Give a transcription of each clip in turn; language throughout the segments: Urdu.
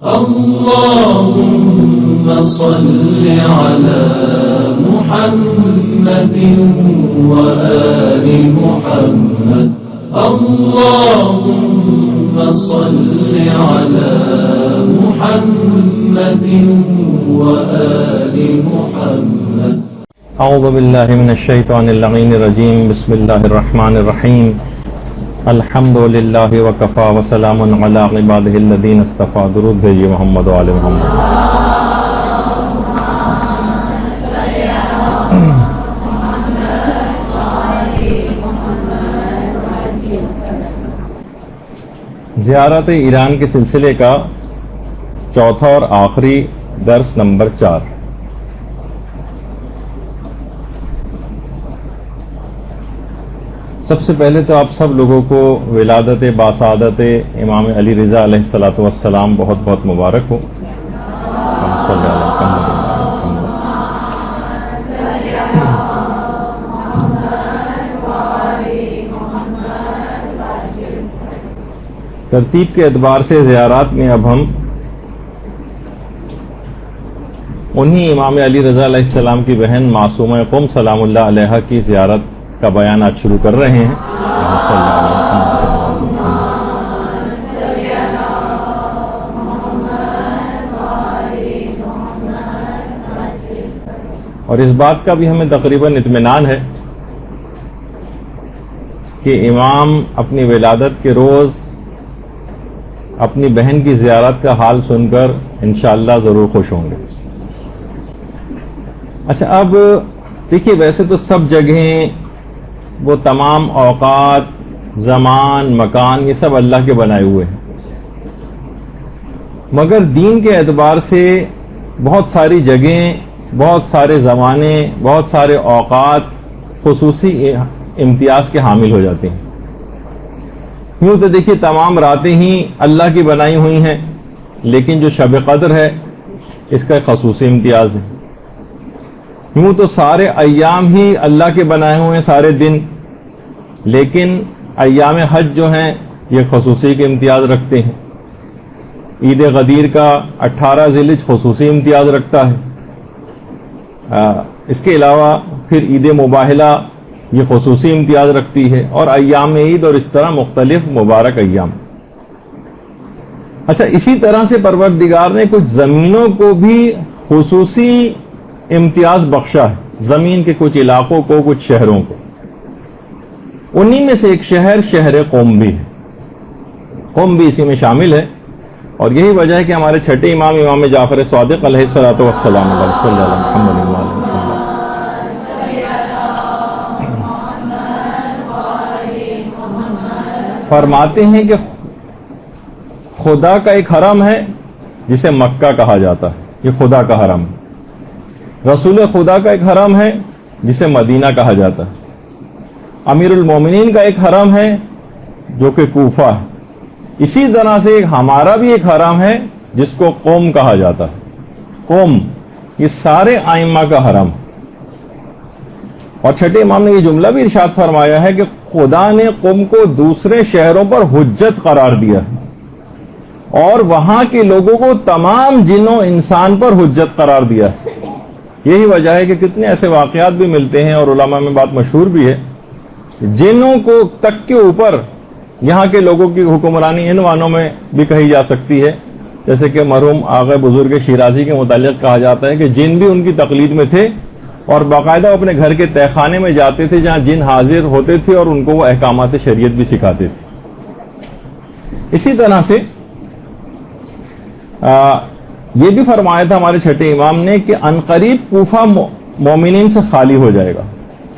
اللهم صل على محمد وآل محمد اللهم صل على محمد وآل محمد اعوذ باللہ من الشیطان اللعین الرجیم بسم اللہ الرحمن الرحیم الحمد للہ وکفا وسلام علی عبادہ الذین اصطفیٰ درود بھیجئے محمد و آل محمد۔ زیارت ایران کے سلسلے کا چوتھا اور آخری درس نمبر 4۔ سب سے پہلے تو آپ سب لوگوں کو ولادت باسعادت امام علی رضا علیہ الصلوۃ والسلام بہت بہت مبارک ہو۔ ترتیب کے اعتبار سے زیارات میں اب ہم انہی امام علی رضا علیہ السلام کی بہن معصومہ قم سلام اللہ علیہا کی زیارت کا بیان آج شروع کر رہے ہیں۔ اور اس بات کا بھی ہمیں تقریباً اطمینان ہے کہ امام اپنی ولادت کے روز اپنی بہن کی زیارت کا حال سن کر انشاءاللہ ضرور خوش ہوں گے۔ اچھا، اب دیکھیے، ویسے تو سب جگہیں، وہ تمام اوقات، زمان، مکان، یہ سب اللہ کے بنائے ہوئے ہیں، مگر دین کے اعتبار سے بہت ساری جگہیں، بہت سارے زمانے، بہت سارے اوقات خصوصی امتیاز کے حامل ہو جاتے ہیں۔ یوں تو دیکھیے تمام راتیں ہی اللہ کی بنائی ہوئی ہیں، لیکن جو شب قدر ہے اس کا ایک خصوصی امتیاز ہے۔ یوں تو سارے ایام ہی اللہ کے بنائے ہوئے ہیں، سارے دن، لیکن ایام حج جو ہیں یہ خصوصی کے امتیاز رکھتے ہیں۔ عید غدیر کا 18 ذی الحجہ خصوصی امتیاز رکھتا ہے۔ اس کے علاوہ پھر عید مباہلہ یہ خصوصی امتیاز رکھتی ہے، اور ایام عید اور اس طرح مختلف مبارک ایام۔ اچھا، اسی طرح سے پروردگار نے کچھ زمینوں کو بھی خصوصی امتیاز بخشا ہے، زمین کے کچھ علاقوں کو، کچھ شہروں کو۔ انہی میں سے ایک شہر قم بھی ہے، قم بھی اسی میں شامل ہے، اور یہی وجہ ہے کہ ہمارے چھٹے امام جعفر صادق علیہ الصلوۃ والسلام فرماتے ہیں کہ خدا کا ایک حرم ہے جسے مکہ کہا جاتا ہے، یہ خدا کا حرم ہے۔ رسول خدا کا ایک حرم ہے جسے مدینہ کہا جاتا ہے۔ امیر المومنین کا ایک حرم ہے جو کہ کوفہ ہے۔ اسی طرح سے ہمارا بھی ایک حرم ہے جس کو قم کہا جاتا ہے۔ قم یہ سارے ائمہ کا حرم۔ اور چھٹے امام نے یہ جملہ بھی ارشاد فرمایا ہے کہ خدا نے قم کو دوسرے شہروں پر حجت قرار دیا ہے، اور وہاں کے لوگوں کو تمام جن و انسان پر حجت قرار دیا ہے۔ یہی وجہ ہے کہ کتنے ایسے واقعات بھی ملتے ہیں، اور علماء میں بات مشہور بھی ہے، جنوں کو تک کے اوپر یہاں کے لوگوں کی حکمرانی ان معنوں میں بھی کہی جا سکتی ہے، جیسے کہ مرحوم آغا بزرگ شیرازی کے متعلق کہا جاتا ہے کہ جن بھی ان کی تقلید میں تھے، اور باقاعدہ اپنے گھر کے تہہ خانے میں جاتے تھے جہاں جن حاضر ہوتے تھے، اور ان کو وہ احکامات شریعت بھی سکھاتے تھے۔ اسی طرح سے یہ بھی فرمایا تھا ہمارے چھٹے امام نے کہ عنقریب کوفہ مومنین سے خالی ہو جائے گا۔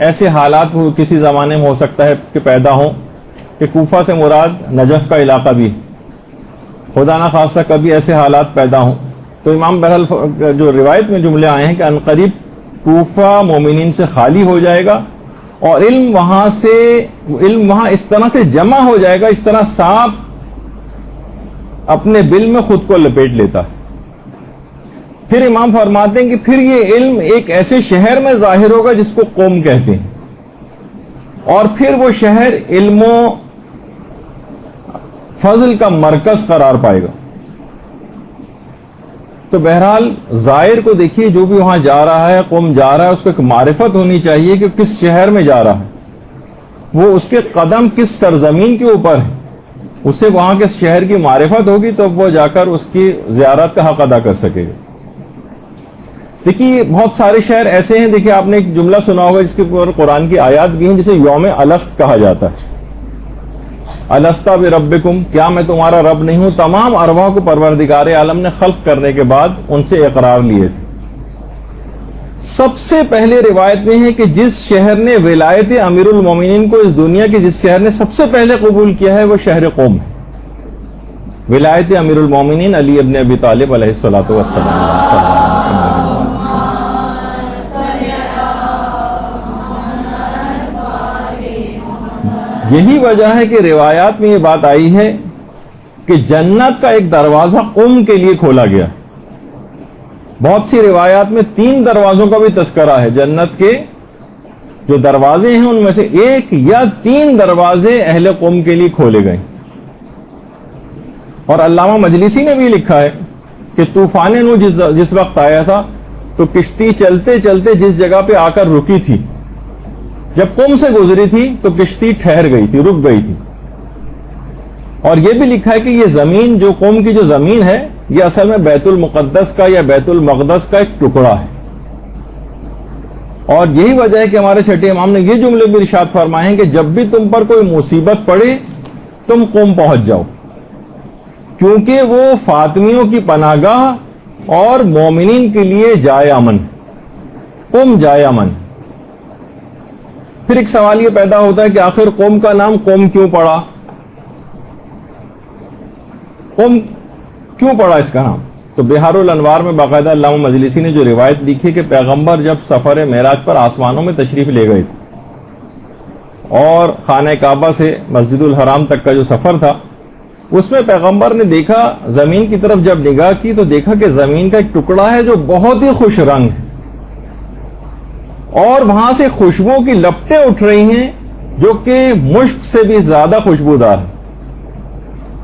ایسے حالات کسی زمانے میں ہو سکتا ہے کہ پیدا ہوں کہ کوفہ سے مراد نجف کا علاقہ بھی، خدا نہ خواستہ کبھی ایسے حالات پیدا ہوں، تو امام بہرحال جو روایت میں جملے آئے ہیں کہ عنقریب کوفہ مومنین سے خالی ہو جائے گا، اور علم وہاں اس طرح سے جمع ہو جائے گا، اس طرح سانپ اپنے بل میں خود کو لپیٹ لیتا ہے۔ پھر امام فرماتے ہیں کہ پھر یہ علم ایک ایسے شہر میں ظاہر ہوگا جس کو قوم کہتے ہیں، اور پھر وہ شہر علم و فضل کا مرکز قرار پائے گا۔ تو بہرحال ظاہر کو دیکھیے، جو بھی وہاں جا رہا ہے، قوم جا رہا ہے، اس کو ایک معرفت ہونی چاہیے کہ کس شہر میں جا رہا ہے، وہ اس کے قدم کس سرزمین کے اوپر ہے، اسے وہاں کے شہر کی معرفت ہوگی تو وہ جا کر اس کی زیارت کا حق ادا کر سکے گا۔ دیکھیے بہت سارے شہر ایسے ہیں، دیکھیے آپ نے ایک جملہ سنا ہوگا جس کے اوپر قرآن کی آیات بھی ہیں، جسے یوم الست کہا جاتا ہے۔ الست بربکم، کیا میں تمہارا رب نہیں ہوں؟ تمام ارواح کو پروردگار عالم نے خلق کرنے کے بعد ان سے اقرار لیے تھے۔ سب سے پہلے روایت میں ہے کہ جس شہر نے ولایت امیر المومنین کو اس دنیا کی جس شہر نے سب سے پہلے قبول کیا ہے وہ شہر قوم ہے۔ ولایت امیر المومنین علی ابن ابی طالب علیہ الصلوۃ والسلام۔ یہی وجہ ہے کہ روایات میں یہ بات آئی ہے کہ جنت کا ایک دروازہ قوم کے لیے کھولا گیا۔ بہت سی روایات میں 3 دروازوں کا بھی تذکرہ ہے، جنت کے جو دروازے ہیں ان میں سے 1 یا 3 دروازے اہل قوم کے لیے کھولے گئے۔ اور علامہ مجلسی نے بھی لکھا ہے کہ طوفان نوح جس وقت آیا تھا تو کشتی چلتے چلتے جس جگہ پہ آ کر رکی تھی، جب قوم سے گزری تھی تو کشتی ٹھہر گئی تھی، رک گئی تھی۔ اور یہ بھی لکھا ہے کہ یہ زمین، جو قوم کی جو زمین ہے، یہ اصل میں بیت المقدس کا یا بیت المقدس کا ایک ٹکڑا ہے۔ اور یہی وجہ ہے کہ ہمارے چھٹے امام نے یہ جملے بھی ارشاد فرمائے ہیں کہ جب بھی تم پر کوئی مصیبت پڑے تم قوم پہنچ جاؤ، کیونکہ وہ فاطمیوں کی پناہ گاہ اور مومنین کے لیے جائے امن، قوم جائے امن۔ پھر ایک سوال یہ پیدا ہوتا ہے کہ آخر قوم کا نام قوم کیوں پڑا؟ قوم کیوں پڑا اس کا نام؟ تو بہار الانوار میں باقاعدہ علامہ مجلسی نے جو روایت لکھی کہ پیغمبر جب سفر معراج پر آسمانوں میں تشریف لے گئے تھے اور خانہ کعبہ سے مسجد الحرام تک کا جو سفر تھا، اس میں پیغمبر نے دیکھا، زمین کی طرف جب نگاہ کی تو دیکھا کہ زمین کا ایک ٹکڑا ہے جو بہت ہی خوش رنگ ہے، اور وہاں سے خوشبوؤں کی لپٹیں اٹھ رہی ہیں جو کہ مشک سے بھی زیادہ خوشبودار ہے۔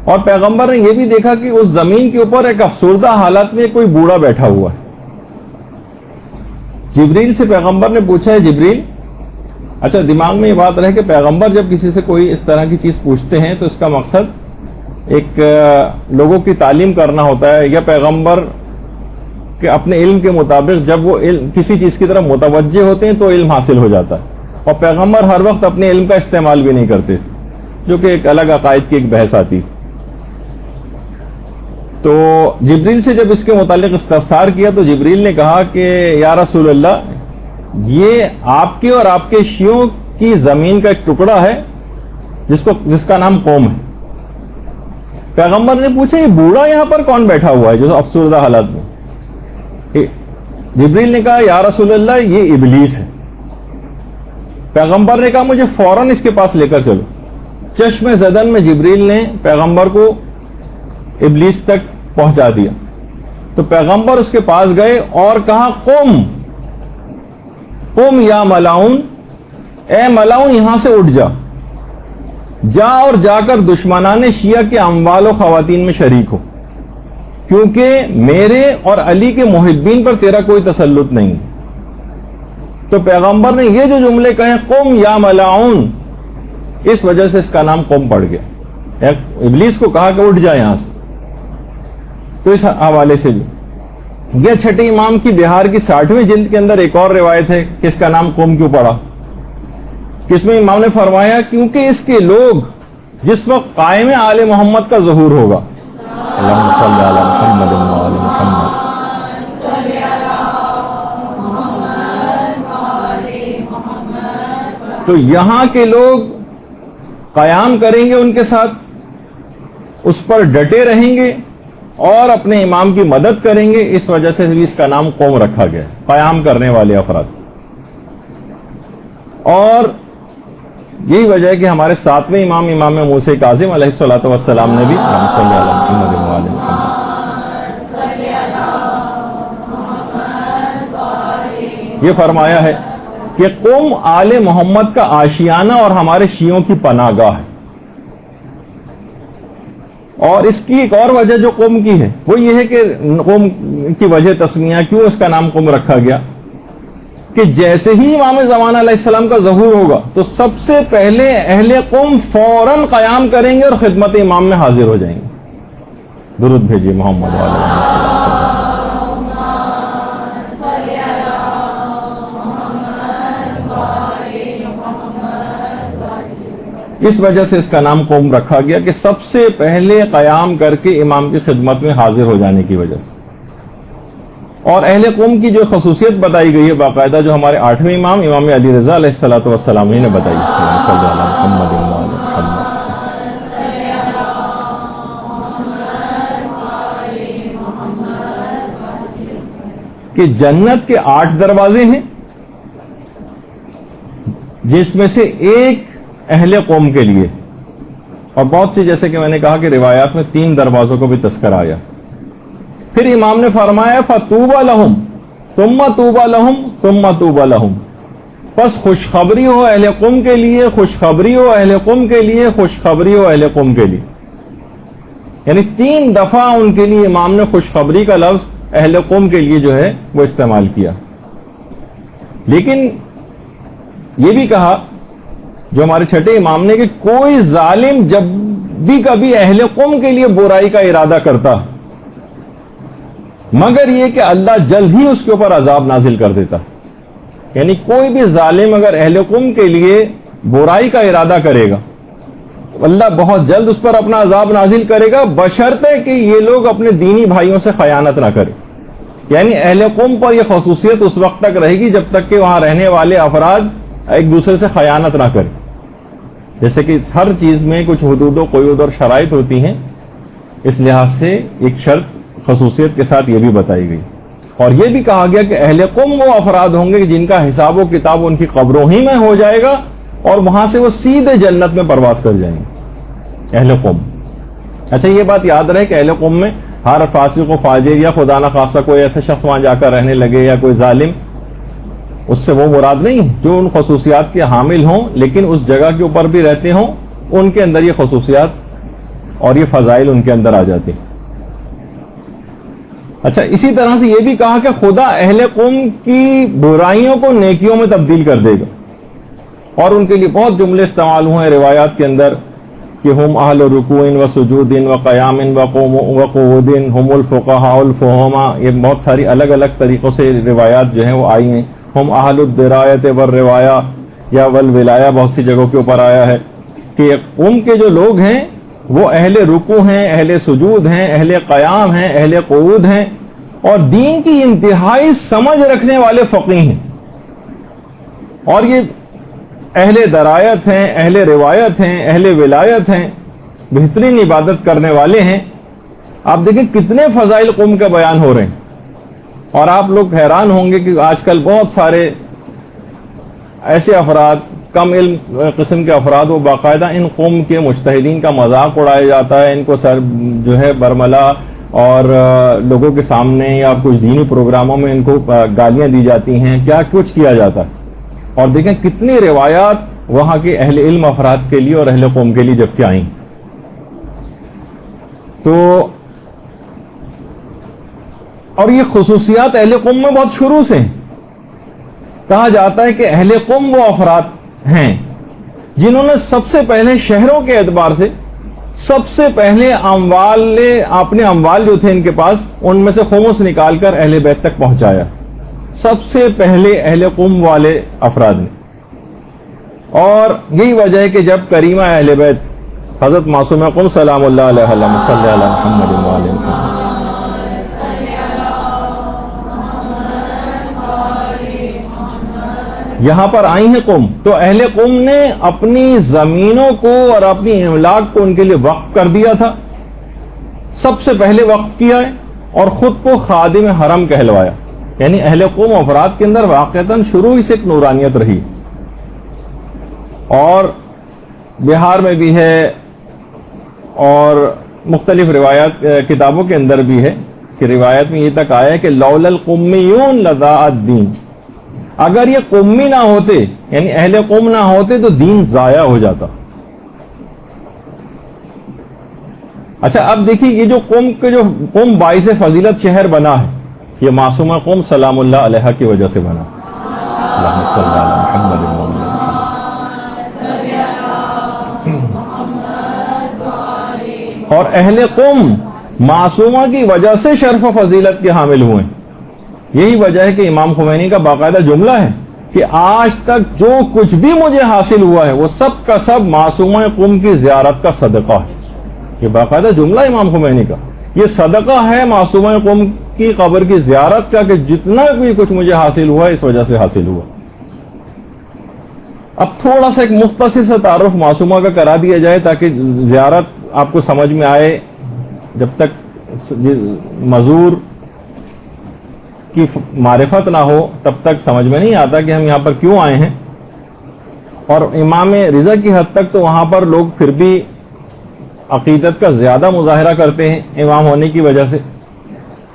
اور پیغمبر نے یہ بھی دیکھا کہ اس زمین کے اوپر ایک افسردہ حالت میں کوئی بوڑھا بیٹھا ہوا ہے۔ جبریل سے پیغمبر نے پوچھا ہے، جبریل، اچھا دماغ میں یہ بات رہے کہ پیغمبر جب کسی سے کوئی اس طرح کی چیز پوچھتے ہیں تو اس کا مقصد ایک لوگوں کی تعلیم کرنا ہوتا ہے، یا پیغمبر کہ اپنے علم کے مطابق جب وہ کسی چیز کی طرف متوجہ ہوتے ہیں تو علم حاصل ہو جاتا ہے، اور پیغمبر ہر وقت اپنے علم کا استعمال بھی نہیں کرتے تھے، جو کہ ایک الگ عقائد کی ایک بحث آتی۔ تو جبریل سے جب اس کے متعلق استفسار کیا تو جبریل نے کہا کہ یا رسول اللہ، یہ آپ کے اور آپ کے شیعوں کی زمین کا ایک ٹکڑا ہے جس کا نام قوم ہے۔ پیغمبر نے پوچھا یہ بوڑھا یہاں پر کون بیٹھا ہوا ہے جو افسردہ حالت میں؟ جبریل نے کہا یا رسول اللہ یہ ابلیس ہے۔ پیغمبر نے کہا مجھے فوراً اس کے پاس لے کر چلو۔ چشم زدن میں جبریل نے پیغمبر کو ابلیس تک پہنچا دیا، تو پیغمبر اس کے پاس گئے اور کہا قم قم یا ملاؤن، اے ملاؤن یہاں سے اٹھ جا اور جا کر دشمنان شیعہ کے اموال و خواتین میں شریک ہو، کیونکہ میرے اور علی کے محبین پر تیرا کوئی تسلط نہیں۔ تو پیغمبر نے یہ جو جملے کہے قم یا ملاؤن، اس وجہ سے اس کا نام قوم پڑ گیا۔ ابلیس کو کہا کہ اٹھ جا یہاں سے۔ تو اس حوالے سے بھی یہ چھٹے امام کی بہار کی 60ویں جلد کے اندر ایک اور روایت ہے کہ اس کا نام قوم کیوں پڑا، کہ اس میں امام نے فرمایا کیونکہ اس کے لوگ جس وقت قائم آل محمد کا ظہور ہوگا، اللہم صلی علی محمد و آل محمد، تو یہاں کے لوگ قیام کریں گے ان کے ساتھ، اس پر ڈٹے رہیں گے اور اپنے امام کی مدد کریں گے، اس وجہ سے بھی اس کا نام قوم رکھا گیا، قیام کرنے والے افراد۔ اور یہی وجہ ہے کہ ہمارے 7ویں امام امام موسیٰ کاظم علیہ الصلوۃ والسلام نے بھی صلی اللہ علیہ وسلم یہ فرمایا ہے کہ قوم آل محمد کا آشیانہ اور ہمارے شیعوں کی پناہ گاہ ہے۔ اور اس کی ایک اور وجہ جو قوم کی ہے وہ یہ ہے کہ قوم کی وجہ تسمیہ کیوں اس کا نام قوم رکھا گیا کہ جیسے ہی امام زمانہ علیہ السلام کا ظہور ہوگا تو سب سے پہلے اہل قوم فوراً قیام کریں گے اور خدمت امام میں حاضر ہو جائیں گے. درود بھیجیے محمد علیہ وسلم. اس وجہ سے اس کا نام قوم رکھا گیا کہ سب سے پہلے قیام کر کے امام کی خدمت میں حاضر ہو جانے کی وجہ سے. اور اہل قوم کی جو خصوصیت بتائی گئی ہے باقاعدہ جو ہمارے 8ویں امام علی رضا علیہ الصلوۃ والسلام نے بتائی کہ جنت کے 8 دروازے ہیں جس میں سے ایک اہل قوم کے لیے، اور بہت سی جیسے کہ میں نے کہا کہ روایات میں 3 دروازوں کو بھی تذکرہ آیا. پھر امام نے فرمایا فَطُوبَى لَهُمْ ثُمَّ طُوبَى لَهُمْ ثُمَّ طُوبَى لَهُمْ، پس خوشخبری ہو اہل قوم کے لیے، خوشخبری ہو اہل قوم کے لیے، خوشخبری ہو اہل قوم کے لیے. یعنی 3 دفعہ ان کے لیے امام نے خوشخبری کا لفظ اہل قوم کے لیے جو ہے وہ استعمال کیا. لیکن یہ بھی کہا جو ہمارے چھٹے امام نے کہ کوئی ظالم جب بھی کبھی اہل قوم کے لیے برائی کا ارادہ کرتا مگر یہ کہ اللہ جلد ہی اس کے اوپر عذاب نازل کر دیتا. یعنی کوئی بھی ظالم اگر اہل قوم کے لیے برائی کا ارادہ کرے گا اللہ بہت جلد اس پر اپنا عذاب نازل کرے گا، بشرطے کہ یہ لوگ اپنے دینی بھائیوں سے خیانت نہ کریں. یعنی اہل قوم پر یہ خصوصیت اس وقت تک رہے گی جب تک کہ وہاں رہنے والے افراد ایک دوسرے سے خیانت نہ کریں. جیسے کہ ہر چیز میں کچھ حدود و قیود اور شرائط ہوتی ہیں، اس لحاظ سے ایک شرط خصوصیت کے ساتھ یہ بھی بتائی گئی. اور یہ بھی کہا گیا کہ اہل قوم وہ افراد ہوں گے جن کا حساب و کتاب ان کی قبروں ہی میں ہو جائے گا اور وہاں سے وہ سیدھے جنت میں پرواز کر جائیں گے اہل قوم. اچھا یہ بات یاد رہے کہ اہل قوم میں ہر فاسق و فاجر یا خدا نہ خاصہ کوئی ایسا شخص وہاں جا کر رہنے لگے یا کوئی ظالم، اس سے وہ مراد نہیں جو ان خصوصیات کے حامل ہوں لیکن اس جگہ کے اوپر بھی رہتے ہوں، ان کے اندر یہ خصوصیات اور یہ فضائل ان کے اندر آ جاتے ہیں. اچھا اسی طرح سے یہ بھی کہا کہ خدا اہل قوم کی برائیوں کو نیکیوں میں تبدیل کر دے گا، اور ان کے لیے بہت جملے استعمال ہوئے ہیں روایات کے اندر کہ ہم اہل رکوع و سجود و قیام و قعود ہم الفقہاء الفہماء. یہ بہت ساری الگ الگ طریقوں سے روایات جو ہیں وہ آئی ہیں. ہم اہل الدرایت والروایا یا والولایا بہت سی جگہوں کے اوپر آیا ہے کہ قوم کے جو لوگ ہیں وہ اہل رکوع ہیں، اہل سجود ہیں، اہل قیام ہیں، اہل قعود ہیں اور دین کی انتہائی سمجھ رکھنے والے فقیہ ہیں. اور یہ اہل درایت ہیں، اہل روایت ہیں، اہل ولایت ہیں، بہترین عبادت کرنے والے ہیں. آپ دیکھیں کتنے فضائل قوم کا بیان ہو رہے ہیں. اور آپ لوگ حیران ہوں گے کہ آج کل بہت سارے ایسے افراد، کم علم قسم کے افراد، وہ باقاعدہ ان قوم کے مجتہدین کا مذاق اڑایا جاتا ہے، ان کو سر جو ہے برملا اور لوگوں کے سامنے یا کچھ دینی پروگراموں میں ان کو گالیاں دی جاتی ہیں، کیا کچھ کیا جاتا ہے. اور دیکھیں کتنی روایات وہاں کے اہل علم افراد کے لیے اور اہل قوم کے لیے جب کہ آئیں. تو اور یہ خصوصیات اہل قوم میں بہت شروع سے ہیں. کہا جاتا ہے کہ اہل قوم وہ افراد ہیں جنہوں نے سب سے پہلے شہروں کے اعتبار سے سب سے پہلے اپنے اموال جو تھے ان کے پاس ان میں سے خمس نکال کر اہل بیت تک پہنچایا. سب سے پہلے اہل قوم والے افراد نے. اور یہی وجہ ہے کہ جب کریمہ اہل بیت حضرت معصومہ قوم سلام اللہ علیہ وسلم صلی اللہ علیہ محمد وعلیہ محمد یہاں پر آئی ہیں قوم، تو اہل قوم نے اپنی زمینوں کو اور اپنی املاک کو ان کے لیے وقف کر دیا تھا. سب سے پہلے وقف کیا ہے اور خود کو خادم حرم کہلوایا. یعنی اہل قوم افراد کے اندر واقعتاً شروع ہی سے ایک نورانیت رہی. اور بہار میں بھی ہے اور مختلف روایات کتابوں کے اندر بھی ہے کہ روایت میں یہ تک آیا ہے کہ لولا القمیون لضاع الدین، اگر یہ قومی نہ ہوتے یعنی اہل قوم نہ ہوتے تو دین ضائع ہو جاتا. اچھا اب دیکھیے یہ جو قوم باعث فضیلت شہر بنا ہے، یہ معصومہ قوم سلام اللہ علیہا کی وجہ سے بنا. اللہم صلی علی محمد و علی محمد. اور اہل قوم معصومہ کی وجہ سے شرف و فضیلت کے حامل ہوئے. یہی وجہ ہے کہ امام خمینی کا باقاعدہ جملہ ہے کہ آج تک جو کچھ بھی مجھے حاصل ہوا ہے وہ سب کا سب معصومہ قوم کی زیارت کا صدقہ ہے. یہ باقاعدہ جملہ امام خمینی کا، یہ صدقہ ہے معصومہ قوم کی قبر کی زیارت کا کہ جتنا بھی کچھ مجھے حاصل ہوا اس وجہ سے حاصل ہوا. اب تھوڑا سا ایک مختصر سا تعارف معصومہ کا کرا دیا جائے تاکہ زیارت آپ کو سمجھ میں آئے. جب تک مزور کی معرفت نہ ہو تب تک سمجھ میں نہیں آتا کہ ہم یہاں پر کیوں آئے ہیں. اور امام رضا کی حد تک تو وہاں پر لوگ پھر بھی عقیدت کا زیادہ مظاہرہ کرتے ہیں امام ہونے کی وجہ سے،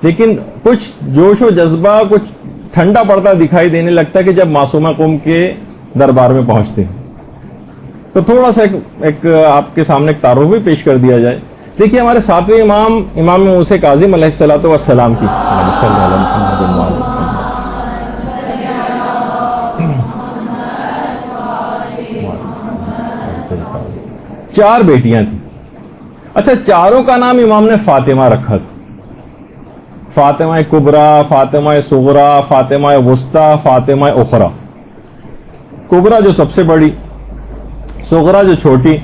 لیکن کچھ جوش و جذبہ کچھ ٹھنڈا پڑتا دکھائی دینے لگتا ہے کہ جب معصومہ قوم کے دربار میں پہنچتے ہیں. تو تھوڑا سا ایک آپ کے سامنے ایک تعارف بھی پیش کر دیا جائے. دیکھیے ہمارے ساتویں امام موسیٰ کاظم علیہ الصلوۃ والسلام کی چار بیٹیاں تھیں. اچھا چاروں کا نام امام نے فاطمہ رکھا تھا. فاطمہ کبریٰ، فاطمہ صغریٰ، فاطمہ وسطیٰ، فاطمہ اخریٰ. کبریٰ جو سب سے بڑی، صغریٰ جو چھوٹی،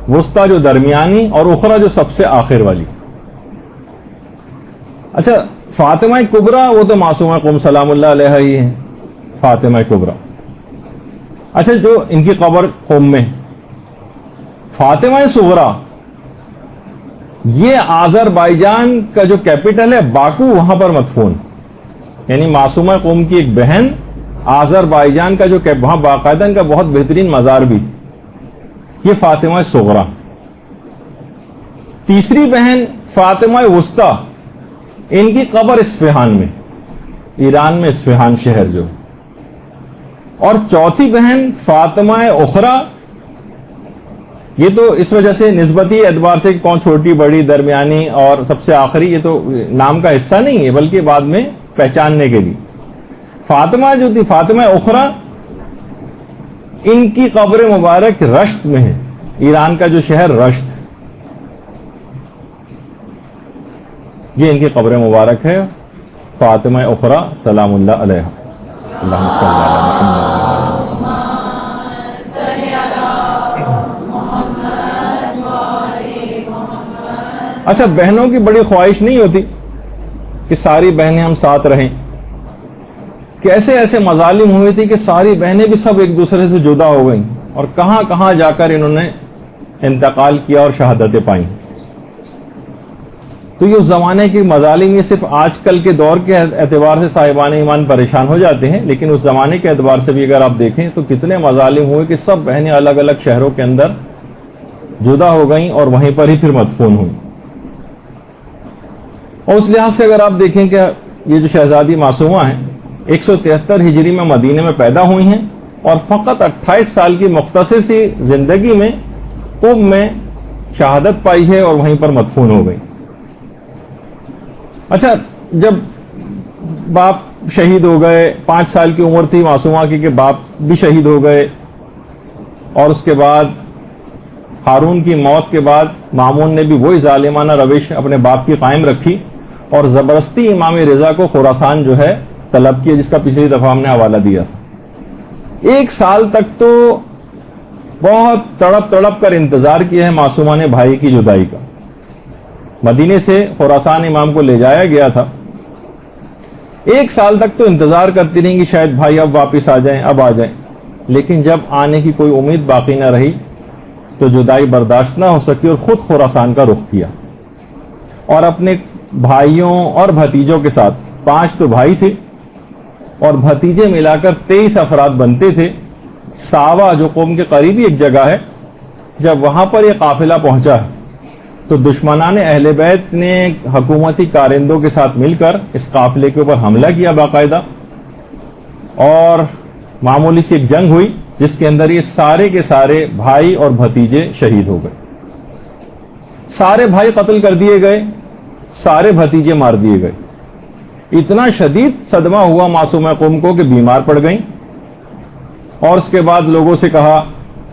وسطیٰ جو درمیانی، اور اخریٰ جو سب سے آخر والی. اچھا فاطمہ کبریٰ وہ تو معصومہ قوم سلام اللہ علیہا ہی ہیں، فاطمہ کبریٰ. اچھا جو ان کی قبر قوم میں. فاطمہ صغریٰ یہ آذربائیجان کا جو کیپٹل ہے باکو، وہاں پر مدفون. یعنی معصومہ قوم کی ایک بہن آذربائیجان کا جو وہاں باقاعدہ ان کا بہت بہترین مزار بھی، یہ فاطمہ صغریٰ. تیسری بہن فاطمہ وسطیٰ، ان کی قبر اصفہان میں، ایران میں اصفہان شہر جو. اور چوتھی بہن فاطمہ اخریٰ، یہ تو اس وجہ سے نسبتی اعتبار سے کون چھوٹی بڑی درمیانی اور سب سے آخری، یہ تو نام کا حصہ نہیں ہے بلکہ بعد میں پہچاننے کے لیے. فاطمہ جو تھی فاطمہ اخریٰ، ان کی قبر مبارک رشت میں ہے، ایران کا جو شہر رشت، یہ ان کی قبر مبارک ہے. فاطمہ اخریٰ سلام اللہ علیہا. اللہم صلی علی محمد. اچھا بہنوں کی بڑی خواہش نہیں ہوتی کہ ساری بہنیں ہم ساتھ رہیں، کہ ایسے مظالم ہوئے تھے کہ ساری بہنیں بھی سب ایک دوسرے سے جدا ہو گئیں اور کہاں کہاں جا کر انہوں نے انتقال کیا اور شہادتیں پائیں. تو یہ اس زمانے کی مظالم، یہ صرف آج کل کے دور کے اعتبار سے صاحبان ایمان پریشان ہو جاتے ہیں، لیکن اس زمانے کے اعتبار سے بھی اگر آپ دیکھیں تو کتنے مظالم ہوئے کہ سب بہنیں الگ الگ شہروں کے اندر جدا ہو گئیں اور وہیں پر ہی پھر مدفون ہوئیں. اور اس لحاظ سے اگر آپ دیکھیں کہ یہ جو شہزادی معصومہ ہیں 173 ہجری میں مدینے میں پیدا ہوئی ہیں اور فقط 28 سال کی مختصر سی زندگی میں قم میں شہادت پائی ہے اور وہیں پر مدفون ہو گئی. اچھا جب باپ شہید ہو گئے، 5 سال کی عمر تھی معصومہ کی کہ باپ بھی شہید ہو گئے، اور اس کے بعد ہارون کی موت کے بعد مامون نے بھی وہی ظالمانہ روش اپنے باپ کی قائم رکھی اور زبردستی امام رضا کو خراسان جو ہے طلب کیا، جس کا پچھلی دفعہ ہم نے حوالہ دیا تھا. 1 سال تک تو بہت تڑپ کر انتظار کیا ہے معصومہ نے بھائی کی جدائی کا. مدینے سے خراسان امام کو لے جایا گیا تھا. 1 سال تک تو انتظار کرتی رہیں کہ شاید بھائی اب واپس آ جائیں، اب آ جائیں، لیکن جب آنے کی کوئی امید باقی نہ رہی تو جدائی برداشت نہ ہو سکی اور خود خراسان کا رخ کیا اور اپنے بھائیوں اور بھتیجوں کے ساتھ، 5 تو بھائی تھے اور بھتیجے ملا کر 23 افراد بنتے تھے. ساوا جو قوم کے قریبی ایک جگہ ہے، جب وہاں پر یہ قافلہ پہنچا ہے تو دشمنان اہل بیت نے حکومتی کارندوں کے ساتھ مل کر اس قافلے کے اوپر حملہ کیا باقاعدہ، اور معمولی سی ایک جنگ ہوئی جس کے اندر یہ سارے کے سارے بھائی اور بھتیجے شہید ہو گئے. سارے بھائی قتل کر دیے گئے، سارے بھتیجے مار دیے گئے۔ اتنا شدید صدمہ ہوا معصومہ قوم کو کہ بیمار پڑ گئیں، اور اس کے بعد لوگوں سے کہا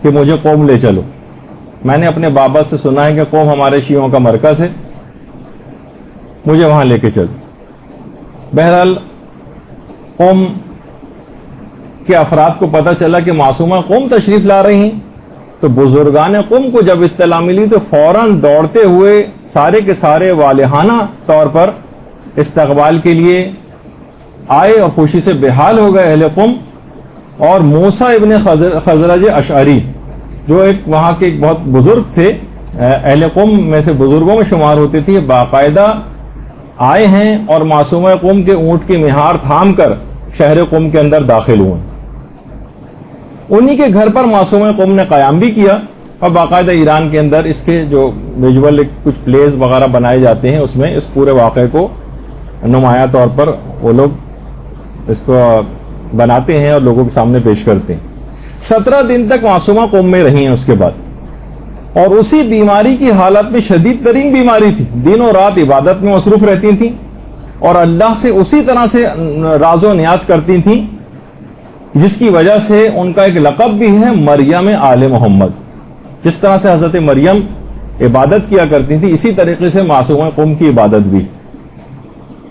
کہ مجھے قوم لے چلو، میں نے اپنے بابا سے سنا ہے کہ قوم ہمارے شیعوں کا مرکز ہے، مجھے وہاں لے کے چلو۔ بہرحال قوم کے افراد کو پتہ چلا کہ معصومہ قوم تشریف لا رہی ہیں، تو بزرگان قوم کو جب اطلاع ملی تو فوراً دوڑتے ہوئے سارے کے سارے والہانہ طور پر استقبال کے لیے آئے اور خوشی سے بحال ہو گئے اہل قوم۔ اور موسیٰ ابن خزرج اشعری جو ایک وہاں کے ایک بہت بزرگ تھے، اہل قوم میں سے بزرگوں میں شمار ہوتے تھے، باقاعدہ آئے ہیں اور معصومہ قوم کے اونٹ کی مہار تھام کر شہر قوم کے اندر داخل ہوئے۔ انہی کے گھر پر معصومہ قوم نے قیام بھی کیا، اور باقاعدہ ایران کے اندر اس کے جو ویژول کچھ پلیز وغیرہ بنائے جاتے ہیں، اس میں اس پورے واقعے کو نمایاں طور پر وہ لوگ اس کو بناتے ہیں اور لوگوں کے سامنے پیش کرتے ہیں۔ 17 دن تک معصومہ قوم میں رہی ہیں اس کے بعد، اور اسی بیماری کی حالت میں، شدید ترین بیماری تھی، دن و رات عبادت میں مصروف رہتی تھیں اور اللہ سے اسی طرح سے راز و نیاز کرتی تھیں، جس کی وجہ سے ان کا ایک لقب بھی ہے مریم آل محمد۔ جس طرح سے حضرت مریم عبادت کیا کرتی تھی، اسی طریقے سے معصومہ قوم کی عبادت بھی۔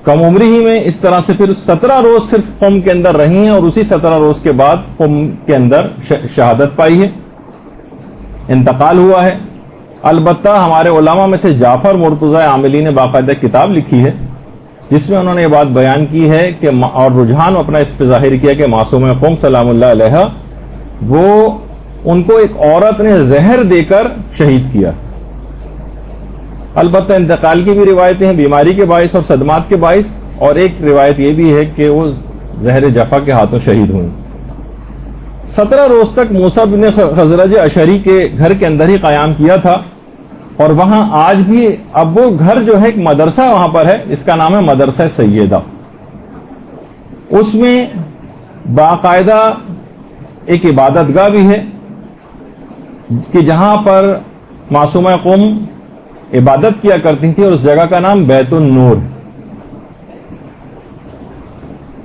کم عمری ہی میں اس طرح سے پھر 17 روز صرف قوم کے اندر رہی ہیں، اور اسی 17 روز کے بعد قوم کے اندر شہادت پائی ہے، انتقال ہوا ہے۔ البتہ ہمارے علماء میں سے جعفر مرتضی عاملی نے باقاعدہ کتاب لکھی ہے جس میں انہوں نے یہ بات بیان کی ہے کہ اور رجحان اپنا اس پہ ظاہر کیا کہ معصومہ قوم سلام اللہ علیہ وہ ان کو ایک عورت نے زہر دے کر شہید کیا۔ البتہ انتقال کی بھی روایتیں ہیں، بیماری کے باعث اور صدمات کے باعث، اور ایک روایت یہ بھی ہے کہ وہ زہر جفا کے ہاتھوں شہید ہوئیں۔ 17 روز تک موسیٰ بن خزرج اشعری کے گھر کے اندر ہی قیام کیا تھا، اور وہاں آج بھی اب وہ گھر جو ہے ایک مدرسہ وہاں پر ہے، اس کا نام ہے مدرسہ سیدہ۔ اس میں باقاعدہ ایک عبادت گاہ بھی ہے کہ جہاں پر معصومہ قوم عبادت کیا کرتی تھی، اور اس جگہ کا نام بیت النور،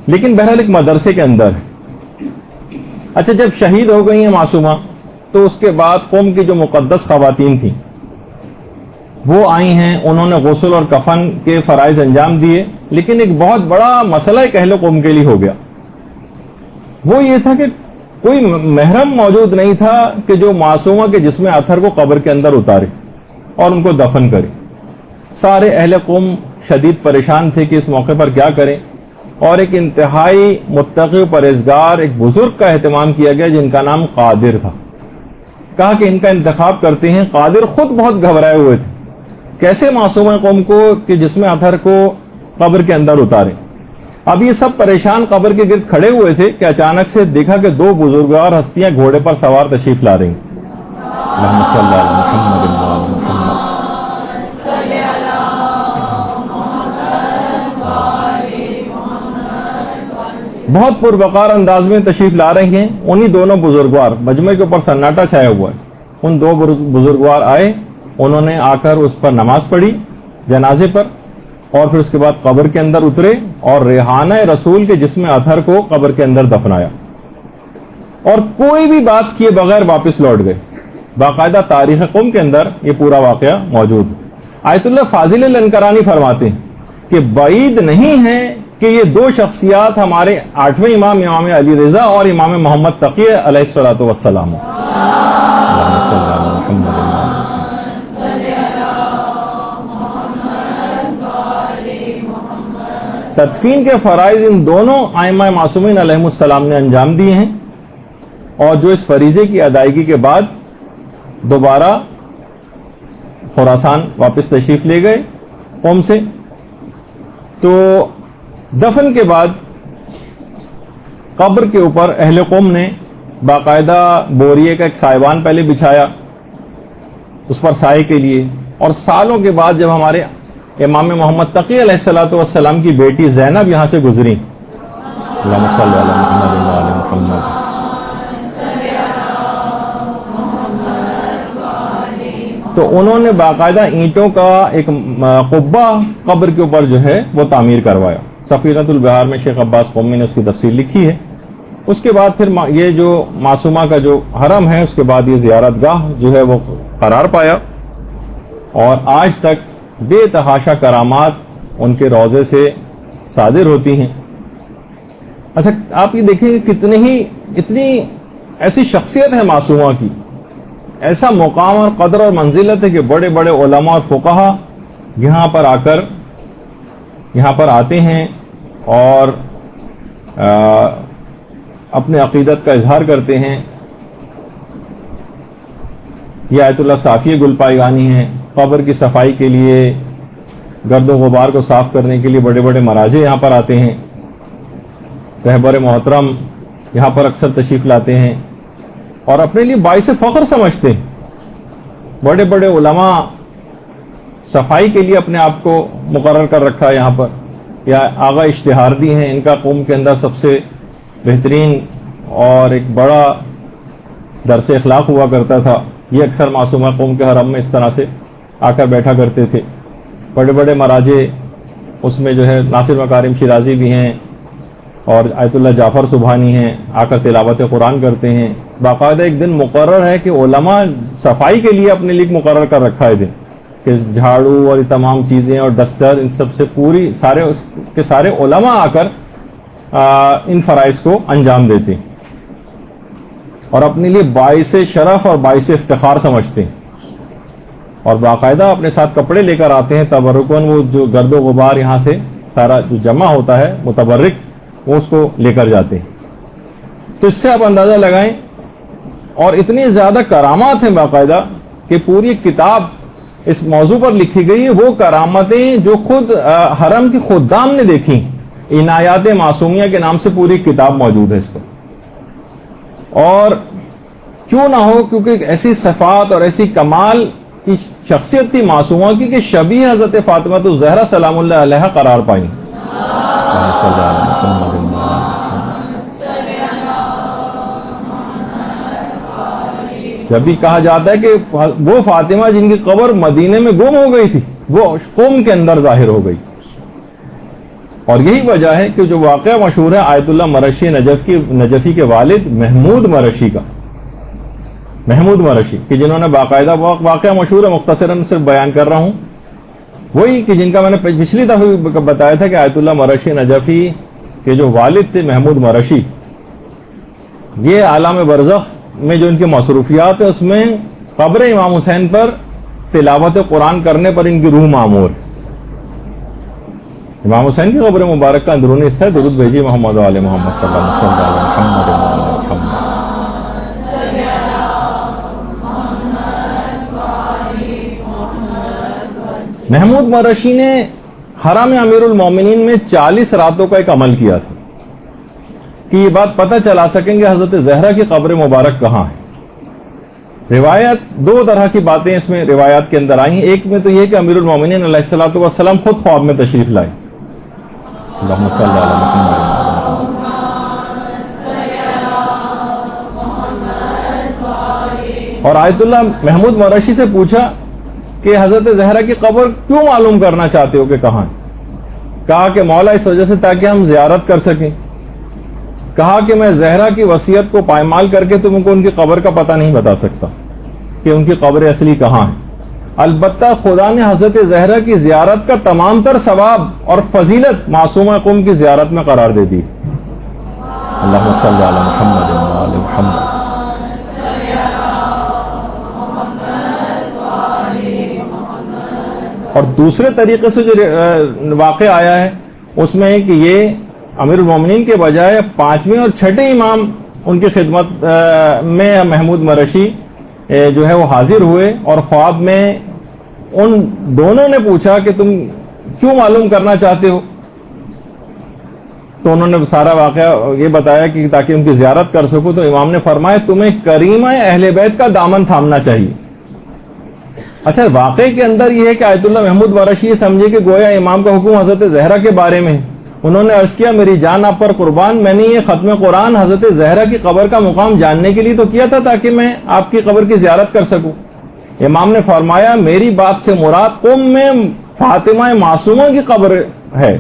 لیکن بہرحال ایک مدرسے کے اندر ہے۔ اچھا، جب شہید ہو گئی ہیں معصومہ تو اس کے بعد قوم کی جو مقدس خواتین تھیں وہ آئی ہیں، انہوں نے غسل اور کفن کے فرائض انجام دیے، لیکن ایک بہت بڑا مسئلہ ایک اہل قوم کے لیے ہو گیا۔ وہ یہ تھا کہ کوئی محرم موجود نہیں تھا کہ جو معصومہ کے جسم اطہر کو قبر کے اندر اتارے اور ان کو دفن کرے۔ سارے اہل قوم شدید پریشان تھے کہ اس موقع پر کیا کریں، اور ایک انتہائی متقی و پرہیزگار ایک بزرگ کا اہتمام کیا گیا جن کا نام قادر تھا۔ کہا کہ ان کا انتخاب کرتے ہیں۔ قادر خود بہت گھبرائے ہوئے تھے، کیسے معصومہ قوم کو کہ جسم اطہر کو قبر کے اندر اتارے۔ اب یہ سب پریشان قبر کے گرد کھڑے ہوئے تھے کہ اچانک سے دیکھا کہ 2 بزرگوار ہستیاں گھوڑے پر سوار تشریف لا رہی ہیں۔ اللہم صلی علی محمد وعلی محمد۔ بہت پروقار انداز میں تشریف لا رہی ہیں۔ انہی دونوں بزرگوار، مجمع کے اوپر سناٹا چھایا ہوا ہے، ان 2 بزرگوار آئے، انہوں نے آ کر اس پر نماز پڑھی جنازے پر، اور پھر اس کے بعد قبر کے اندر اترے اور ریحانہ رسول کے جسم اطہر کو قبر کے اندر دفنایا، اور کوئی بھی بات کیے بغیر واپس لوٹ گئے۔ باقاعدہ تاریخ قوم کے اندر یہ پورا واقعہ موجود ہے۔ آیت اللہ فاضل الانکرانی فرماتے ہیں کہ بعید نہیں ہے کہ یہ 2 شخصیات ہمارے 8ویں امام علی رضا اور امام محمد تقی علیہ الصلوۃ والسلام۔ تدفین کے فرائض ان دونوں ائمہ معصومین علیہ السلام نے انجام دیے ہیں، اور جو اس فریضے کی ادائیگی کے بعد دوبارہ خراسان واپس تشریف لے گئے قوم سے۔ تو دفن کے بعد قبر کے اوپر اہل قوم نے باقاعدہ بوریے کا ایک سائبان پہلے بچھایا اس پر سائے کے لیے، اور سالوں کے بعد جب ہمارے امام محمد تقی علیہ الصلوۃ والسلام کی بیٹی زینب یہاں سے گزری، اللہم صلی علی محمد وعلی محمد، تو انہوں نے باقاعدہ اینٹوں کا ایک قبہ قبر کے اوپر جو ہے وہ تعمیر کروایا. سفینۃ البحار میں شیخ عباس قمی نے اس کی تفصیل لکھی ہے. اس کے بعد پھر یہ جو معصومہ کا جو حرم ہے اس کے بعد یہ زیارت گاہ جو ہے وہ قرار پایا اور آج تک بے تحاشا کرامات ان کے روضے سے صادر ہوتی ہیں. اچھا آپ یہ دیکھیں کہ اتنی ایسی شخصیت ہے معصومہ کی, ایسا مقام اور قدر اور منزلت ہے کہ بڑے بڑے علماء اور فقہا یہاں پر آتے ہیں اور اپنے عقیدت کا اظہار کرتے ہیں. یہ آیت اللہ صافی گلپائگانی ہیں. قبر کی صفائی کے لیے, گرد و غبار کو صاف کرنے کے لیے بڑے بڑے مراجع یہاں پر آتے ہیں. رہبر محترم یہاں پر اکثر تشریف لاتے ہیں اور اپنے لیے باعث فخر سمجھتے ہیں. بڑے بڑے علماء صفائی کے لیے اپنے آپ کو مقرر کر رکھا ہے یہاں پر. یا آغا اشتہاردی ہیں, ان کا قوم کے اندر سب سے بہترین اور ایک بڑا درس اخلاق ہوا کرتا تھا. یہ اکثر معصومہ قوم کے حرم میں اس طرح سے آ کر بیٹھا کرتے تھے. بڑے بڑے مراجع اس میں جو ہے ناصر مکارم شیرازی بھی ہیں اور آیت اللہ جعفر سبحانی ہیں, آ کر تلاوت قرآن کرتے ہیں. باقاعدہ ایک دن مقرر ہے کہ علماء صفائی کے لیے اپنے لیے مقرر کر رکھا ہے دن, کہ جھاڑو اور تمام چیزیں اور ڈسٹر ان سب سے پوری سارے علماء آ کر ان فرائض کو انجام دیتے ہیں اور اپنے لیے باعث شرف اور باعث افتخار سمجھتے ہیں. اور باقاعدہ اپنے ساتھ کپڑے لے کر آتے ہیں تبرکن, وہ جو گرد و غبار یہاں سے سارا جو جمع ہوتا ہے متبرک, وہ اس کو لے کر جاتے ہیں. تو اس سے آپ اندازہ لگائیں. اور اتنی زیادہ کرامات ہیں باقاعدہ کہ پوری کتاب اس موضوع پر لکھی گئی ہے. وہ کرامتیں جو خود حرم کی خدام نے دیکھی, عنایات معصومیہ کے نام سے پوری کتاب موجود ہے اس پر. اور کیوں نہ ہو, کیونکہ ایسی صفات اور ایسی کمال کی شخصیت تھی معصومہ کی کہ شبیہ حضرت فاطمہ الزہرا سلام اللہ علیہ قرار پائیں. جب بھی کہا جاتا ہے کہ وہ فاطمہ جن کی قبر مدینے میں گم ہو گئی تھی وہ قوم کے اندر ظاہر ہو گئی. اور یہی وجہ ہے کہ جو واقعہ مشہور ہے آیت اللہ مرشی نجفی کے والد محمود مرشی کا, محمود مرشی کہ جنہوں نے باقاعدہ واقعہ مشہور ہے, مختصراً صرف بیان کر رہا ہوں, وہی کہ جن کا میں نے پچھلی دفعہ بتایا تھا کہ آیت اللہ مرشی نجفی کے جو والد تھے محمود مرشی, یہ عالم برزخ میں جو ان کی مصروفیات ہے اس میں قبر امام حسین پر تلاوت قرآن کرنے پر ان کی روح معمور. امام حسین کی قبر مبارک کا اندرونی حصہ ہے. درود بھیجیے محمد و آل محمد محمود مرشی نے حرم امیر المومنین میں 40 راتوں کا ایک عمل کیا تھا کہ یہ بات پتہ چلا سکیں گے حضرت زہرا کی قبر مبارک کہاں ہے. روایت دو طرح کی باتیں اس میں روایات کے اندر آئی ہیں. ایک میں تو یہ کہ امیر المومنین علیہ الصلوۃ والسلام خود خواب میں تشریف لائے. اللہم صلی علی محمد. اور آیت اللہ محمود مرشی سے پوچھا کہ حضرت زہرا کی قبر کیوں معلوم کرنا چاہتے ہو کہ کہاں ہے. کہا کہ مولا اس وجہ سے تاکہ ہم زیارت کر سکیں. کہا کہ میں زہرا کی وصیت کو پائمال کر کے تم کو ان کی قبر کا پتہ نہیں بتا سکتا کہ ان کی قبر اصلی کہاں ہے. البتہ خدا نے حضرت زہرا کی زیارت کا تمام تر ثواب اور فضیلت معصومہ قوم کی زیارت میں قرار دے دی. اللہم صلی علی محمد و آل محمد. اور دوسرے طریقے سے جو واقع آیا ہے اس میں ہے کہ یہ امیر المومنین کے بجائے 5ویں اور 6ٹھے امام ان کی خدمت میں محمود مرشی جو ہے وہ حاضر ہوئے اور خواب میں ان دونوں نے پوچھا کہ تم کیوں معلوم کرنا چاہتے ہو. تو انہوں نے سارا واقعہ یہ بتایا کہ تاکہ ان کی زیارت کر سکو. تو امام نے فرمایا تمہیں کریمہ اہل بیت کا دامن تھامنا چاہیے. اچھا واقعے کے اندر یہ ہے کہ آیت اللہ محمود مرشی یہ سمجھے کہ گویا امام کا حکم حضرت زہرا کے بارے میں ہے. انہوں نے عرض کیا میری جان آپ پر قربان, میں نے یہ ختم قرآن حضرت زہرا کی قبر کا مقام جاننے کے لیے تو کیا تھا تاکہ میں آپ کی قبر کی زیارت کر سکوں. امام نے فرمایا میری بات سے مراد قم میں فاطمہ معصومہ کی قبر ہے،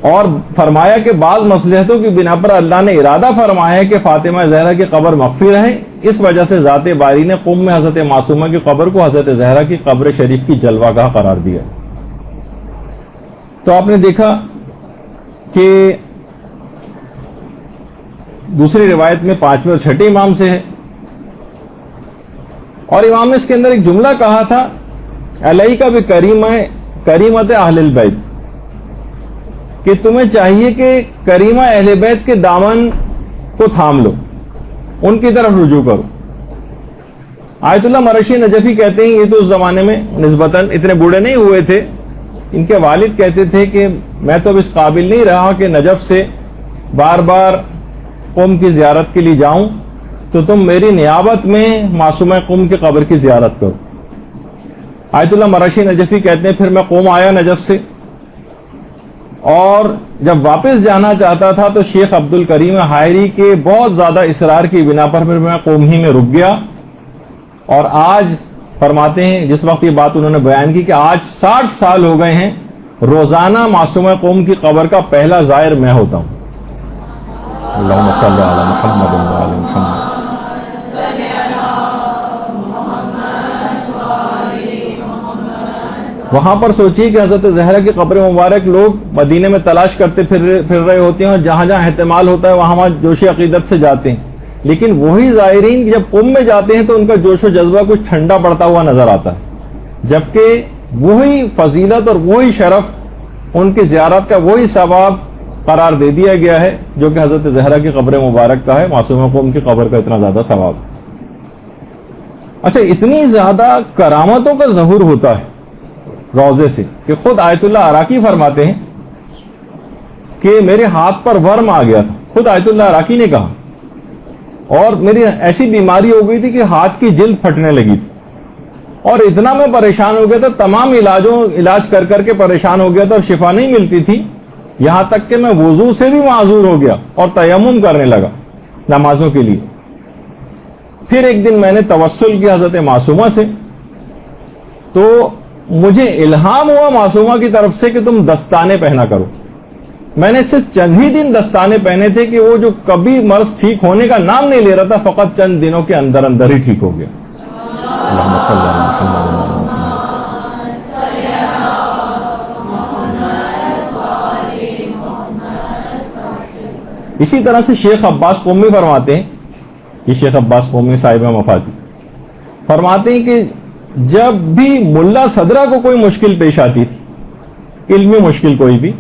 اور فرمایا کہ بعض مصلحتوں کی بنا پر اللہ نے ارادہ فرمایا ہے کہ فاطمہ زہرا کی قبر مخفی رہے، اس وجہ سے ذات باری نے قم میں حضرت معصومہ کی قبر کو حضرت زہرا کی قبر شریف کی جلوہ گاہ قرار دیا۔ تو آپ نے دیکھا کہ دوسری روایت میں 5ویں اور 6 امام سے ہے، اور امام نے اس کے اندر ایک جملہ کہا تھا علیکہ بکریمت اہل البیت، کہ تمہیں چاہیے کہ کریمہ اہل بیت کے دامن کو تھام لو، ان کی طرف رجوع کرو۔ آیت اللہ مرشی نجفی کہتے ہیں یہ تو اس زمانے میں نسبتاً اتنے بوڑھے نہیں ہوئے تھے، ان کے والد کہتے تھے کہ میں تو اب اس قابل نہیں رہا کہ نجف سے بار بار قم کی زیارت کے لیے جاؤں، تو تم میری نیابت میں معصومہ قم کی قبر کی زیارت کرو۔ آیت اللہ مرشی نجفی کہتے ہیں پھر میں قم آیا نجف سے، اور جب واپس جانا چاہتا تھا تو شیخ عبد الکریم حائری کے بہت زیادہ اصرار کی بنا پر پھر میں قم ہی میں رک گیا، اور آج فرماتے ہیں جس وقت یہ بات انہوں نے بیان کی کہ آج 60 سال ہو گئے ہیں، روزانہ معصومہ قم کی قبر کا پہلا زائر میں ہوتا ہوں۔ اللہم صلی علی محمد و علی محمد۔ وہاں پر سوچیے کہ حضرت زہرا کی قبر مبارک لوگ مدینے میں تلاش کرتے پھر رہے ہوتے ہیں، اور جہاں جہاں احتمال ہوتا ہے وہاں جوش عقیدت سے جاتے ہیں، لیکن وہی زائرین جب قم میں جاتے ہیں تو ان کا جوش و جذبہ کچھ ٹھنڈا پڑتا ہوا نظر آتا ہے، جبکہ وہی فضیلت اور وہی شرف ان کی زیارت کا وہی ثواب قرار دے دیا گیا ہے جو کہ حضرت زہرا کی قبر مبارک کا ہے، معصومہ قم کی قبر کا اتنا زیادہ ثواب۔ اچھا، اتنی زیادہ کرامتوں کا ظہور ہوتا ہے روضے سے کہ خود آیت اللہ عراقی فرماتے ہیں کہ میرے ہاتھ پر ورم آ گیا تھا، خود آیت اللہ عراقی نے کہا، اور میری ایسی بیماری ہو گئی تھی کہ ہاتھ کی جلد پھٹنے لگی تھی، اور اتنا میں پریشان ہو گیا تھا، تمام علاج کر کر کے پریشان ہو گیا تھا اور شفا نہیں ملتی تھی، یہاں تک کہ میں وضو سے بھی معذور ہو گیا اور تیمم کرنے لگا نمازوں کے لیے۔ پھر ایک دن میں نے توسل کیا حضرت معصومہ سے، تو مجھے الہام ہوا معصومہ کی طرف سے کہ تم دستانے پہنا کرو۔ میں نے صرف چند ہی دن دستانے پہنے تھے کہ وہ جو کبھی مرض ٹھیک ہونے کا نام نہیں لے رہا تھا، فقط چند دنوں کے اندر اندر ہی ٹھیک ہو گیا۔ اللہم صلی علی محمد۔ اسی طرح سے شیخ عباس قمی فرماتے ہیں، یہ شیخ عباس قمی صاحب مفاتی فرماتے ہیں کہ جب بھی ملا صدرہ کو کوئی مشکل پیش آتی تھی، علمی مشکل کوئی بھی،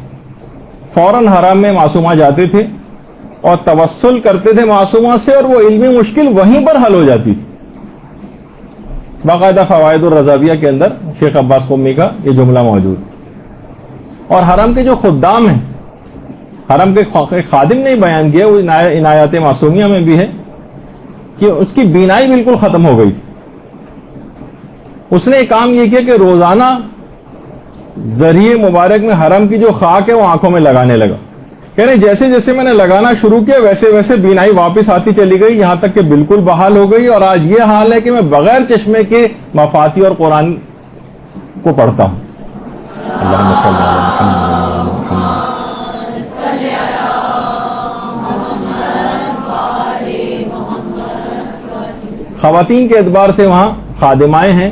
فوراً حرم میں معصومہ جاتے تھے اور توسل کرتے تھے معصومہ سے، اور وہ علمی مشکل وہیں پر حل ہو جاتی تھی۔ باقاعدہ فوائد الرضاویہ کے اندر شیخ عباس قمی کا یہ جملہ موجود۔ اور حرم کے جو خدام ہیں، حرم کے خادم نے بیان کیا، وہ عنایات معصومیہ میں بھی ہے، کہ اس کی بینائی بالکل ختم ہو گئی تھی۔ اس نے ایک کام یہ کیا کہ روزانہ ذریعے مبارک میں حرم کی جو خاک ہے وہ آنکھوں میں لگانے لگا، کہہ رہے جیسے جیسے میں نے لگانا شروع کیا ویسے ویسے بینائی واپس آتی چلی گئی، یہاں تک کہ بالکل بحال ہو گئی، اور آج یہ حال ہے کہ میں بغیر چشمے کے مفاتی اور قرآن کو پڑھتا ہوں۔ اللہم صلی علی محمد۔ خواتین کے اعتبار سے وہاں خادمائیں ہیں،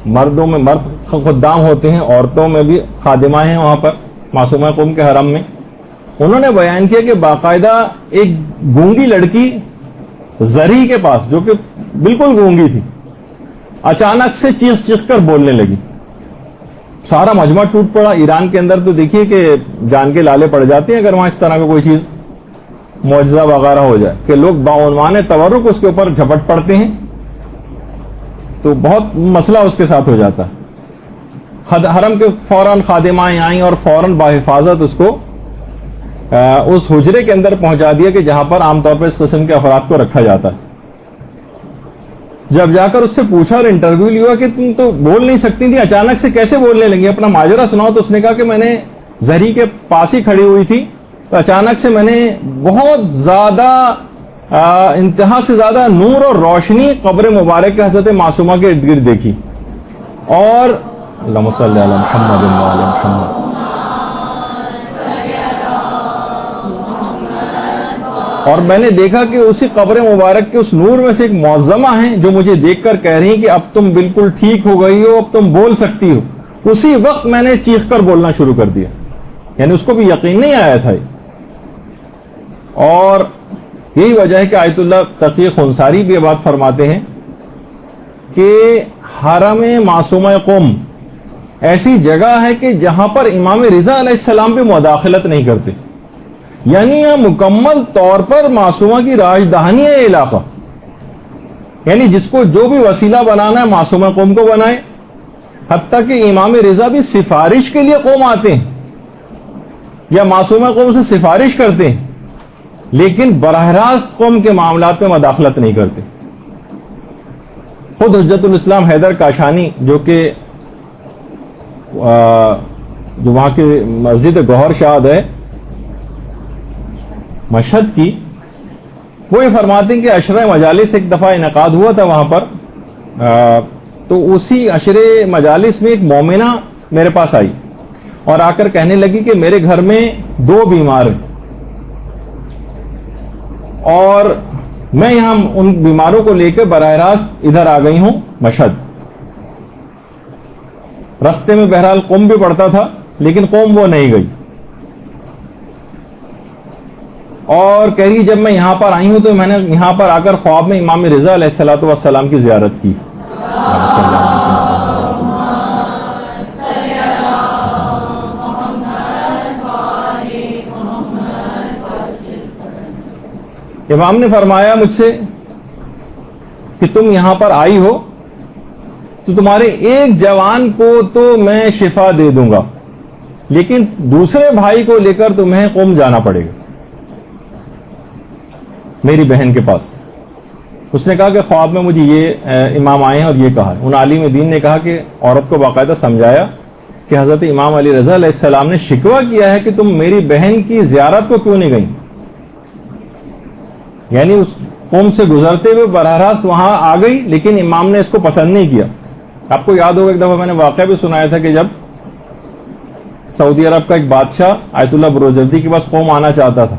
مردوں میں مرد خدام ہوتے ہیں، عورتوں میں بھی خادمائیں ہیں وہاں پر معصومہ قم کے حرم میں۔ انہوں نے بیان کیا کہ باقاعدہ ایک گونگی لڑکی زری کے پاس، جو کہ بالکل گونگی تھی، اچانک سے چیخ چیخ کر بولنے لگی، سارا مجمع ٹوٹ پڑا۔ ایران کے اندر تو دیکھیے کہ جان کے لالے پڑ جاتے ہیں اگر وہاں اس طرح کا کوئی چیز معجزہ وغیرہ ہو جائے، کہ لوگ بعنوان تورک اس کے اوپر جھپٹ پڑتے ہیں، تو بہت مسئلہ اس کے ساتھ ہو جاتا ہے۔ حرم کے فوراً خادمائیں آئیں اور فوراً بحفاظت اس کو اس حجرے کے اندر پہنچا دیا کہ جہاں پر عام طور پر اس قسم کے افراد کو رکھا جاتا ہے۔ جب جا کر اس سے پوچھا اور انٹرویو لیا کہ تم تو بول نہیں سکتی تھی، اچانک سے کیسے بولنے لگی، اپنا ماجرا سناؤ، تو اس نے کہا کہ میں نے زری کے پاس ہی کھڑی ہوئی تھی، تو اچانک سے میں نے بہت زیادہ انتہا سے زیادہ نور اور روشنی قبر مبارک کے حضرت معصومہ کے ارد گرد دیکھی، اور اللہم صلی علی محمد و علی محمد، اور میں نے دیکھا کہ اسی قبر مبارک کے اس نور میں سے ایک معظمہ ہیں جو مجھے دیکھ کر کہہ رہی ہیں کہ اب تم بالکل ٹھیک ہو گئی ہو، اب تم بول سکتی ہو۔ اسی وقت میں نے چیخ کر بولنا شروع کر دیا، یعنی اس کو بھی یقین نہیں آیا تھا۔ اور یہی وجہ ہے کہ آیت اللہ تقی خنصاری بھی یہ بات فرماتے ہیں کہ حرم معصومہ قم ایسی جگہ ہے کہ جہاں پر امام رضا علیہ السلام بھی مداخلت نہیں کرتے، یعنی یہ مکمل طور پر معصومہ کی راجدہانی ہے یہ علاقہ، یعنی جس کو جو بھی وسیلہ بنانا ہے معصومہ قوم کو بنائے، حتیٰ کہ امام رضا بھی سفارش کے لیے قوم آتے ہیں یا معصومہ قوم سے سفارش کرتے ہیں، لیکن براہ راست قوم کے معاملات میں مداخلت نہیں کرتے۔ خود حجت الاسلام حیدر کاشانی جو کہ جو وہاں کی مسجد گوہر شاد ہے مشہد کی، وہ یہ فرماتے ہیں کہ عشرہ مجالس ایک دفعہ انعقاد ہوا تھا وہاں پر، تو اسی عشرے مجالس میں ایک مومنہ میرے پاس آئی اور آ کر کہنے لگی کہ میرے گھر میں 2 بیمار ہیں اور میں یہاں ان بیماروں کو لے کے براہ راست ادھر آ گئی ہوں مشہد۔ رستے میں بہرحال قوم بھی پڑتا تھا لیکن قوم وہ نہیں گئی، اور کہہ رہی جب میں یہاں پر آئی ہوں تو میں نے یہاں پر آ کر خواب میں امام رضا علیہ الصلوۃ والسلام کی زیارت کی۔ امام نے فرمایا مجھ سے کہ تم یہاں پر آئی ہو تو تمہارے ایک جوان کو تو میں شفا دے دوں گا، لیکن دوسرے بھائی کو لے کر تمہیں قم جانا پڑے گا میری بہن کے پاس۔ اس نے کہا کہ خواب میں مجھے یہ امام آئے ہیں اور یہ کہا۔ ان عالم دین نے کہا کہ عورت کو باقاعدہ سمجھایا کہ حضرت امام علی رضا علیہ السلام نے شکوہ کیا ہے کہ تم میری بہن کی زیارت کو کیوں نہیں گئی، یعنی اس قوم سے گزرتے ہوئے براہ راست وہاں آ گئی لیکن امام نے اس کو پسند نہیں کیا۔ آپ کو یاد ہوگا ایک دفعہ میں نے واقعہ بھی سنایا تھا کہ جب سعودی عرب کا ایک بادشاہ آیت اللہ بروجردی کے پاس قوم آنا چاہتا تھا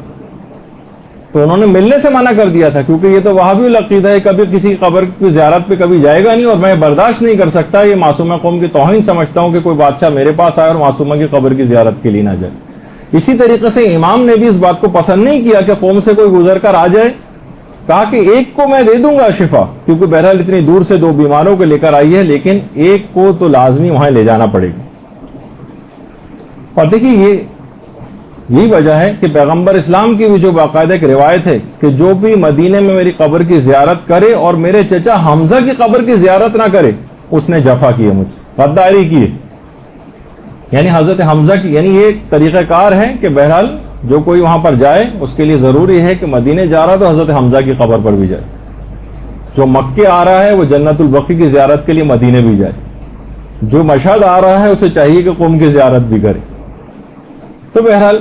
تو انہوں نے ملنے سے منع کر دیا تھا، کیونکہ یہ تو وہابی العقیدہ ہے، کبھی کسی قبر کی زیارت پہ کبھی جائے گا نہیں اور میں برداشت نہیں کر سکتا، یہ معصومہ قوم کی توہین سمجھتا ہوں کہ کوئی بادشاہ میرے پاس آئے اور معصومہ کی قبر کی زیارت کے لیے نہ جائے۔ اسی طریقے سے امام نے بھی اس بات کو پسند نہیں کیا کہ قوم سے کوئی گزر کر آ جائے، کہا کہ ایک کو میں دے دوں گا شفا، کیونکہ بہرحال اتنی دور سے 2 بیماروں کو لے کر آئی ہے، لیکن ایک کو تو لازمی وہاں لے جانا پڑے گا۔ اور دیکھیے یہی وجہ ہے کہ پیغمبر اسلام کی بھی جو باقاعدہ ایک روایت ہے کہ جو بھی مدینے میں میری قبر کی زیارت کرے اور میرے چچا حمزہ کی قبر کی زیارت نہ کرے اس نے جفا کی ہے، مجھ سے غداری کی ہے، یعنی حضرت حمزہ کی، یعنی یہ ایک طریقہ کار ہے کہ بہرحال جو کوئی وہاں پر جائے اس کے لیے ضروری ہے کہ مدینے جا رہا تو حضرت حمزہ کی قبر پر بھی جائے، جو مکے آ رہا ہے وہ جنت البقیع کی زیارت کے لیے مدینے بھی جائے، جو مشہد آ رہا ہے اسے چاہیے کہ قوم کی زیارت بھی کرے۔ تو بہرحال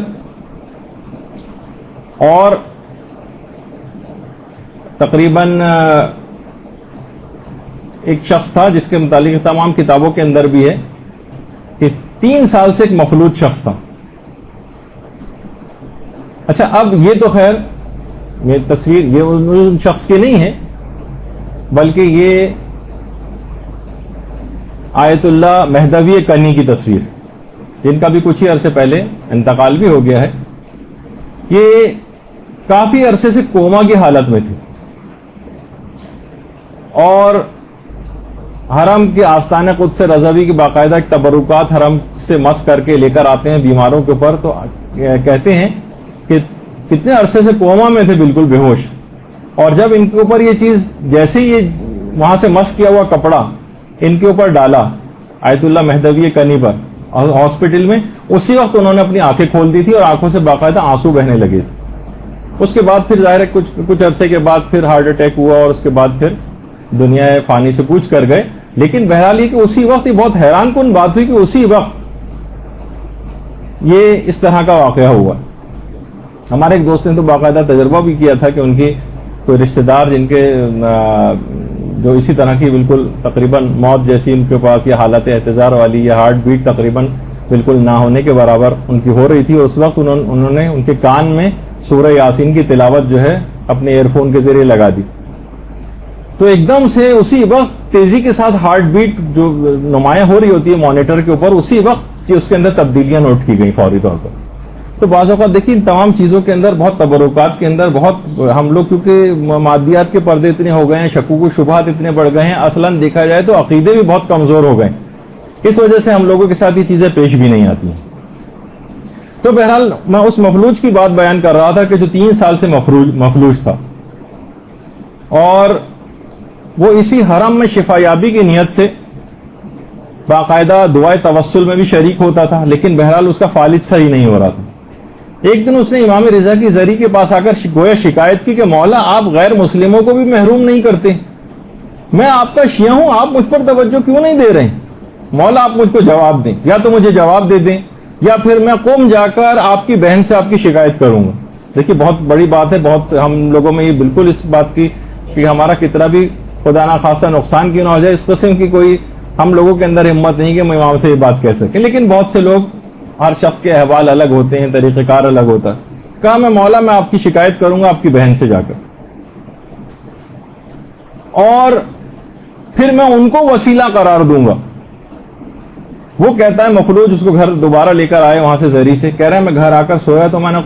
اور تقریباً ایک شخص تھا جس کے متعلق تمام کتابوں کے اندر بھی ہے کہ 3 سال سے ایک مفلوج شخص تھا۔ اچھا اب یہ تو خیر یہ تصویر یہ ان شخص کی نہیں ہے، بلکہ یہ آیت اللہ مہدوی کنی کی تصویر، جن کا بھی کچھ ہی عرصے پہلے انتقال بھی ہو گیا ہے۔ یہ کافی عرصے سے کوما کی حالت میں تھی اور حرم کے آستانہ قدس رضوی کی باقاعدہ ایک تبرکات حرم سے مس کر کے لے کر آتے ہیں بیماروں کے اوپر، تو کہتے ہیں کہ کتنے عرصے سے کوما میں تھے بالکل بے ہوش، اور جب ان کے اوپر یہ چیز جیسے یہ وہاں سے مس کیا ہوا کپڑا ان کے اوپر ڈالا آیت اللہ مہدوی کنی پر ہاسپٹل میں، اسی وقت انہوں نے اپنی آنکھیں کھول دی تھی اور آنکھوں سے باقاعدہ آنسو بہنے لگے تھے۔ اس کے بعد پھر ظاہر ہے کچھ عرصے کے بعد پھر ہارٹ اٹیک ہوا اور اس کے بعد پھر دنیا فانی سے کوچ کر گئے، لیکن بہرحال یہ کہ اسی وقت یہ بہت حیران کن بات ہوئی کہ اسی وقت یہ اس طرح کا واقعہ ہوا۔ ہمارے ایک دوست نے تو باقاعدہ تجربہ بھی کیا تھا کہ ان کی کوئی رشتہ دار جن کے جو اسی طرح کی بالکل تقریباً موت جیسی ان کے پاس یا حالت احتضار والی یا ہارٹ بیٹ تقریباً بالکل نہ ہونے کے برابر ان کی ہو رہی تھی، اور اس وقت انہوں نے ان کے کان میں سورہ یاسین کی تلاوت جو ہے اپنے ایئر فون کے ذریعے لگا دی، تو ایک دم سے اسی وقت تیزی کے ساتھ ہارٹ بیٹ جو نمایاں ہو رہی ہوتی ہے مانیٹر کے اوپر، اسی وقت اس کے اندر تبدیلیاں نوٹ کی گئی فوری طور پر. تو بعض اوقات دیکھیں ان تمام چیزوں کے اندر بہت تبرکات کے اندر بہت ہم لوگ کیونکہ مادیات کے پردے اتنے ہو گئے ہیں، شکوک و شبہات اتنے بڑھ گئے ہیں، اصلاً دیکھا جائے تو عقیدے بھی بہت کمزور ہو گئے، اس وجہ سے ہم لوگوں کے ساتھ یہ چیزیں پیش بھی نہیں آتی. تو بہرحال میں اس مفلوج کی بات بیان کر رہا تھا کہ جو 3 سال سے مفلوج تھا، اور وہ اسی حرم میں شفا یابی کی نیت سے باقاعدہ دعائے توسل میں بھی شریک ہوتا تھا، لیکن بہرحال اس کا فالج صحیح نہیں ہو رہا تھا. ایک دن اس نے امام رضا کی زری کے پاس آ کر گویا شکایت کی کہ مولا آپ غیر مسلموں کو بھی محروم نہیں کرتے، میں آپ کا شیعہ ہوں، آپ مجھ پر توجہ کیوں نہیں دے رہے ہیں؟ مولا آپ مجھ کو جواب دیں، یا تو مجھے جواب دے دیں یا پھر میں قوم جا کر آپ کی بہن سے آپ کی شکایت کروں گا. دیکھیے بہت بڑی بات ہے، بہت ہم لوگوں میں یہ بالکل اس بات کی کہ ہمارا کتنا بھی خدا نہ خواستہ نقصان کیوں نہ ہو جائے، اس قسم کی کوئی ہم لوگوں کے اندر ہمت نہیں کہ ہم امام سے یہ بات کہہ سکیں. لیکن بہت سے لوگ، ہر شخص کے احوال الگ ہوتے ہیں، طریقہ کار الگ ہوتا ہے. کہا میں مولا میں آپ کی شکایت کروں گا آپ کی بہن سے جا کر، اور پھر میں ان کو وسیلہ قرار دوں گا. وہ کہتا ہے مفلوج اس کو گھر دوبارہ لے کر آئے وہاں سے زری سے، کہہ رہے ہیں میں گھر آ کر سویا تو میں نے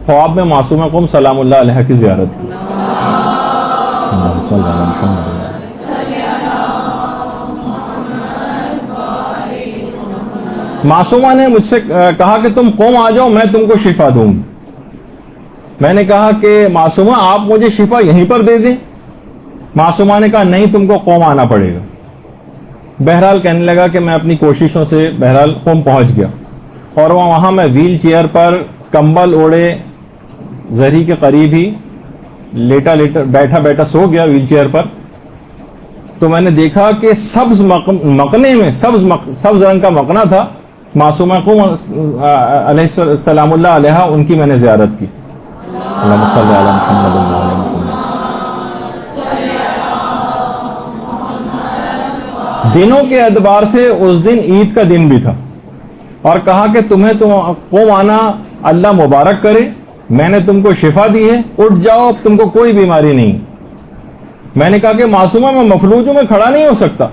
خواب میں معصومہ قوم سلام اللہ علیہ کی زیارت کی. معصومہ نے مجھ سے کہا کہ تم قوم آ جاؤ میں تم کو شفا دوں گی. میں نے کہا کہ معصومہ آپ مجھے شفا یہیں پر دے دیں. معصومہ نے کہا نہیں تم کو قوم آنا پڑے گا. بہرحال کہنے لگا کہ میں اپنی کوششوں سے بہرحال قوم پہنچ گیا، اور وہاں میں ویل چیئر پر کمبل اوڑے زری کے قریب ہی بیٹھا سو گیا ویل چیئر پر. تو میں نے دیکھا کہ سبز مقنے میں سبز رنگ کا مقنا تھا. معصومہ قوم علیہ السلام اللہ علیہ ان کی میں نے زیارت کی. اللہم صلی علی محمد و علی محمد. دنوں کے اعتبار سے اس دن عید کا دن بھی تھا، اور کہا کہ تمہیں قوم آنا اللہ مبارک کرے، میں نے تم کو شفا دی ہے، اٹھ جاؤ اب تم کو کوئی بیماری نہیں. میں نے کہا کہ معصومہ میں مفلوج ہوں، میں کھڑا نہیں ہو سکتا.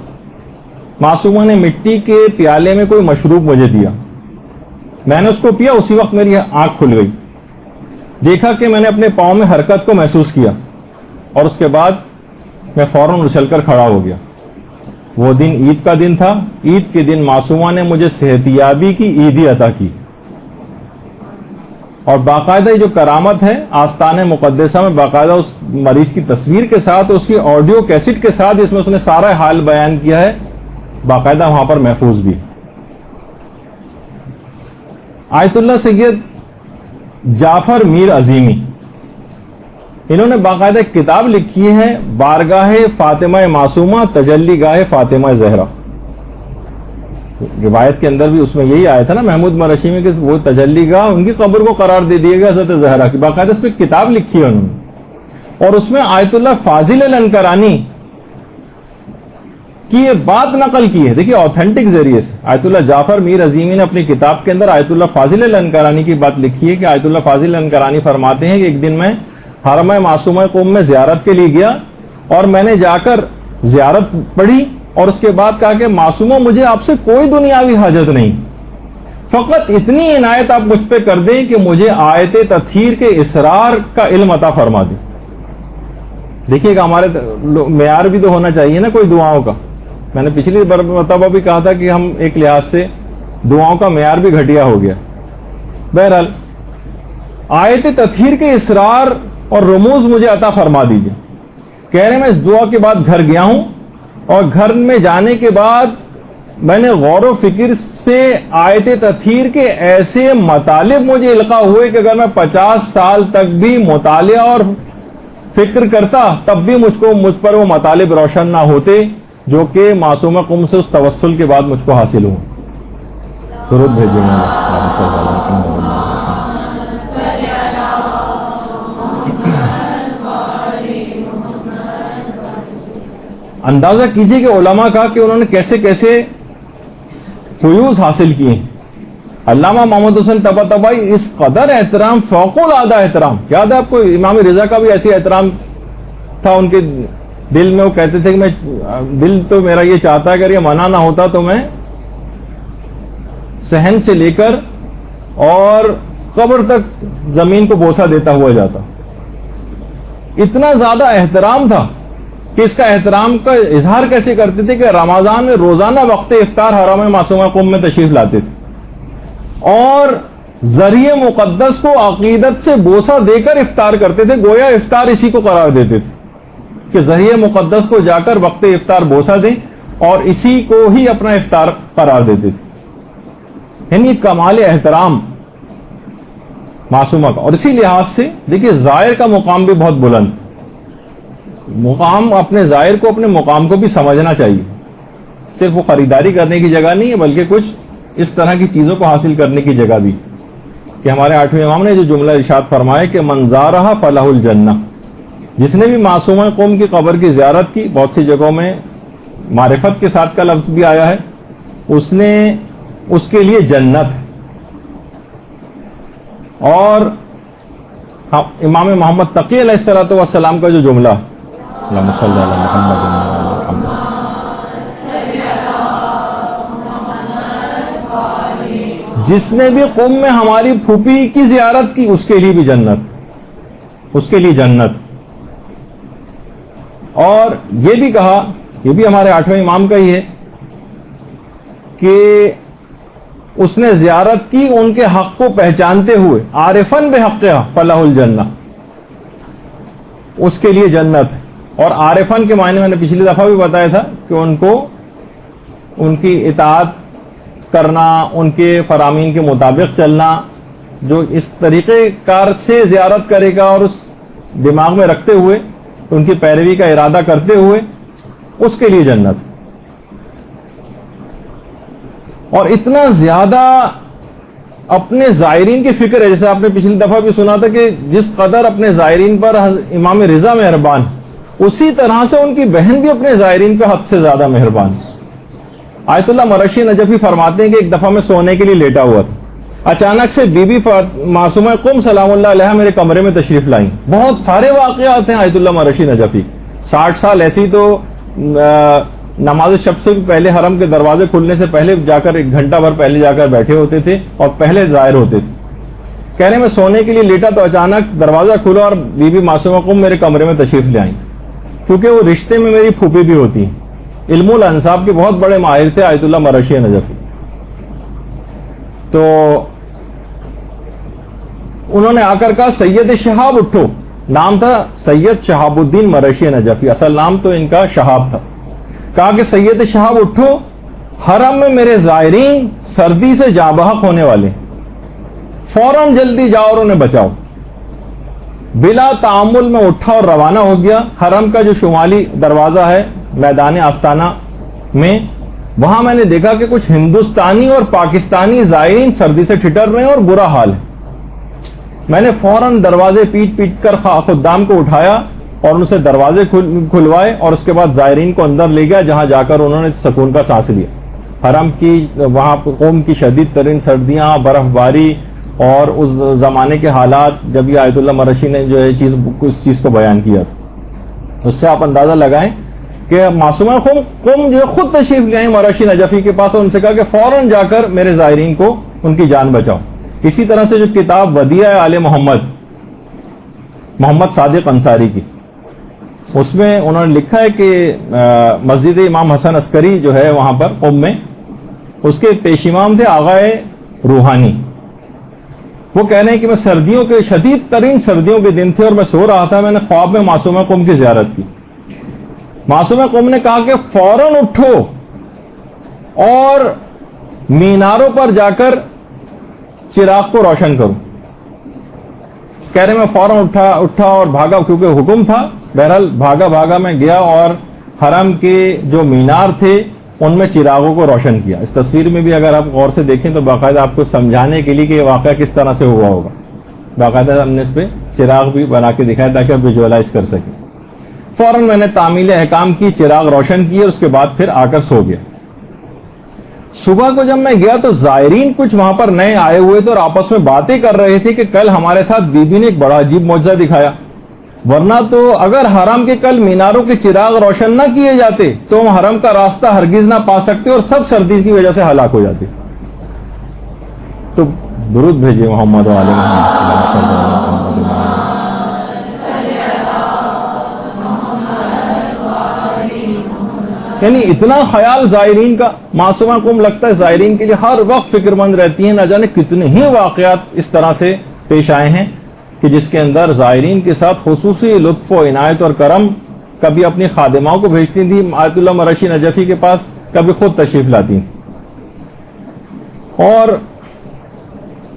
معصومہ نے مٹی کے پیالے میں کوئی مشروب مجھے دیا، میں نے اس کو پیا. اسی وقت میری آنکھ کھل گئی، دیکھا کہ میں نے اپنے پاؤں میں حرکت کو محسوس کیا، اور اس کے بعد میں فوراً اچھل کر کھڑا ہو گیا. وہ دن عید کا دن تھا. عید کے دن معصومہ نے مجھے صحتیابی کی عیدی عطا کی، اور باقاعدہ یہ جو کرامت ہے آستان مقدسہ میں باقاعدہ اس مریض کی تصویر کے ساتھ، اس کی آڈیو کیسٹ کے ساتھ، اس میں اس نے سارا حال بیان کیا ہے، باقاعدہ وہاں پر محفوظ بھی. آیت اللہ سید جعفر میر عظیمی، انہوں نے باقاعدہ ایک کتاب لکھی ہے بارگاہ فاطمہ معصومہ تجلی گاہ فاطمہ زہرا. روایت کے اندر بھی اس میں یہی آیا تھا نا محمود مرشی میں کہ وہ تجلی گاہ ان کی قبر کو قرار دے دیا گیا حضرت زہرا کی. باقاعدہ اس پہ کتاب لکھی ہے انہوں نے، اور اس میں آیت اللہ فاضل الانکرانی کی یہ بات نقل کی ہے. دیکھیے آتھینٹک ذریعے سے آیت اللہ جعفر میر عظیمی نے اپنی کتاب کے اندر آیت اللہ فاضل الانکرانی کی بات لکھی ہے کہ آیت اللہ فاضل الانکرانی فرماتے ہیں کہ ایک دن میں حرم معصومہ قوم میں زیارت کے لیے گیا، اور میں نے جا کر زیارت پڑھی، اور اس کے بعد کہا کہ معصومہ مجھے آپ سے کوئی دنیاوی حاجت نہیں، فقط اتنی عنایت آپ مجھ پہ کر دیں کہ مجھے آیت تطہیر کے اسرار کا علم عطا فرما دیں. دیکھیے کہ ہمارے معیار بھی تو ہونا چاہیے نا کوئی دعاؤں کا. میں نے پچھلی مرتبہ بھی کہا تھا کہ ہم ایک لحاظ سے دعاؤں کا معیار بھی گھٹیا ہو گیا. بہرحال آیت تطہیر کے اسرار اور رموز مجھے عطا فرما دیجئے. کہہ رہے ہیں میں اس دعا کے بعد گھر گیا ہوں، اور گھر میں جانے کے بعد میں نے غور و فکر سے آیت تطہیر کے ایسے مطالب مجھے القاء ہوئے کہ اگر میں 50 سال تک بھی مطالعہ اور فکر کرتا تب بھی مجھ پر وہ مطالب روشن نہ ہوتے جو کہ معصومہ قوم سے اس توسل کے بعد مجھ کو حاصل ہوں. درود بھیجیں گے. اندازہ کیجئے کہ علماء کا کہ انہوں نے کیسے کیسے فیوز حاصل کیے ہیں. علامہ محمد حسین طباطبائی اس قدر احترام، فوق العادہ احترام. یاد ہے آپ کو امام رضا کا بھی ایسی احترام تھا ان کے دل میں. وہ کہتے تھے کہ میں دل تو میرا یہ چاہتا ہے اگر یہ منع نہ ہوتا تو میں صحن سے لے کر اور قبر تک زمین کو بوسہ دیتا ہوا جاتا. اتنا زیادہ احترام تھا کہ اس کا احترام کا اظہار کیسے کرتے تھے کہ رمضان میں روزانہ وقت افطار حرم معصومہ قم میں تشریف لاتے تھے اور ذریعہ مقدس کو عقیدت سے بوسہ دے کر افطار کرتے تھے. گویا افطار اسی کو قرار دیتے تھے کہ ذریعہ مقدس کو جا کر وقت افطار بوسہ دیں اور اسی کو ہی اپنا افطار قرار دیتے تھے. یعنی کمال احترام معصومہ کا. اور اسی لحاظ سے دیکھیے زائر کا مقام بھی بہت بلند. مقام اپنے زائر کو اپنے مقام کو بھی سمجھنا چاہیے. صرف وہ خریداری کرنے کی جگہ نہیں ہے بلکہ کچھ اس طرح کی چیزوں کو حاصل کرنے کی جگہ بھی. کہ ہمارے 8ویں امام نے جو جملہ ارشاد فرمایا کہ من زارہ فلہ الجنہ، جس نے بھی معصومہ قوم کی قبر کی زیارت کی، بہت سی جگہوں میں معرفت کے ساتھ کا لفظ بھی آیا ہے، اس کے لیے جنت. اور امام محمد تقی علیہ الصلوۃ والسلام کا جو جملہ اللہم صلی علی محمد وعلی محمد، جس نے بھی قم میں ہماری پھوپھی کی زیارت کی اس کے لیے بھی جنت، اس کے لیے جنت. اور یہ بھی کہا، یہ بھی ہمارے 8ویں امام کا ہی ہے کہ اس نے زیارت کی ان کے حق کو پہچانتے ہوئے، عارفن بحقھا فلہ الجنہ، اس کے لیے جنت. اور عارفن کے معنی میں نے پچھلی دفعہ بھی بتایا تھا کہ ان کو ان کی اطاعت کرنا، ان کے فرامین کے مطابق چلنا. جو اس طریقے کار سے زیارت کرے گا اور اس دماغ میں رکھتے ہوئے ان کی پیروی کا ارادہ کرتے ہوئے، اس کے لیے جنت. اور اتنا زیادہ اپنے زائرین کی فکر ہے. جیسے آپ نے پچھلی دفعہ بھی سنا تھا کہ جس قدر اپنے زائرین پر امام رضا مہربان، اسی طرح سے ان کی بہن بھی اپنے زائرین پہ حد سے زیادہ مہربان. آیت اللہ مرشی نجفی فرماتے ہیں کہ ایک دفعہ میں سونے کے لیے لیٹا ہوا تھا، اچانک سے بی بی معصومہ قم سلام اللہ علیہ میرے کمرے میں تشریف لائیں. بہت سارے واقعات ہیں آیت اللہ مرشی نجفی. 60 سال ایسی تو نماز شب سے پہلے حرم کے دروازے کھلنے سے پہلے جا کر 1 گھنٹہ بھر پہلے جا کر بیٹھے ہوتے تھے اور پہلے ظاہر ہوتے تھے. کہہ رہے میں سونے کے لیے لیٹا تو اچانک دروازہ کھلا اور بی بی معصومہ قم میرے کمرے میں تشریف لے آئیں. کیونکہ وہ رشتے میں میری پھوپھی بھی ہوتی ہیں. علم الانساب کے بہت بڑے ماہر تھے آیت اللہ مرشی نجفی. تو انہوں نے آ کر کہا سید شہاب اٹھو. نام تھا سید شہاب الدین مرشی نجفی، اصل نام تو ان کا شہاب تھا. کہا کہ سید شہاب اٹھو، حرم میں میرے زائرین سردی سے جاں بحق ہونے والے، فوراً جلدی جاؤ اور انہیں بچاؤ. بلا تعامل میں اٹھا اور روانہ ہو گیا. حرم کا جو شمالی دروازہ ہے میدان آستانہ میں، وہاں میں نے دیکھا کہ کچھ ہندوستانی اور پاکستانی زائرین سردی سے ٹھٹر رہے ہیں اور برا حال ہے. میں نے فوراً دروازے پیٹ پیٹ کر خدام کو اٹھایا اور ان سے دروازے کھلوائے اور اس کے بعد زائرین کو اندر لے گیا، جہاں جا کر انہوں نے سکون کا سانس لیا. حرم کی وہاں قوم کی شدید ترین سردیاں، برف باری اور اس زمانے کے حالات، جب یہ آیت اللہ مرشی نے جو ہے اس چیز کو بیان کیا تھا، اس سے آپ اندازہ لگائیں کہ معصومہ قوم جو خود تشریف لے آئیں مرشی نجفی کے پاس اور ان سے کہا کہ فوراً جا کر میرے زائرین کو ان کی جان بچاؤ. اسی طرح سے جو کتاب ودیعہ آل محمد صادق انصاری کی، اس میں انہوں نے لکھا ہے کہ مسجد امام حسن عسکری جو ہے وہاں پر قم میں، اس کے پیش امام تھے آغائے روحانی. وہ کہہ رہے ہیں کہ میں سردیوں کے شدید ترین سردیوں کے دن تھے اور میں سو رہا تھا، میں نے خواب میں معصومہ قم کی زیارت کی. معصومہ قم نے کہا کہ فوراً اٹھو اور میناروں پر جا کر چراغ کو روشن کرو. کہہ رہے میں فوراً اٹھا اور بھاگا، کیونکہ حکم تھا. بہرحال بھاگا میں گیا اور حرم کے جو مینار تھے ان میں چراغوں کو روشن کیا. اس تصویر میں بھی اگر آپ غور سے دیکھیں تو باقاعدہ آپ کو سمجھانے کے لیے کہ یہ واقعہ کس طرح سے ہوا ہوگا، باقاعدہ ہم نے اس پہ چراغ بھی بنا کے دکھایا تاکہ آپ ویژوائز کر سکیں. فوراً میں نے تعمیل احکام کی، چراغ روشن کیے، اور اس کے بعد پھر آ کر سو گیا۔ صبح کو جب میں گیا تو زائرین کچھ وہاں پر نئے آئے ہوئے تھے اور آپس میں باتیں کر رہے تھے کہ کل ہمارے ساتھ بی بی نے ایک بڑا عجیب معجزہ دکھایا، ورنہ تو اگر حرم کے کل میناروں کے چراغ روشن نہ کیے جاتے تو ہم حرم کا راستہ ہرگز نہ پا سکتے اور سب سردی کی وجہ سے ہلاک ہو جاتے۔ تو درود بھیجیے محمد و آل محمد صلی اللہ علیہ وسلم۔ یعنی اتنا خیال زائرین کا، معصومہ قوم لگتا ہے زائرین کے لیے ہر وقت فکر مند رہتی ہیں، نہ جانے کتنے ہی واقعات اس طرح سے پیش آئے ہیں کہ جس کے اندر زائرین کے ساتھ خصوصی لطف و عنایت اور کرم، کبھی اپنی خادماؤں کو بھیجتی تھیں آیت اللہ مرشی نجفی کے پاس، کبھی خود تشریف لاتی، اور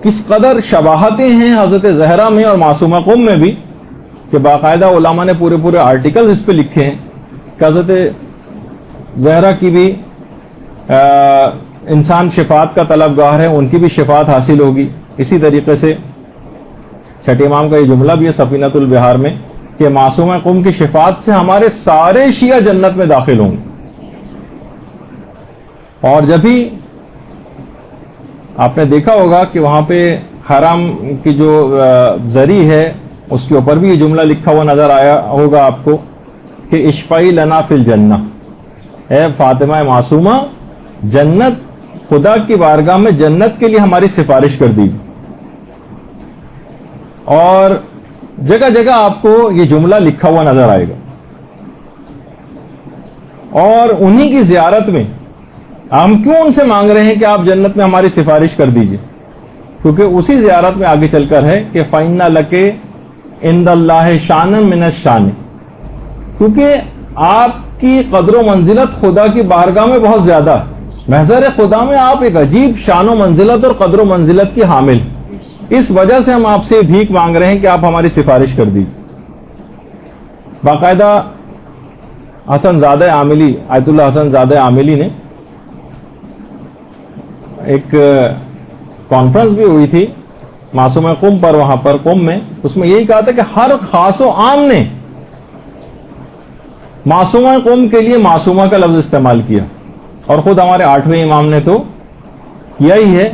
کس قدر شباہتیں ہیں حضرت زہرا میں اور معصومہ قوم میں بھی کہ باقاعدہ علماء نے پورے آرٹیکلز اس پہ لکھے ہیں کہ حضرت زہرا کی بھی انسان شفاعت کا طلبگار ہے، ان کی بھی شفاعت حاصل ہوگی۔ اسی طریقے سے چھٹے امام کا یہ جملہ بھی ہے سفینۃ البحار میں کہ معصومہ قوم کی شفاعت سے ہمارے سارے شیعہ جنت میں داخل ہوں گے۔ اور جب بھی آپ نے دیکھا ہوگا کہ وہاں پہ حرم کی جو زری ہے اس کے اوپر بھی یہ جملہ لکھا ہوا نظر آیا ہوگا آپ کو کہ اشفعی لنا فی الجنہ، اے فاطمہ معصومہ جنت، خدا کی بارگاہ میں جنت کے لیے ہماری سفارش کر دیجیے۔ اور جگہ جگہ آپ کو یہ جملہ لکھا ہوا نظر آئے گا، اور انہی کی زیارت میں ہم کیوں ان سے مانگ رہے ہیں کہ آپ جنت میں ہماری سفارش کر دیجیے؟ کیونکہ اسی زیارت میں آگے چل کر ہے کہ فَإِنَّ لَكَ عِندَ اللَّهِ شَانًا مِنَ الشَّانِ، کیونکہ آپ کی قدر و منزلت خدا کی بارگاہ میں بہت زیادہ ہے، محضر خدا میں آپ ایک عجیب شان و منزلت اور قدر و منزلت کی حامل، اس وجہ سے ہم آپ سے بھیک مانگ رہے ہیں کہ آپ ہماری سفارش کر دیجیے۔ باقاعدہ حسن زادہ عاملی، آیت اللہ حسن زادہ عاملی نے ایک کانفرنس بھی ہوئی تھی معصومہ قوم پر، وہاں پر قوم میں، اس میں یہی کہا تھا کہ ہر خاص و عام نے معصومہ قوم کے لیے معصومہ کا لفظ استعمال کیا، اور خود ہمارے 8ویں امام نے تو کیا ہی ہے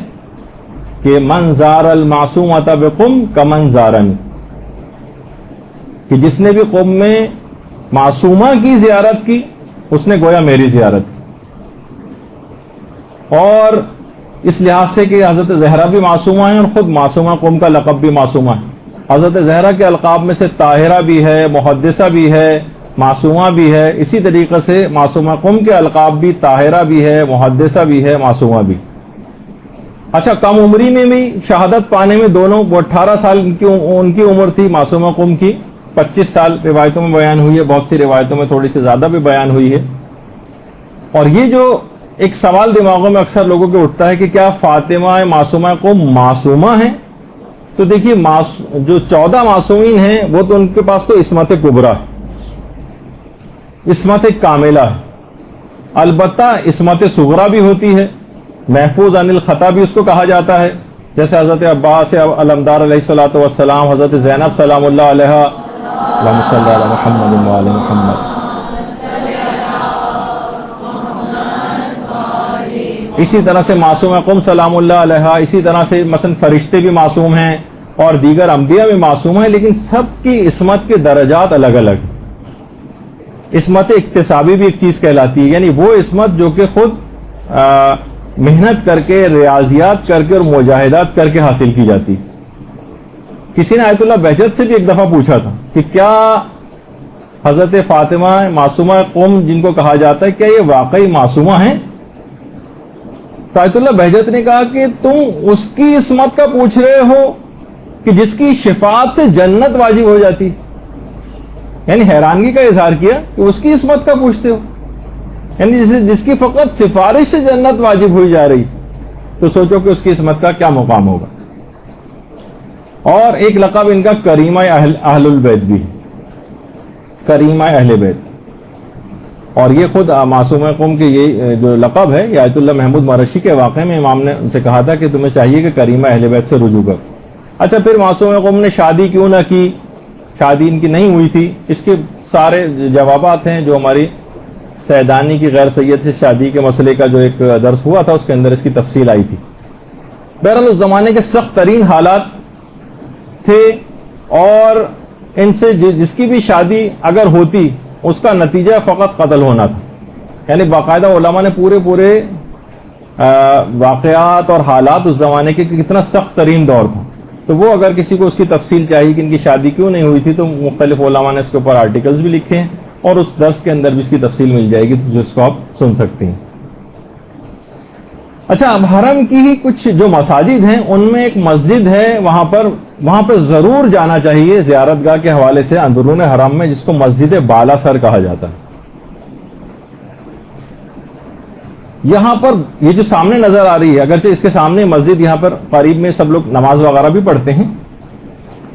کہ من زار المعصومۃ بقم کمن زارنی، کہ جس نے بھی قوم میں معصومہ کی زیارت کی اس نے گویا میری زیارت کی۔ اور اس لحاظ سے کہ حضرت زہرا بھی معصومہ ہیں اور خود معصومہ قوم کا لقب بھی معصومہ ہے۔ حضرت زہرا کے القاب میں سے طاہرہ بھی ہے، محدثہ بھی ہے، معصومہ بھی ہے، اسی طریقے سے معصومہ قوم کے القاب بھی طاہرہ بھی ہے، محدثہ بھی ہے، معصومہ بھی۔ اچھا، کم عمری میں بھی شہادت پانے میں دونوں، وہ 18 سال ان کی عمر تھی معصومہ قوم کی، 25 سال روایتوں میں بیان ہوئی ہے، بہت سی روایتوں میں تھوڑی سی زیادہ بھی بیان ہوئی ہے۔ اور یہ جو ایک سوال دماغوں میں اکثر لوگوں کے اٹھتا ہے کہ کیا فاطمہ معصومہ قوم معصومہ ہیں؟ تو دیکھیے جو 14 معصومین ہیں وہ تو ان کے پاس تو عصمت کبریٰ ہے، عصمت کاملہ ہے، البتہ عصمت صغریٰ بھی ہوتی ہے، محفوظ عن الخطا بھی اس کو کہا جاتا ہے، جیسے حضرت عباس علمدار علیہ الصلوۃ والسلام، حضرت زینب سلام اللہ علیہا، اللہم صلی علی محمد وآل محمد۔ اسی طرح سے معصومہ قوم سلام اللہ علیہا، اسی طرح سے مثلا فرشتے بھی معصوم ہیں اور دیگر انبیاء بھی معصوم ہیں، لیکن سب کی عصمت کے درجات الگ الگ ہیں۔ عصمت اکتسابی بھی ایک چیز کہلاتی ہے، یعنی وہ عصمت جو کہ خود محنت کر کے، ریاضیات کر کے اور مجاہدات کر کے حاصل کی جاتی۔ کسی نے آیت اللہ بہجت سے بھی ایک دفعہ پوچھا تھا کہ کیا حضرت فاطمہ معصومہ قوم جن کو کہا جاتا ہے کیا یہ واقعی معصومہ ہیں؟ تو آیت اللہ بہجت نے کہا کہ تم اس کی عصمت کا پوچھ رہے ہو کہ جس کی شفاعت سے جنت واجب ہو جاتی، یعنی حیرانگی کا اظہار کیا کہ اس کی عصمت کا پوچھتے ہو، یعنی جس کی فقط سفارش سے جنت واجب ہوئی جا رہی، تو سوچو کہ اس کی عصمت کا کیا مقام ہوگا۔ اور ایک لقب ان کا کریمہ اہل البیت بھی، کریمہ اہل بیت، اور یہ خود معصومہ قوم کے یہ جو لقب ہے یہ آیت اللہ محمود مرشی کے واقعے میں امام نے ان سے کہا تھا کہ تمہیں چاہیے کہ کریمہ اہل بیت سے رجوع کرو۔ اچھا، پھر معصومہ قوم نے شادی کیوں نہ کی؟ شادی ان کی نہیں ہوئی تھی. اس کے سارے جوابات ہیں جو ہماری سیدانی کی غیر سید سے شادی کے مسئلے کا جو ایک درس ہوا تھا اس کے اندر اس کی تفصیل آئی تھی. بہرحال اس زمانے کے سخت ترین حالات تھے اور ان سے جس کی بھی شادی اگر ہوتی اس کا نتیجہ فقط قتل ہونا تھا. یعنی باقاعدہ علماء نے پورے واقعات اور حالات اس زمانے کے کتنا سخت ترین دور تھا. تو وہ اگر کسی کو اس کی تفصیل چاہیے کہ ان کی شادی کیوں نہیں ہوئی تھی تو مختلف علماء نے اس کے اوپر آرٹیکلز بھی لکھے ہیں اور اس درس کے اندر بھی اس کی تفصیل مل جائے گی جو اس کو آپ سن سکتے ہیں. اچھا، اب حرم کی ہی کچھ جو مساجد ہیں ان میں ایک مسجد ہے، وہاں پہ ضرور جانا چاہیے زیارت گاہ کے حوالے سے اندرون حرم میں، جس کو مسجد بالا سر کہا جاتا ہے. یہاں پر یہ جو سامنے نظر آ رہی ہے، اگرچہ اس کے سامنے مسجد، یہاں پر قریب میں سب لوگ نماز وغیرہ بھی پڑھتے ہیں.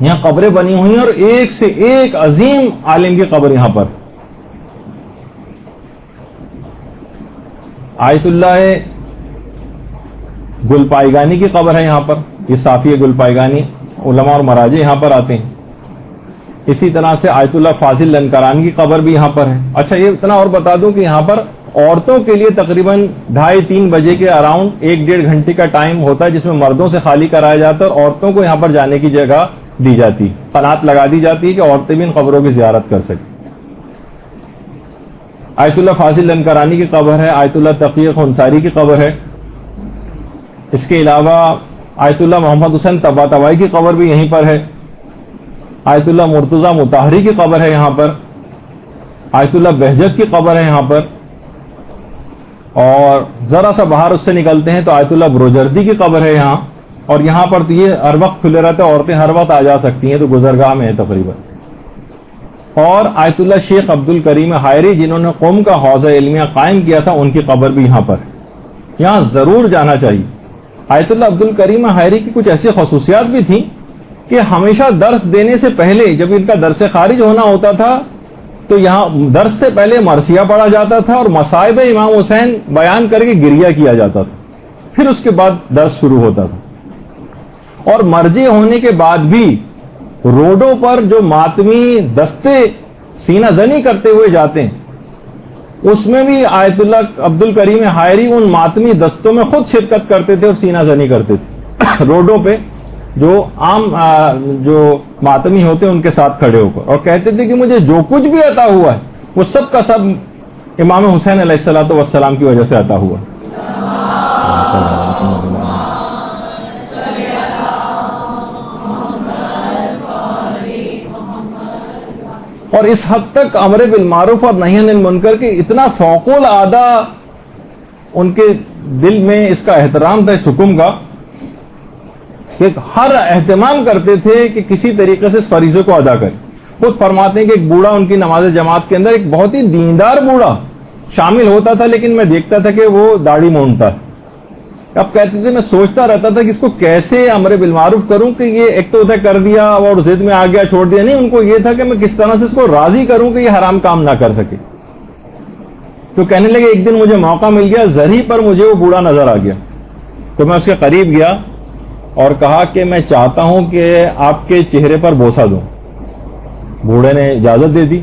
یہاں قبریں بنی ہوئی ہیں اور ایک سے ایک عظیم عالم کی قبر یہاں پر. آیت اللہ گل پائیگانی کی قبر ہے یہاں پر. یہ صافی گل پائیگانی علماء اور مراجع یہاں پر آتے ہیں. اسی طرح سے آیت اللہ فاضل لنکرانی کی قبر بھی یہاں پر ہے. اچھا، یہ اتنا اور بتا دوں کہ یہاں پر عورتوں کے لیے تقریباً 2:30-3 بجے کے اراؤنڈ 1-1.5 گھنٹے کا ٹائم ہوتا ہے جس میں مردوں سے خالی کرایا جاتا ہے اور عورتوں کو یہاں پر جانے کی جگہ دی جاتی، قنات لگا دی جاتی ہے کہ عورتیں بھی ان قبروں کی زیارت کر سکیں. آیت اللہ فاضل لنکرانی کی قبر ہے، آیت اللہ تقی خنساری کی قبر ہے. اس کے علاوہ آیت اللہ محمد حسین طباطبائی کی قبر بھی یہیں پر ہے. آیت اللہ مرتضی مطہری کی قبر ہے یہاں پر. آیت اللہ بہجت کی قبر ہے یہاں پر. اور ذرا سا باہر اس سے نکلتے ہیں تو آیت اللہ بروجردی کی قبر ہے یہاں. اور یہاں پر تو یہ ہر وقت کھلے رہتے ہیں، عورتیں ہر وقت آ جا سکتی ہیں، تو گزرگاہ میں ہے تقریباً. اور آیت اللہ شیخ عبد الکریم حائری جنہوں نے قوم کا حوضہ علمیہ قائم کیا تھا، ان کی قبر بھی یہاں پر ہے. یہاں ضرور جانا چاہیے. آیت اللہ عبد الکریم حائری کی کچھ ایسی خصوصیات بھی تھیں کہ ہمیشہ درس دینے سے پہلے جب ان کا درس خارج ہونا ہوتا تھا تو یہاں درس سے پہلے مرثیہ پڑھا جاتا تھا اور مصائب امام حسین بیان کر کے گریہ کیا جاتا تھا. پھر اس کے بعد درس شروع ہوتا تھا. اور مرجع ہونے کے بعد بھی روڈوں پر جو ماتمی دستے سینہ زنی کرتے ہوئے جاتے ہیں اس میں بھی آیت اللہ عبد الکریم حائری ان ماتمی دستوں میں خود شرکت کرتے تھے اور سینہ زنی کرتے تھے روڈوں پہ جو عام جو ماتمی ہوتے ہیں ان کے ساتھ کھڑے ہو کر، اور کہتے تھے کہ مجھے جو کچھ بھی عطا ہوا ہے وہ سب کا سب امام حسین علیہ الصلوۃ والسلام کی وجہ سے عطا ہوا. اور اس حد تک امر بالمعروف اور نہی عن المنکر کے اتنا فوق العادہ ان کے دل میں اس کا احترام تھا اس حکم کا کہ ہر اہتمام کرتے تھے کہ کسی طریقے سے اس فریضے کو ادا کریں. خود فرماتے ہیں کہ ایک بوڑھا ان کی نماز جماعت کے اندر، ایک بہت ہی دیندار بوڑھا شامل ہوتا تھا، لیکن میں دیکھتا تھا کہ وہ داڑھی مونڈتا ہے. اب کہتے تھے میں سوچتا رہتا تھا کہ اس کو کیسے امر بالمعروف کروں کہ یہ ایک تو کر دیا اور ضد میں آ گیا چھوڑ دیا. نہیں، ان کو یہ تھا کہ میں کس طرح سے اس کو راضی کروں کہ یہ حرام کام نہ کر سکے. تو کہنے لگے ایک دن مجھے موقع مل گیا، زری پر مجھے وہ بوڑھا نظر آ گیا تو میں اس کے قریب گیا اور کہا کہ میں چاہتا ہوں کہ آپ کے چہرے پر بوسہ دوں. بوڑھے نے اجازت دے دی.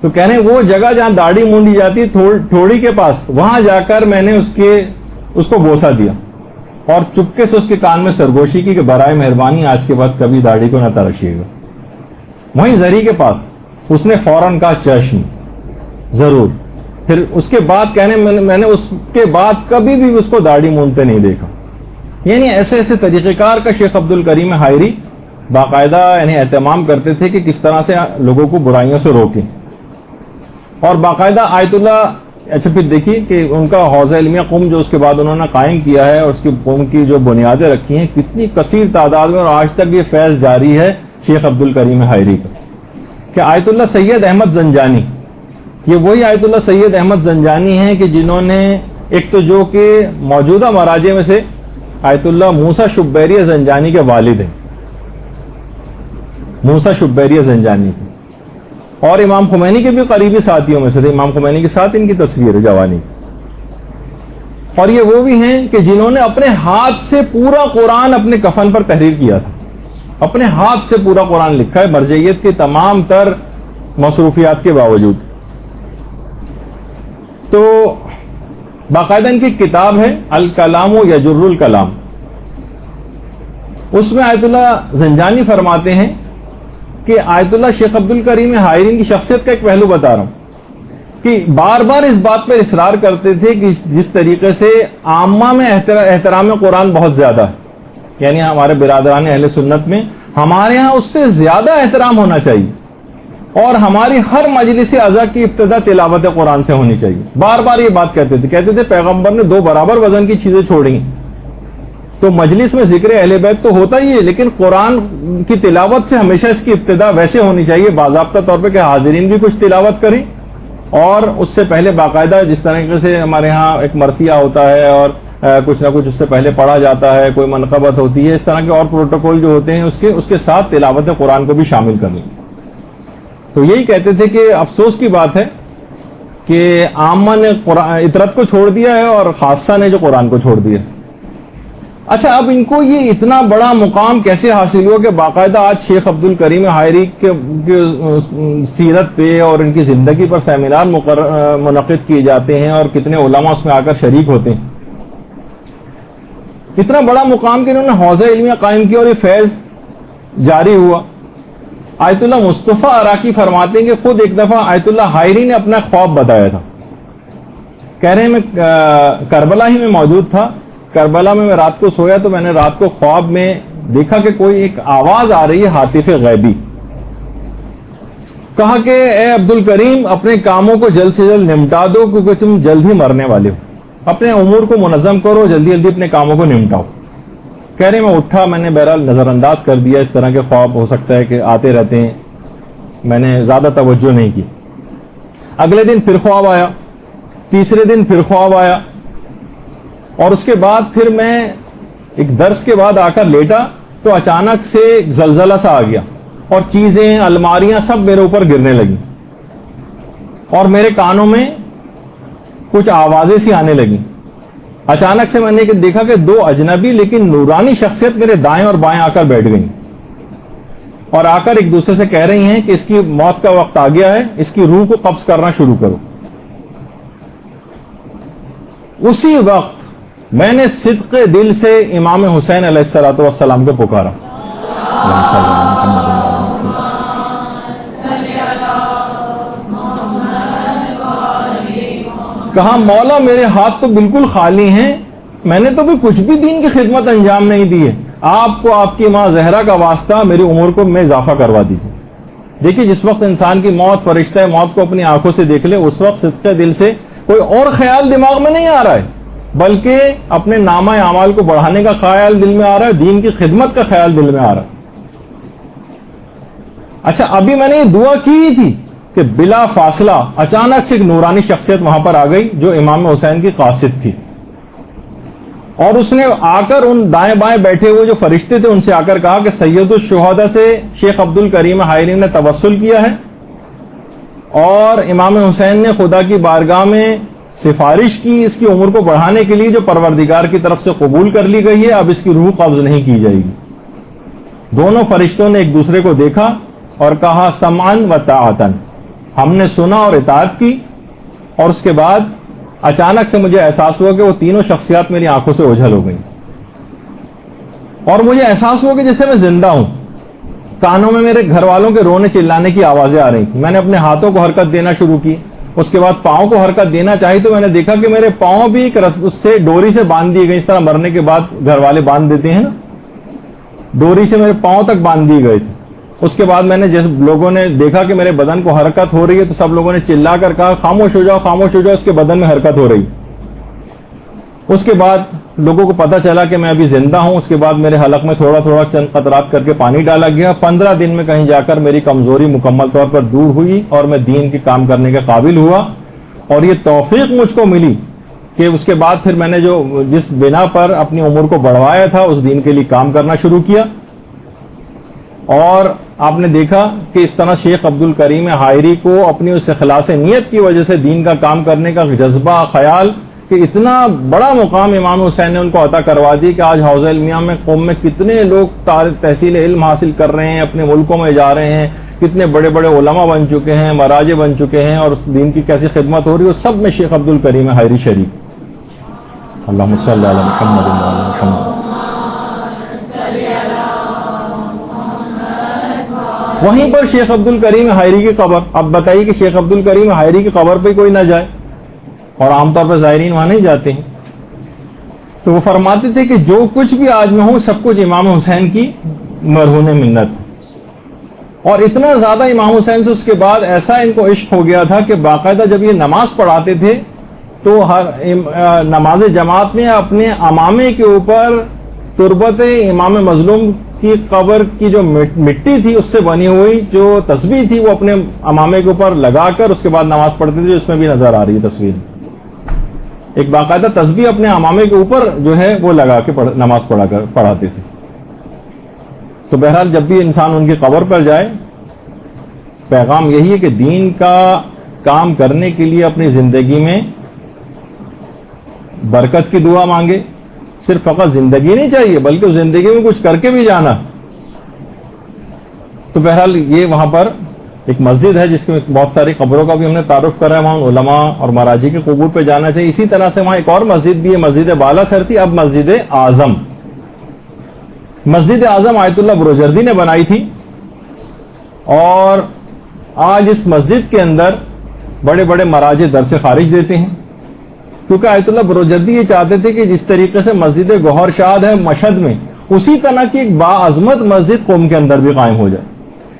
تو کہنے وہ جگہ جہاں داڑھی مونڈی جاتی تھوڑی کے پاس، وہاں جا کر میں نے اس کو بوسہ دیا اور چپکے سے اس کے کان میں سرگوشی کی کہ برائے مہربانی آج کے بعد کبھی داڑھی کو نہ تراشیے گا. وہیں زری کے پاس اس نے فوراً کہا چشم ضرور. پھر اس کے بعد کہنے میں نے اس کے بعد کبھی بھی اس کو داڑھی مونڈتے نہیں دیکھا. یعنی ایسے طریقہ کار کا شیخ عبد الکریم حائری باقاعدہ اہتمام کرتے تھے کہ کس طرح سے لوگوں کو برائیوں سے روکیں. اور باقاعدہ آیت اللہ، اچھا پھر دیکھیے کہ ان کا حوضہ علمیہ قم جو اس کے بعد انہوں نے قائم کیا ہے اور اس کی قوم کی جو بنیادیں رکھی ہیں کتنی کثیر تعداد میں، اور آج تک یہ فیض جاری ہے شیخ عبد الکریم حائری کا. کہ آیت اللہ سید احمد زنجانی، یہ وہی آیت اللہ سید احمد زنجانی ہیں کہ جنہوں نے ایک تو جو کہ موجودہ مراجع میں سے آیت اللہ موسیٰ شبیری زنجانی کے والد ہیں، موسیٰ شبیری زنجانی کے، اور امام خمینی کے بھی قریبی ساتھیوں میں سے تھے. امام خمینی کے ساتھ ان کی تصویر ہے جوانی کی. اور یہ وہ بھی ہیں کہ جنہوں نے اپنے ہاتھ سے پورا قرآن اپنے کفن پر تحریر کیا تھا. اپنے ہاتھ سے پورا قرآن لکھا ہے مرجعیت کے تمام تر مصروفیات کے باوجود. تو باقاعدہ ان کی کتاب ہے الکلام یجر الکلام. اس میں آیت اللہ زنجانی فرماتے ہیں کہ آیت اللہ شیخ عبد الکریم حائرین کی شخصیت کا ایک پہلو بتا رہا ہوں کہ بار بار اس بات پر اصرار کرتے تھے کہ جس طریقے سے عامہ میں احترام قرآن بہت زیادہ ہے، یعنی ہمارے برادران اہل سنت میں ہمارے ہاں اس سے زیادہ احترام ہونا چاہیے، اور ہماری ہر مجلس عزا کی ابتدا تلاوت قرآن سے ہونی چاہیے. بار بار یہ بات کہتے تھے پیغمبر نے 2 برابر وزن کی چیزیں چھوڑی، تو مجلس میں ذکر اہل بیت تو ہوتا ہی ہے، لیکن قرآن کی تلاوت سے ہمیشہ اس کی ابتدا ویسے ہونی چاہیے باضابطہ طور پہ کہ حاضرین بھی کچھ تلاوت کریں، اور اس سے پہلے باقاعدہ جس طریقے سے ہمارے ہاں ایک مرثیہ ہوتا ہے اور کچھ نہ کچھ اس سے پہلے پڑھا جاتا ہے، کوئی منقبت ہوتی ہے، اس طرح کے اور پروٹوکول جو ہوتے ہیں اس کے ساتھ تلاوت قرآن کو بھی شامل کر لیں. تو یہی کہتے تھے کہ افسوس کی بات ہے کہ عامہ نے اطرت کو چھوڑ دیا ہے اور خاصہ نے جو قرآن کو چھوڑ دیا. اچھا، اب ان کو یہ اتنا بڑا مقام کیسے حاصل ہوا کہ باقاعدہ آج شیخ عبد الکریم حائری کے سیرت پہ اور ان کی زندگی پر سیمینار منعقد کیے جاتے ہیں اور کتنے علماء اس میں آ کر شریک ہوتے ہیں. اتنا بڑا مقام کہ انہوں نے حوزہ علمیہ قائم کیا اور یہ فیض جاری ہوا. آیت اللہ مصطفیٰ عراقی فرماتے ہیں کہ خود ایک دفعہ آیت اللہ حائری نے اپنا خواب بتایا تھا. کہہ رہے ہیں میں کربلا ہی میں موجود تھا، کربلا میں رات کو سویا تو میں نے رات کو خواب میں دیکھا کہ کوئی ایک آواز آ رہی ہے ہاتف غیبی. کہا کہ اے عبد الکریم اپنے کاموں کو جلد سے جلد نمٹا دو کیونکہ تم جلد ہی مرنے والے ہو، اپنے امور کو منظم کرو، جلدی جلدی اپنے کاموں کو نمٹاؤ. کہہ رہے میں اٹھا، میں نے بہرحال نظر انداز کر دیا، اس طرح کے خواب ہو سکتا ہے کہ آتے رہتے ہیں، میں نے زیادہ توجہ نہیں کی. اگلے دن پھر خواب آیا، تیسرے دن پھر خواب آیا، اور اس کے بعد پھر میں ایک درس کے بعد آ کر لیٹا تو اچانک سے ایک زلزلہ سا آ گیا اور چیزیں الماریاں سب میرے اوپر گرنے لگیں اور میرے کانوں میں کچھ آوازیں سی آنے لگیں. اچانک سے میں نے دیکھا کہ 2 اجنبی لیکن نورانی شخصیت میرے دائیں اور بائیں آ کر بیٹھ گئیں اور آ کر ایک دوسرے سے کہہ رہی ہیں کہ اس کی موت کا وقت آ گیا ہے، اس کی روح کو قبض کرنا شروع کرو. اسی وقت میں نے صدق دل سے امام حسین علیہ الصلوۃ والسلام کو پکارا. کہا مولا میرے ہاتھ تو بالکل خالی ہیں، میں نے تو بھی کچھ بھی دین کی خدمت انجام نہیں دی ہے، آپ کو آپ کی ماں زہرا کا واسطہ میری عمر کو میں اضافہ کروا دیجیے. دیکھیے جس وقت انسان کی موت، فرشتہ موت کو اپنی آنکھوں سے دیکھ لے، اس وقت صدقے دل سے کوئی اور خیال دماغ میں نہیں آ رہا ہے بلکہ اپنے نامہ اعمال کو بڑھانے کا خیال دل میں آ رہا ہے، دین کی خدمت کا خیال دل میں آ رہا ہے. اچھا ابھی میں نے یہ دعا کی ہی تھی کہ بلا فاصلہ اچانک سے ایک نورانی شخصیت وہاں پر آ گئی جو امام حسین کی قاصد تھی، اور اس نے آ کر ان دائیں بائیں بیٹھے ہوئے جو فرشتے تھے ان سے آ کر کہا کہ سید الشہداء سے شیخ عبد الکریم حائری نے توسل کیا ہے اور امام حسین نے خدا کی بارگاہ میں سفارش کی اس کی عمر کو بڑھانے کے لیے جو پروردگار کی طرف سے قبول کر لی گئی ہے، اب اس کی روح قبض نہیں کی جائے گی. دونوں فرشتوں نے ایک دوسرے کو دیکھا اور کہا سمعن و طاعتن، ہم نے سنا اور اطاعت کی. اور اس کے بعد اچانک سے مجھے احساس ہوا کہ وہ تینوں شخصیات میری آنکھوں سے اوجھل ہو گئیں اور مجھے احساس ہوا کہ جیسے میں زندہ ہوں. کانوں میں میرے گھر والوں کے رونے چلانے کی آوازیں آ رہی تھیں. میں نے اپنے ہاتھوں کو حرکت دینا شروع کی، اس کے بعد پاؤں کو حرکت دینا چاہی تو میں نے دیکھا کہ میرے پاؤں بھی ایک اس سے ڈوری سے باندھ دیے گئے، اس طرح مرنے کے بعد گھر والے باندھ دیتے ہیں نا، ڈوری سے میرے پاؤں تک باندھ دیے گئے تھے. اس کے بعد میں نے جیسے لوگوں نے دیکھا کہ میرے بدن کو حرکت ہو رہی ہے تو سب لوگوں نے چلا کر کہا خاموش ہو جاؤ خاموش ہو جاؤ، اس کے بدن میں حرکت ہو رہی. اس کے بعد لوگوں کو پتا چلا کہ میں ابھی زندہ ہوں. اس کے بعد میرے حلق میں تھوڑا تھوڑا چند قطرات کر کے پانی ڈالا گیا. 15 دن میں کہیں جا کر میری کمزوری مکمل طور پر دور ہوئی اور میں دین کے کام کرنے کے قابل ہوا. اور یہ توفیق مجھ کو ملی کہ اس کے بعد پھر میں نے جس بنا پر اپنی عمر کو بڑھوایا تھا اس دین کے لیے کام کرنا شروع کیا. اور آپ نے دیکھا کہ اس طرح شیخ عبد الکریم حائری کو اپنی اس اخلاص نیت کی وجہ سے دین کا کام کرنے کا جذبہ، خیال کہ اتنا بڑا مقام امام حسین نے ان کو عطا کروا دی کہ آج حوزہ علمیہ میں قوم میں کتنے لوگ تحصیل علم حاصل کر رہے ہیں، اپنے ملکوں میں جا رہے ہیں، کتنے بڑے بڑے علماء بن چکے ہیں، مراجع بن چکے ہیں، اور دین کی کیسی خدمت ہو رہی ہے، سب میں شیخ عبد الکریم حائری شریک۔ اللہم صلی علی محمد و علی محمد۔ وہیں پر شیخ عبد الکریم حائری کی قبر، اب بتائیے کہ شیخ عبد الکریم حائری کی قبر پہ کوئی نہ جائے، اور عام طور پر زائرین وہاں نہیں جاتے ہیں، تو وہ فرماتے تھے کہ جو کچھ بھی آج میں ہوں سب کچھ امام حسین کی مرہون منت ہے۔ اور اتنا زیادہ امام حسین سے اس کے بعد ایسا ان کو عشق ہو گیا تھا کہ باقاعدہ جب یہ نماز پڑھاتے تھے تو ہر نماز جماعت میں اپنے امامے کے اوپر تربت امام مظلوم کی قبر کی جو مٹی تھی اس سے بنی ہوئی جو تسبیح تھی وہ اپنے امامے کے اوپر لگا کر اس کے بعد نماز پڑھتے تھے، اس میں بھی نظر آ رہی ہے تصویر، ایک باقاعدہ تسبیح اپنے امامے کے اوپر جو ہے وہ لگا کے نماز پڑھاتے تھے۔ تو بہرحال جب بھی انسان ان کی قبر پر جائے، پیغام یہی ہے کہ دین کا کام کرنے کے لیے اپنی زندگی میں برکت کی دعا مانگے، صرف فقط زندگی نہیں چاہیے بلکہ زندگی میں کچھ کر کے بھی جانا۔ تو بہرحال یہ وہاں پر ایک مسجد ہے جس میں بہت ساری قبروں کا بھی ہم نے تعارف کرا ہے، وہاں علماء اور مراجع کے قبور پہ جانا چاہیے۔ اسی طرح سے وہاں ایک اور مسجد بھی ہے، مسجد بالا سر تھی، اب مسجد اعظم۔ مسجد اعظم آیت اللہ بروجردی نے بنائی تھی، اور آج اس مسجد کے اندر بڑے بڑے مراجع درس خارج دیتے ہیں، کیونکہ آیت اللہ بروجردی یہ چاہتے تھے کہ جس طریقے سے مسجد گوہر شاد ہے مشہد میں، اسی طرح کی ایک باعظمت مسجد قوم کے اندر بھی قائم ہو جائے۔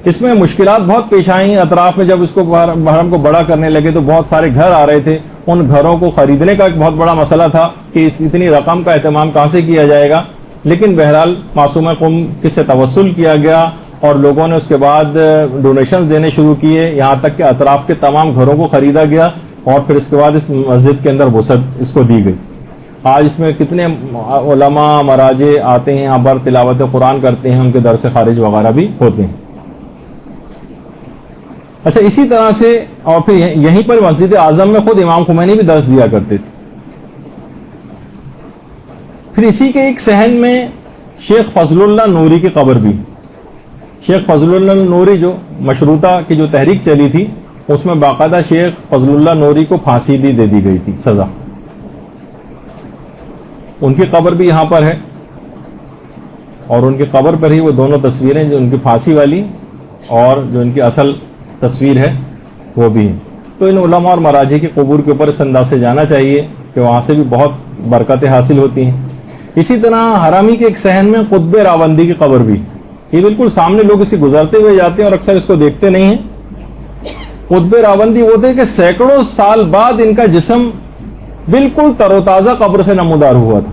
اس میں مشکلات بہت پیش آئیں، اطراف میں جب اس کو حرم کو بڑا کرنے لگے تو بہت سارے گھر آ رہے تھے، ان گھروں کو خریدنے کا ایک بہت بڑا مسئلہ تھا کہ اتنی رقم کا اہتمام کہاں سے کیا جائے گا، لیکن بہرحال معصومہ قوم کس سے توسل کیا گیا اور لوگوں نے اس کے بعد ڈونیشنز دینے شروع کیے، یہاں تک کہ اطراف کے تمام گھروں کو خریدا گیا، اور پھر اس کے بعد اس مسجد کے اندر وسعت اس کو دی گئی۔ آج اس میں کتنے علماء مراجع آتے ہیں، یہاں پر تلاوت قرآن کرتے ہیں، ان کے درس خارج وغیرہ بھی ہوتے ہیں۔ اچھا، اسی طرح سے اور پھر یہیں پر مسجد اعظم میں خود امام خمینی بھی درس دیا کرتے تھے۔ پھر اسی کے ایک صحن میں شیخ فضل اللہ نوری کی قبر بھی۔ شیخ فضل اللہ نوری جو مشروطہ کی جو تحریک چلی تھی اس میں باقاعدہ شیخ فضل اللہ نوری کو پھانسی بھی دے دی گئی تھی، سزا۔ ان کی قبر بھی یہاں پر ہے، اور ان کی قبر پر ہی وہ دونوں تصویریں، جو ان کی پھانسی والی اور جو ان کی اصل تصویر ہے وہ بھی ہیں۔ تو ان علماء اور مراجع کی قبور کے اوپر اس انداز سے جانا چاہیے کہ وہاں سے بھی بہت برکتیں حاصل ہوتی ہیں۔ اسی طرح حرامی کے ایک صحن میں قطب راوندی کی قبر بھی، یہ بالکل سامنے لوگ اسے گزرتے ہوئے جاتے ہیں اور اکثر اس کو دیکھتے نہیں ہیں۔ قطب راوندی وہ تھے کہ سینکڑوں سال بعد ان کا جسم بالکل تر و تازہ قبر سے نمودار ہوا تھا،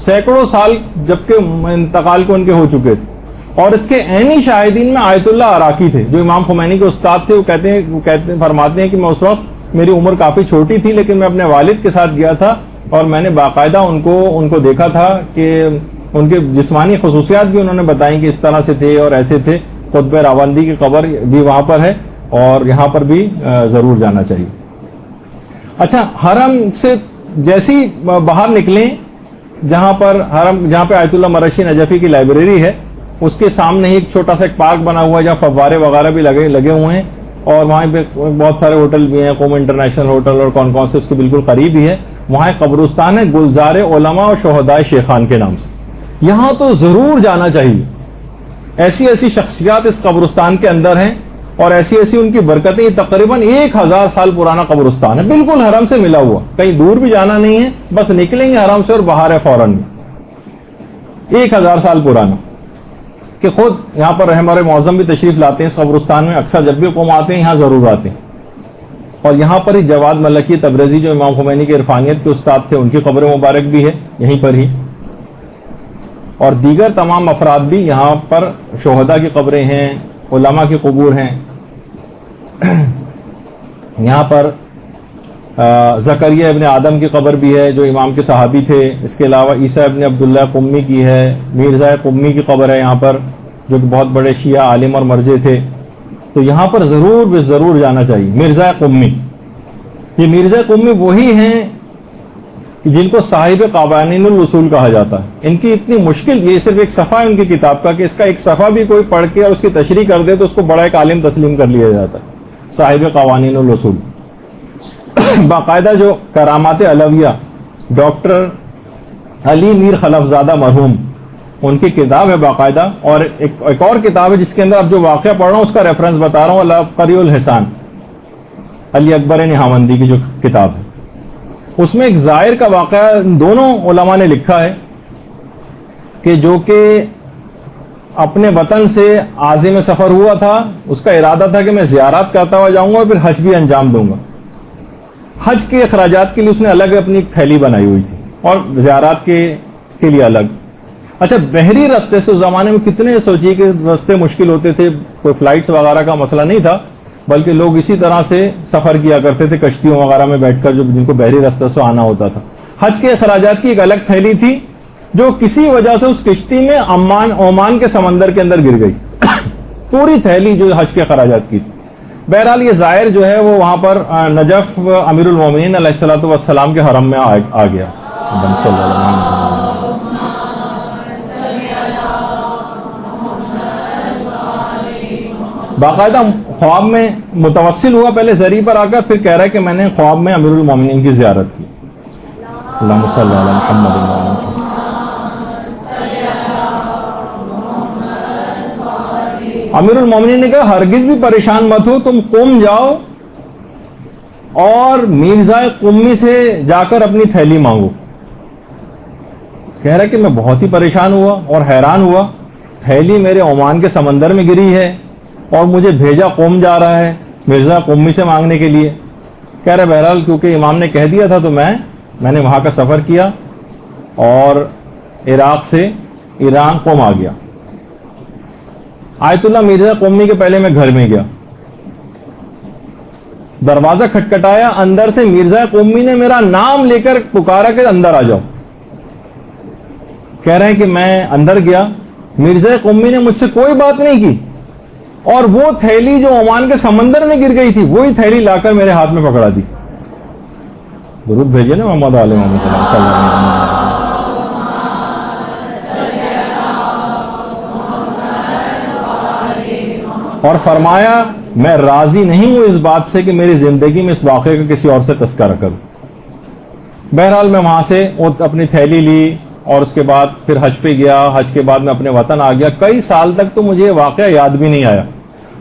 سینکڑوں سال جبکہ انتقال کو ان کے ہو چکے تھے۔ اور اس کے عینی شاہدین میں آیت اللہ عراقی تھے جو امام خمینی کے استاد تھے۔ وہ فرماتے ہیں کہ میں اس وقت میری عمر کافی چھوٹی تھی، لیکن میں اپنے والد کے ساتھ گیا تھا اور میں نے باقاعدہ ان کو دیکھا تھا کہ ان کے جسمانی خصوصیات بھی انہوں نے بتائیں کہ اس طرح سے تھے اور ایسے تھے۔ قطب راوندی کی قبر بھی وہاں پر ہے اور یہاں پر بھی ضرور جانا چاہیے۔ اچھا، حرم سے جیسی باہر نکلیں، جہاں پہ آیت اللہ مرشی نجفی کی لائبریری ہے، اس کے سامنے ہی ایک چھوٹا سا ایک پارک بنا ہوا ہے جہاں فوارے وغیرہ بھی لگے ہوئے ہیں، اور وہاں پہ بہت سارے ہوٹل بھی ہیں، قوم انٹرنیشنل ہوٹل اور کون سے اس کے بالکل قریب ہی ہے۔ وہاں ایک قبرستان ہے گلزار علماء و شہداء شیخان کے نام سے، یہاں تو ضرور جانا چاہیے۔ ایسی شخصیات اس قبرستان کے اندر ہیں اور ایسی ان کی برکتیں۔ یہ تقریباً 1000 سال پرانا قبرستان ہے، بالکل حرم سے ملا ہوا، کہیں دور بھی جانا نہیں ہے، بس نکلیں گے حرم سے اور باہر ہے فوراً۔ 1000 سال پرانا، کہ خود یہاں پر ہمارے معظم بھی تشریف لاتے ہیں اس قبرستان میں، اکثر جب بھی قوم آتے ہیں یہاں ضرور آتے ہیں۔ اور یہاں پر ہی جواد ملکی تبریزی جو امام خمینی کے عرفانیت کے استاد تھے، ان کی قبر مبارک بھی ہے یہیں پر ہی، اور دیگر تمام افراد بھی یہاں پر شہداء کی قبریں ہیں، علماء کی قبور ہیں۔ یہاں پر زکریا ابن آدم کی قبر بھی ہے جو امام کے صحابی تھے۔ اس کے علاوہ عیسیٰ ابن عبداللہ قمی کی ہے، مرزا قمی کی قبر ہے یہاں پر، جو کہ بہت بڑے شیعہ عالم اور مرجع تھے۔ تو یہاں پر ضرور جانا چاہیے۔ مرزا قمی، یہ مرزا قمی وہی ہیں کہ جن کو صاحب قوانین الاصول کہا جاتا ہے. ان کی اتنی مشکل، یہ صرف ایک صفحہ ہے ان کی کتاب کا، کہ اس کا ایک صفحہ بھی کوئی پڑھ کے اور اس کی تشریح کر دے تو اس کو بڑا ایک عالم تسلیم کر لیا جاتا ہے. صاحب قوانین الاصول باقاعدہ جو کرامات علویہ ڈاکٹر علی میر خلف زادہ مرحوم، ان کی کتاب ہے باقاعدہ. اور ایک اور کتاب ہے جس کے اندر اب جو واقعہ پڑھ رہا ہوں اس کا ریفرنس بتا رہا ہوں، العبقری الحسان، علی اکبر نہاوندی کی جو کتاب ہے. اس میں ایک زائر کا واقعہ دونوں علماء نے لکھا ہے کہ جو کہ اپنے وطن سے عازم سفر ہوا تھا، اس کا ارادہ تھا کہ میں زیارات کرتا ہوا جاؤں گا اور پھر حج بھی انجام دوں گا. حج کے اخراجات کے لیے اس نے الگ اپنی ایک تھیلی بنائی ہوئی تھی اور زیارات کے لیے الگ. اچھا، بحری راستے سے اس زمانے میں کتنے، سوچیے کہ راستے مشکل ہوتے تھے، کوئی فلائٹس وغیرہ کا مسئلہ نہیں تھا، بلکہ لوگ اسی طرح سے سفر کیا کرتے تھے کشتیوں وغیرہ میں بیٹھ کر، جو جن کو بحری راستے سے آنا ہوتا تھا. حج کے اخراجات کی ایک الگ تھیلی تھی جو کسی وجہ سے اس کشتی میں عمان کے سمندر کے اندر گر گئی. پوری تھیلی جو حج کے اخراجات کی تھی. بہرحال یہ زائر جو ہے وہ وہاں پر نجف امیر المومنین علیہ الصلوۃ والسلام کے حرم میں آ گیا. باقاعدہ خواب میں متوسل ہوا، پہلے زری پر آ کر، پھر کہہ رہا ہے کہ میں نے خواب میں امیر المومنین کی زیارت کی. اللہم صلی علی محمد وعلی آل محمد. امیر المومنین نے کہا ہرگز بھی پریشان مت ہو، تم قم جاؤ اور میرزا قمی سے جا کر اپنی تھیلی مانگو. کہہ رہا ہے کہ میں بہت ہی پریشان ہوا اور حیران ہوا، تھیلی میرے عمان کے سمندر میں گری ہے اور مجھے بھیجا قوم جا رہا ہے مرزا قمی سے مانگنے کے لیے. کہہ رہے بہرحال کیونکہ امام نے کہہ دیا تھا تو میں نے وہاں کا سفر کیا اور عراق سے ایران قم آ گیا. آیت اللہ مرزا قمی کے پہلے میں گھر میں گیا، دروازہ کھٹکھٹایا، اندر سے مرزا قمی نے میرا نام لے کر پکارا کہ اندر آ جاؤ. کہہ رہے ہیں کہ میں اندر گیا، مرزا قمی نے مجھ سے کوئی بات نہیں کی اور وہ تھیلی جو عمان کے سمندر میں گر گئی تھی وہی تھیلی لا کر میرے ہاتھ میں پکڑا دی. درود بھیجیے نا محمد علیہ محمد صلی اللہ علیہ وسلم. اور فرمایا میں راضی نہیں ہوں اس بات سے کہ میری زندگی میں اس واقعے کا کسی اور سے تذکرہ کروں. بہرحال میں وہاں سے اپنی تھیلی لی اور اس کے بعد پھر حج پہ گیا. حج کے بعد میں اپنے وطن آ گیا. کئی سال تک تو مجھے یہ واقعہ یاد بھی نہیں آیا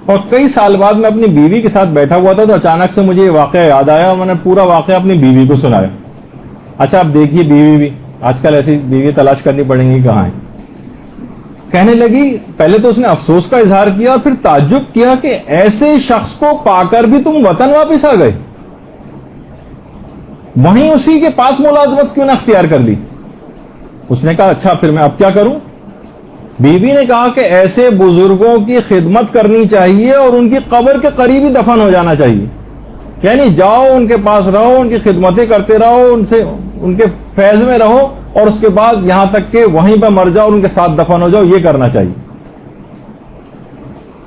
اور کئی سال بعد میں اپنی بیوی کے ساتھ بیٹھا ہوا تھا تو اچانک سے مجھے یہ واقعہ یاد آیا اور میں نے پورا واقعہ اپنی بیوی کو سنایا. اچھا اب دیکھیے بیوی بھی آج کل ایسی بیوی تلاش کرنی پڑیں گی کہاں ہے. کہنے لگی، پہلے تو اس نے افسوس کا اظہار کیا اور پھر تعجب کیا کہ ایسے شخص کو پا کر بھی تم وطن واپس آ گئے، وہیں اسی کے پاس ملازمت کیوں نہ اختیار کر لی. اس نے کہا اچھا پھر میں اب کیا کروں. بیوی نے کہا کہ ایسے بزرگوں کی خدمت کرنی چاہیے اور ان کی قبر کے قریب ہی دفن ہو جانا چاہیے. یعنی جاؤ ان کے پاس رہو، ان کی خدمتیں کرتے رہو، ان کے فیض میں رہو اور اس کے بعد یہاں تک کہ وہیں پہ مر جاؤ اور ان کے ساتھ دفن ہو جاؤ، یہ کرنا چاہیے.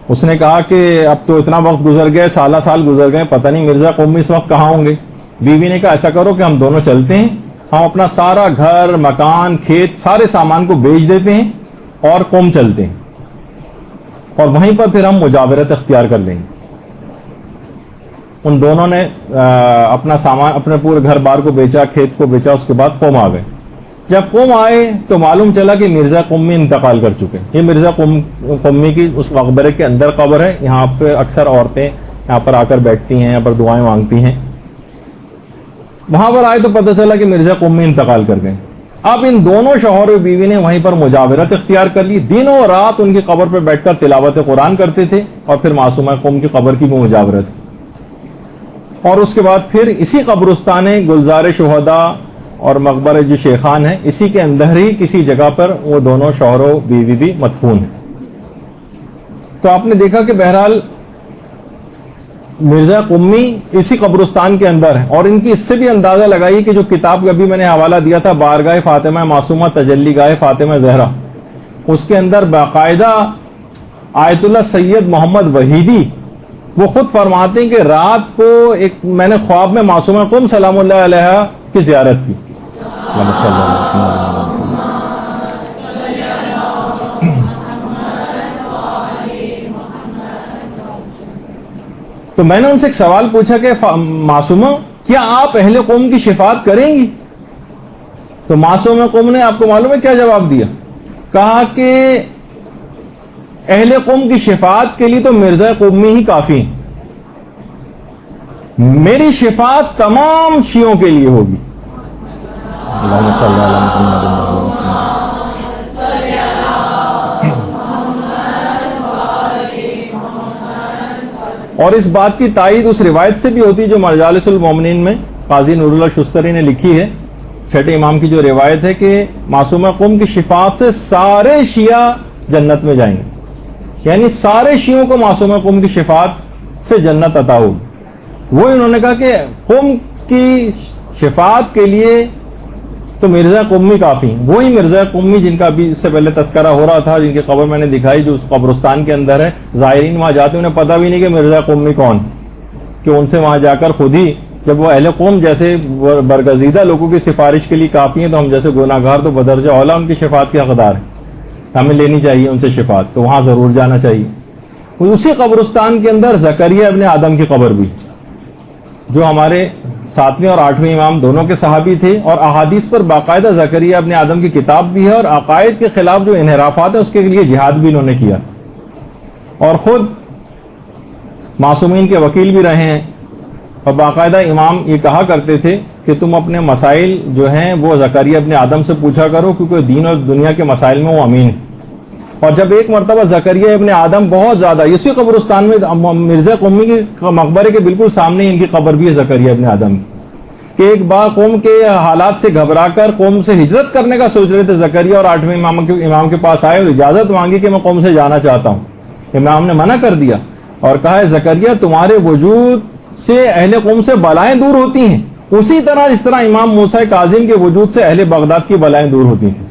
اس نے کہا کہ اب تو اتنا وقت گزر گئے، سالہ سال گزر گئے، پتہ نہیں مرزا قومی اس وقت کہاں ہوں گے. بیوی نے کہا ایسا کرو کہ ہم دونوں چلتے ہیں، ہم اپنا سارا گھر مکان کھیت سارے سامان کو بیچ دیتے ہیں اور قوم چلتے ہیں اور وہیں پر پھر ہم مجاورت اختیار کر لیں گے. ان دونوں نے اپنا سامان، اپنے پورے گھر بار کو بیچا، کھیت کو بیچا، اس کے بعد قوم آ گئے. جب قوم آئے تو معلوم چلا کہ مرزا قمی انتقال کر چکے. یہ مرزا قمی کی اس مقبرے کے اندر قبر ہے. یہاں پہ اکثر عورتیں یہاں پر آ کر بیٹھتی ہیں، یہاں پر دعائیں مانگتی ہیں. وہاں پر آئے تو پتہ چلا کہ مرزا قمی انتقال کر گئے. اب ان دونوں شوہر و بیوی نے وہیں پر مجاورت اختیار کر لی. دنوں رات ان کی قبر پر بیٹھ کر تلاوت قرآن کرتے تھے اور پھر معصومہ قوم کی قبر کی بھی مجاورت. اور اس کے بعد پھر اسی قبرستان گلزار شہداء اور مقبرہ جو شیخان ہیں اسی کے اندر ہی کسی جگہ پر وہ دونوں شوہر و بیوی بھی مدفون ہیں. تو آپ نے دیکھا کہ بہرحال مرزا قمی اسی قبرستان کے اندر ہے. اور ان کی اس سے بھی اندازہ لگائی کہ جو کتاب کا بھی میں نے حوالہ دیا تھا، بارگاہ فاطمہ معصومہ تجلی گاہ فاطمہ زہرا، اس کے اندر باقاعدہ آیت اللہ سید محمد وحیدی وہ خود فرماتے ہیں کہ رات کو میں نے خواب میں معصومہ قم سلام اللہ علیہ کی زیارت کی اللہم صلی علی محمد۔ تو میں نے ان سے ایک سوال پوچھا کہ معصومہ کیا آپ اہل قوم کی شفاعت کریں گی؟ تو معصوم قوم نے آپ کو معلوم ہے کیا جواب دیا؟ کہا کہ اہل قوم کی شفاعت کے لیے تو مرزا قومی ہی کافی ہیں، میری شفاعت تمام شیعوں کے لیے ہوگی۔ اللہم صلی علی محمد وعلی محمد۔ اور اس بات کی تائید اس روایت سے بھی ہوتی ہے جو مجالس المومنین میں قاضی نور اللہ شستری نے لکھی ہے، چھٹے امام کی جو روایت ہے کہ معصومہ قوم کی شفاعت سے سارے شیعہ جنت میں جائیں گے، یعنی سارے شیعوں کو معصومہ قوم کی شفاعت سے جنت عطا ہوگی۔ وہ انہوں نے کہا کہ قوم کی شفاعت کے لیے تو مرزا قومی کافی ہیں، وہی مرزا قومی جن کا ابھی اس سے پہلے تذکرہ ہو رہا تھا، جن کی قبر میں نے دکھائی جو اس قبرستان کے اندر ہے، زائرین وہاں جاتے ہیں انہیں پتہ بھی نہیں کہ مرزا قومی کون، کہ ان سے وہاں جا کر خود ہی جب وہ اہل قوم جیسے برگزیدہ لوگوں کی سفارش کے لیے کافی ہیں، تو ہم جیسے گناہ گار تو بدرجہ اولا ان کی شفاعت کے حقدار ہیں، ہمیں لینی چاہیے ان سے شفاعت، تو وہاں ضرور جانا چاہیے۔ اسی قبرستان کے اندر زکریا ابن آدم کی قبر بھی، جو ہمارے 7ویں اور 8ویں امام دونوں کے صحابی تھے، اور احادیث پر باقاعدہ زکریا ابن آدم کی کتاب بھی ہے، اور عقائد کے خلاف جو انحرافات ہیں اس کے لیے جہاد بھی انہوں نے کیا، اور خود معصومین کے وکیل بھی رہے ہیں، اور باقاعدہ امام یہ کہا کرتے تھے کہ تم اپنے مسائل جو ہیں وہ زکریا ابن آدم سے پوچھا کرو، کیونکہ دین اور دنیا کے مسائل میں وہ امین ہے۔ اور جب ایک مرتبہ زکریا ابن آدم بہت زیادہ اسی قبرستان میں مرزا قومی کے مقبرے کے بالکل سامنے ان کی قبر بھی ہے زکریا ابن آدم کی، کہ ایک بار قوم کے حالات سے گھبرا کر قوم سے ہجرت کرنے کا سوچ رہے تھے زکریا، اور 8ویں امام کے پاس آئے اور اجازت مانگی کہ میں قوم سے جانا چاہتا ہوں۔ امام نے منع کر دیا اور کہا ہے زکریا تمہارے وجود سے اہل قوم سے بلائیں دور ہوتی ہیں، اسی طرح جس طرح امام موسیٰ کاظم کے وجود سے اہل بغداد کی بلائیں دور ہوتی تھیں۔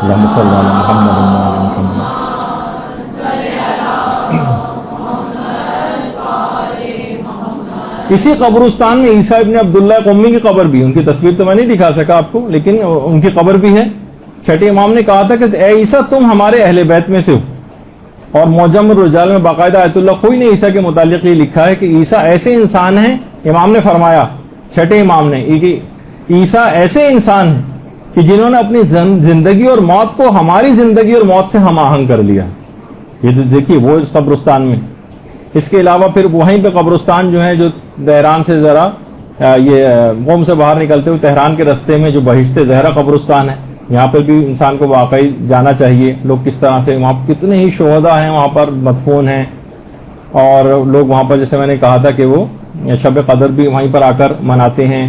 اللہم صلی علی محمد وعلی محمد۔ اسی قبرستان میں عیسیٰ ابن عبداللہ قمی کی قبر بھی، ان کی تصویر تو میں نہیں دکھا سکا آپ کو، لیکن ان کی قبر بھی ہے۔ چھٹے امام نے کہا تھا کہ اے عیسیٰ تم ہمارے اہل بیت میں سے ہو، اور معجم الرجال میں باقاعدہ آیت اللہ خوئی نے عیسیٰ کے متعلق یہ لکھا ہے کہ عیسیٰ ایسے انسان ہیں، امام نے فرمایا چھٹے امام نے کہ عیسیٰ ایسے انسان ہیں کہ جنہوں نے اپنی زندگی اور موت کو ہماری زندگی اور موت سے ہم آہنگ کر لیا۔ یہ دیکھیے وہ اس قبرستان میں۔ اس کے علاوہ پھر وہیں پہ قبرستان جو ہے جو تہران سے ذرا یہ قوم سے باہر نکلتے ہوئے تہران کے رستے میں جو بہشت زہرا قبرستان ہے، یہاں پر بھی انسان کو واقعی جانا چاہیے۔ لوگ کس طرح سے وہاں کتنے ہی شہداء ہیں وہاں پر مدفون ہیں، اور لوگ وہاں پر جیسے میں نے کہا تھا کہ وہ شب قدر بھی وہیں پر آ کر مناتے ہیں،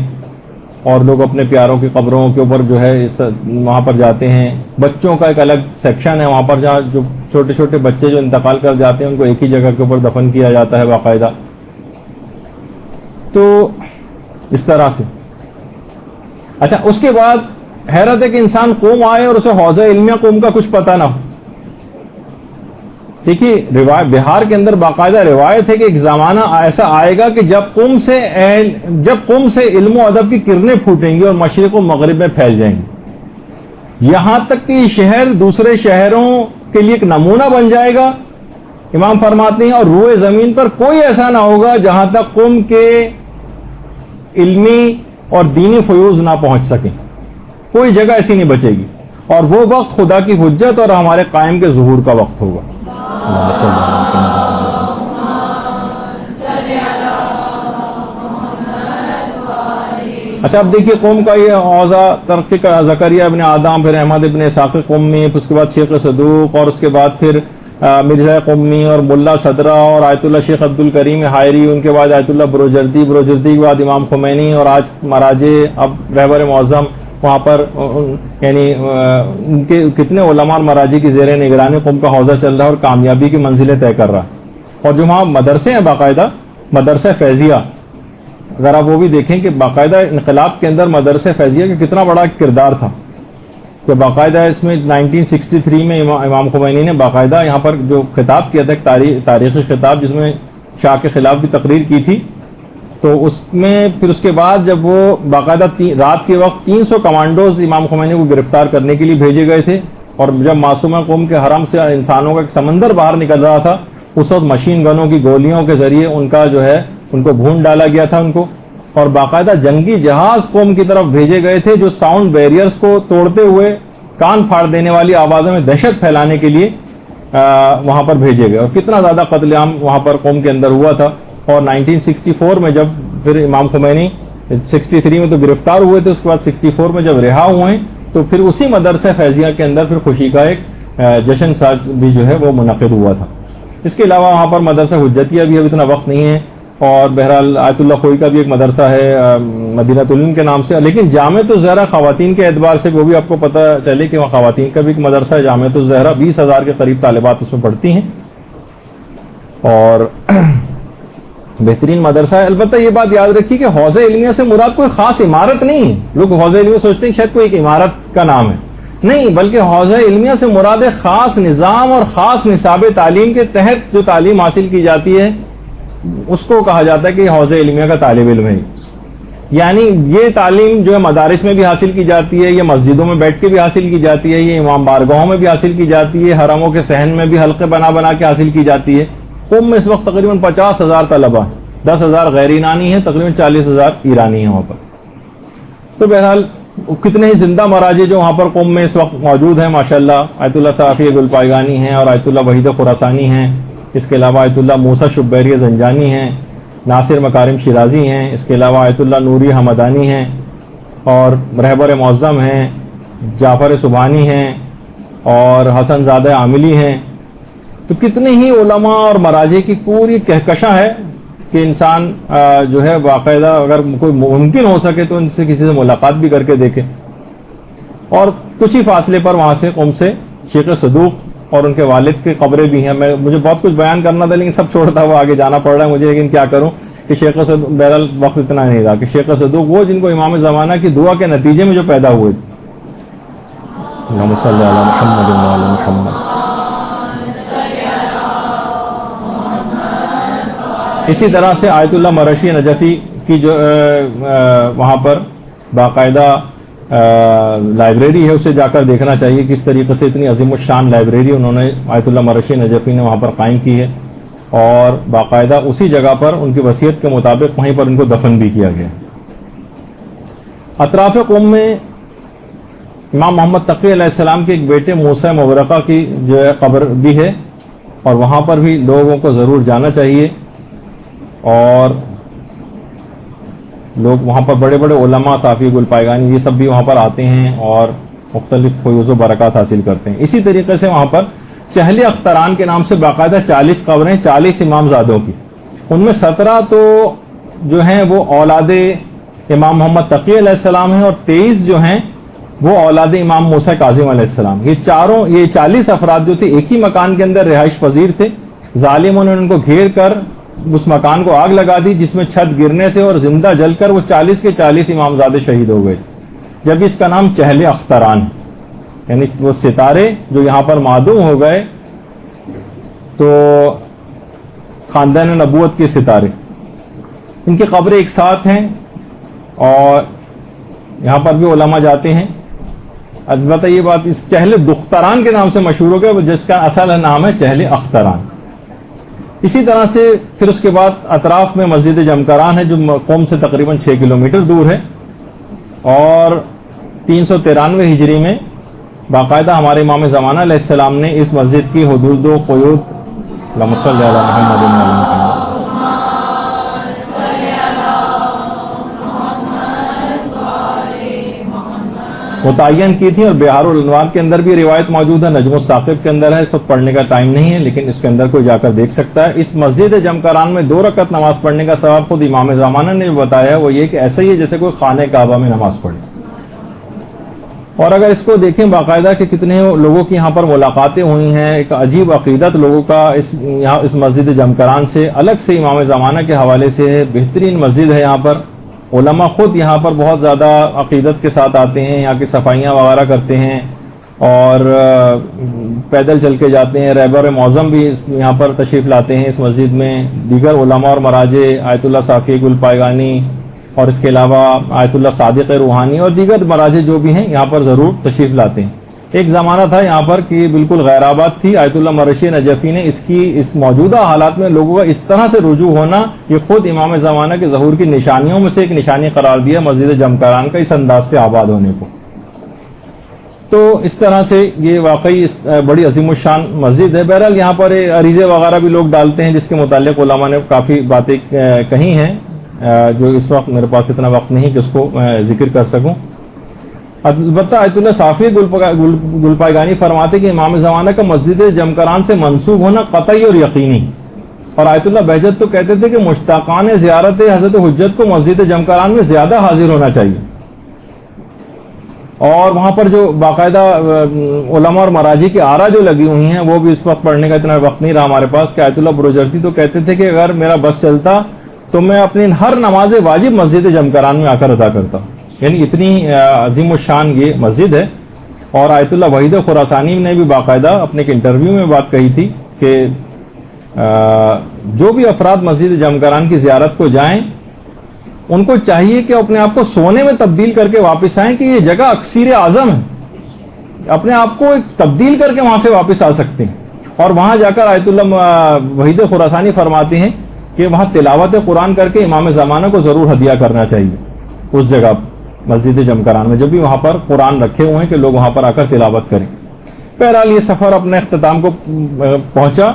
اور لوگ اپنے پیاروں کی قبروں کے اوپر جو ہے وہاں پر جاتے ہیں۔ بچوں کا ایک الگ سیکشن ہے وہاں پر، جہاں جو چھوٹے چھوٹے بچے جو انتقال کر جاتے ہیں ان کو ایک ہی جگہ کے اوپر دفن کیا جاتا ہے باقاعدہ۔ تو اس طرح سے اچھا، اس کے بعد حیرت ہے کہ انسان قوم آئے اور اسے حوزہ علمیہ قوم کا کچھ پتہ نہ ہو۔ دیکھیے بہار کے اندر باقاعدہ روایت ہے کہ ایک زمانہ ایسا آئے گا کہ جب قوم سے علم و ادب کی کرنیں پھوٹیں گی اور مشرق و مغرب میں پھیل جائیں گی، یہاں تک کہ یہ شہر دوسرے شہروں کے لیے ایک نمونہ بن جائے گا۔ امام فرماتے ہیں اور روئے زمین پر کوئی ایسا نہ ہوگا جہاں تک قوم کے علمی اور دینی فیوز نہ پہنچ سکیں، کوئی جگہ ایسی نہیں بچے گی، اور وہ وقت خدا کی حجت اور ہمارے قائم کے ظہور کا وقت ہوگا۔ اچھا اب دیکھیے قوم کا یہ اوضاع ترقی کا، زکریا ابن آدم، پھر احمد ابن اسحاق قمی، پھر اس کے بعد شیخ صدوق، اور اس کے بعد پھر مرزا قمی اور ملا صدرہ اور آیت اللہ شیخ عبد الکریم حائری، ان کے بعد آیت اللہ بروجردی کے بعد امام خمینی، اور آج مراجع اب رہبر معظم وہاں پر، یعنی ان کے کتنے علماء اور مراجع کی زیر نگرانی قوم کا حوزہ چل رہا ہے اور کامیابی کی منزلیں طے کر رہا ہے۔ اور جو وہاں مدرسے ہیں باقاعدہ مدرسہ فیضیہ، اگر آپ وہ بھی دیکھیں کہ باقاعدہ انقلاب کے اندر مدرسہ فیضیہ کا کتنا بڑا کردار تھا، کہ باقاعدہ اس میں 1963 میں امام خمینی نے باقاعدہ یہاں پر جو خطاب کیا تھا، ایک تاریخی خطاب جس میں شاہ کے خلاف بھی تقریر کی تھی، تو اس میں پھر اس کے بعد جب وہ باقاعدہ رات کے وقت 300 کمانڈوز امام خمینی کو گرفتار کرنے کے لیے بھیجے گئے تھے، اور جب معصومہ قوم کے حرم سے انسانوں کا ایک سمندر باہر نکل رہا تھا، اس وقت مشین گنوں کی گولیوں کے ذریعے ان کا جو ہے ان کو بھون ڈالا گیا تھا ان کو، اور باقاعدہ جنگی جہاز قوم کی طرف بھیجے گئے تھے جو ساؤنڈ بیریئرز کو توڑتے ہوئے کان پھاڑ دینے والی آوازوں میں دہشت پھیلانے کے لیے وہاں پر بھیجے گئے، اور کتنا زیادہ قتل عام وہاں پر قوم کے اندر ہوا تھا۔ اور 1964 میں جب پھر امام خمینی 63 میں تو گرفتار ہوئے تھے، اس کے بعد 64 میں جب رہا ہوئے ہیں تو پھر اسی مدرسہ فیضیہ کے اندر پھر خوشی کا ایک جشن ساز بھی جو ہے وہ منعقد ہوا تھا۔ اس کے علاوہ وہاں پر مدرسہ حجتیہ بھی اب اتنا وقت نہیں ہے، اور بہرحال آیت اللہ خوئی کا بھی ایک مدرسہ ہے مدینۃ العلم کے نام سے، لیکن جامعۃ الزہرا خواتین کے اعتبار سے وہ بھی آپ کو پتہ چلے کہ وہاں خواتین کا بھی ایک مدرسہ ہے جامعۃ الزہرا، 20,000 کے قریب طالبات اس میں پڑھتی ہیں، اور بہترین مدرسہ ہے۔ البتہ یہ بات یاد رکھیے کہ حوزہ علمیہ سے مراد کوئی خاص عمارت نہیں ہے، لوگ حوزہ علمیہ سوچتے ہیں کہ شاید کوئی ایک عمارت کا نام ہے، نہیں، بلکہ حوزہ علمیہ سے مراد ایک خاص نظام اور خاص نصاب تعلیم کے تحت جو تعلیم حاصل کی جاتی ہے اس کو کہا جاتا ہے کہ حوزہ علمیہ کا طالب علم ہے۔ یعنی یہ تعلیم جو ہے مدارس میں بھی حاصل کی جاتی ہے، یہ مسجدوں میں بیٹھ کے بھی حاصل کی جاتی ہے، یہ امام بارگاہوں میں بھی حاصل کی جاتی ہے، حرموں کے صحن میں بھی حلقے بنا بنا کے حاصل کی جاتی ہے۔ قوم میں اس وقت تقریباً 50,000 طلبہ ہیں، 10,000 غیر ایرانی ہیں، تقریباً 40,000 ایرانی ہیں وہاں پر۔ تو بہرحال کتنے ہی زندہ مراجع جو وہاں پر قوم میں اس وقت موجود ہیں ماشاءاللہ، آیت اللہ صافی گلپائگانی ہیں، اور آیت اللہ وحید خراسانی ہیں، اس کے علاوہ آیت اللہ موسیٰ شبیری زنجانی ہیں، ناصر مکارم شیرازی ہیں، اس کے علاوہ آیت اللہ نوری حمدانی ہیں، اور رہبر معظم ہیں، جعفر سبحانی ہیں، اور حسن زادہ عاملی ہیں۔ تو کتنے ہی علماء اور مراجع کی پوری کہکشاں ہے کہ انسان جو ہے باقاعدہ اگر کوئی ممکن ہو سکے تو ان سے کسی سے ملاقات بھی کر کے دیکھے۔ اور کچھ ہی فاصلے پر وہاں سے قم سے شیخ صدوق اور ان کے والد کی قبریں بھی ہیں۔ مجھے بہت کچھ بیان کرنا تھا لیکن سب چھوڑتا ہوا آگے جانا پڑ رہا ہے مجھے، لیکن کیا کروں کہ شیخ صدوق بہرحال وقت اتنا نہیں رہا کہ شیخ صدوق وہ جن کو امام زمانہ کی دعا کے نتیجے میں جو پیدا ہوئے تھے۔ اللہم صلی علی محمد و علی محمد۔ اسی طرح سے آیت اللہ مرشی نجفی کی جو وہاں پر باقاعدہ لائبریری ہے، اسے جا کر دیکھنا چاہیے کس طریقے سے اتنی عظیم الشان لائبریری انہوں نے آیت اللہ مرشی نجفی نے وہاں پر قائم کی ہے، اور باقاعدہ اسی جگہ پر ان کی وصیت کے مطابق وہیں پر ان کو دفن بھی کیا گیا۔ اطراف قم میں امام محمد تقی علیہ السلام کے ایک بیٹے موسیٰ مبرقہ کی جو ہے قبر بھی ہے، اور وہاں پر بھی لوگوں کو ضرور جانا چاہیے، اور لوگ وہاں پر بڑے بڑے علماء صافی گلپائگانی یہ سب بھی وہاں پر آتے ہیں اور مختلف فیوز و برکات حاصل کرتے ہیں۔ اسی طریقے سے وہاں پر چہل اختران کے نام سے باقاعدہ 40 قبریں 40 امام زادوں کی، ان میں 17 تو جو ہیں وہ اولاد امام محمد تقی علیہ السلام ہیں، اور 23 جو ہیں وہ اولاد امام موسیٰ کاظم علیہ السلام۔ یہ 40 افراد جو تھے ایک ہی مکان کے اندر رہائش پذیر تھے، ظالموں نے ان کو گھیر کر اس مکان کو آگ لگا دی، جس میں چھت گرنے سے اور زندہ جل کر وہ 40 کے 40 امامزادے شہید ہو گئے، جب اس کا نام چہل اختران، یعنی وہ ستارے جو یہاں پر معدوم ہو گئے تو خاندان نبوت کے ستارے، ان کی قبریں ایک ساتھ ہیں، اور یہاں پر بھی علماء جاتے ہیں۔ البتہ یہ بات اس چہل دختران کے نام سے مشہور ہو گیا، جس کا اصل نام ہے چہل اختران۔ اسی طرح سے پھر اس کے بعد اطراف میں مسجد جمکران ہے جو قوم سے تقریباً 6 کلومیٹر دور ہے، اور 393 ہجری میں باقاعدہ ہمارے امام زمانہ علیہ السلام نے اس مسجد کی حدود و قیود اللہم صلی علی محمد و علی محمد متعین کی تھی، اور بہار الانوار کے اندر بھی روایت موجود ہے، نجم الثاقب کے اندر ہے، اس وقت پڑھنے کا ٹائم نہیں ہے لیکن اس کے اندر کوئی جا کر دیکھ سکتا ہے۔ اس مسجد جمکران میں 2 رکعت نماز پڑھنے کا ثواب خود امام زمانہ نے بتایا، وہ یہ کہ ایسا ہی ہے جیسے کوئی خانہ کعبہ میں نماز پڑھے۔ اور اگر اس کو دیکھیں باقاعدہ کہ کتنے لوگوں کی یہاں پر ملاقاتیں ہوئی ہیں، ایک عجیب عقیدت لوگوں کا اس مسجد جمکران سے الگ سے امام زمانہ کے حوالے سے ہے، بہترین مسجد ہے۔ یہاں پر علماء خود یہاں پر بہت زیادہ عقیدت کے ساتھ آتے ہیں، یہاں کی صفائیاں وغیرہ کرتے ہیں، اور پیدل چل کے جاتے ہیں. رہبر معظم بھی یہاں پر تشریف لاتے ہیں اس مسجد میں. دیگر علماء اور مراجع آیت اللہ صافی گل پائگانی اور اس کے علاوہ آیت اللہ صادق روحانی اور دیگر مراجع جو بھی ہیں یہاں پر ضرور تشریف لاتے ہیں. ایک زمانہ تھا یہاں پر کہ بالکل غیر آباد تھی. آیت اللہ مرشی نجفی نے اس موجودہ حالات میں لوگوں کا اس طرح سے رجوع ہونا یہ خود امام زمانہ کے ظہور کی نشانیوں میں سے ایک نشانی قرار دیا مسجد جمکران کا اس انداز سے آباد ہونے کو. تو اس طرح سے یہ واقعی بڑی عظیم الشان مسجد ہے. بہرحال یہاں پر عریضے وغیرہ بھی لوگ ڈالتے ہیں جس کے متعلق علماء نے کافی باتیں کہی ہیں جو اس وقت میرے پاس اتنا وقت نہیں کہ اس کو ذکر کر سکوں. البتہ آیت اللہ صافی گلپائگانی فرماتے کہ امام زمانہ کا مسجد جمکران سے منسوب ہونا قطعی اور یقینی. اور آیت اللہ بہجت تو کہتے تھے کہ مشتاقان زیارت حضرت حجت کو مسجد جمکران میں زیادہ حاضر ہونا چاہیے. اور وہاں پر جو باقاعدہ علماء اور مراجع کی آرا جو لگی ہوئی ہیں وہ بھی اس وقت پڑھنے کا اتنا وقت نہیں رہا ہمارے پاس کہ آیت اللہ بروجردی تو کہتے تھے کہ اگر میرا بس چلتا تو میں اپنی ہر نماز واجب مسجد جمکران میں آ کر ادا کرتا. یعنی اتنی عظیم الشان یہ مسجد ہے. اور آیت اللہ وحید خراسانی نے بھی باقاعدہ اپنے ایک انٹرویو میں بات کہی تھی کہ جو بھی افراد مسجد جمکران کی زیارت کو جائیں ان کو چاہیے کہ اپنے آپ کو سونے میں تبدیل کر کے واپس آئیں کہ یہ جگہ اکسیر اعظم ہے. اپنے آپ کو ایک تبدیل کر کے وہاں سے واپس آ سکتے ہیں. اور وہاں جا کر آیت اللہ وحید خراسانی فرماتے ہیں کہ وہاں تلاوت قرآن کر کے امام زمانہ کو ضرور ہدیہ کرنا چاہیے اس جگہ مسجد جمکران میں جب بھی وہاں پر قرآن رکھے ہوئے ہیں کہ لوگ وہاں پر آ کر تلاوت کریں. بہرحال یہ سفر اپنے اختتام کو پہنچا.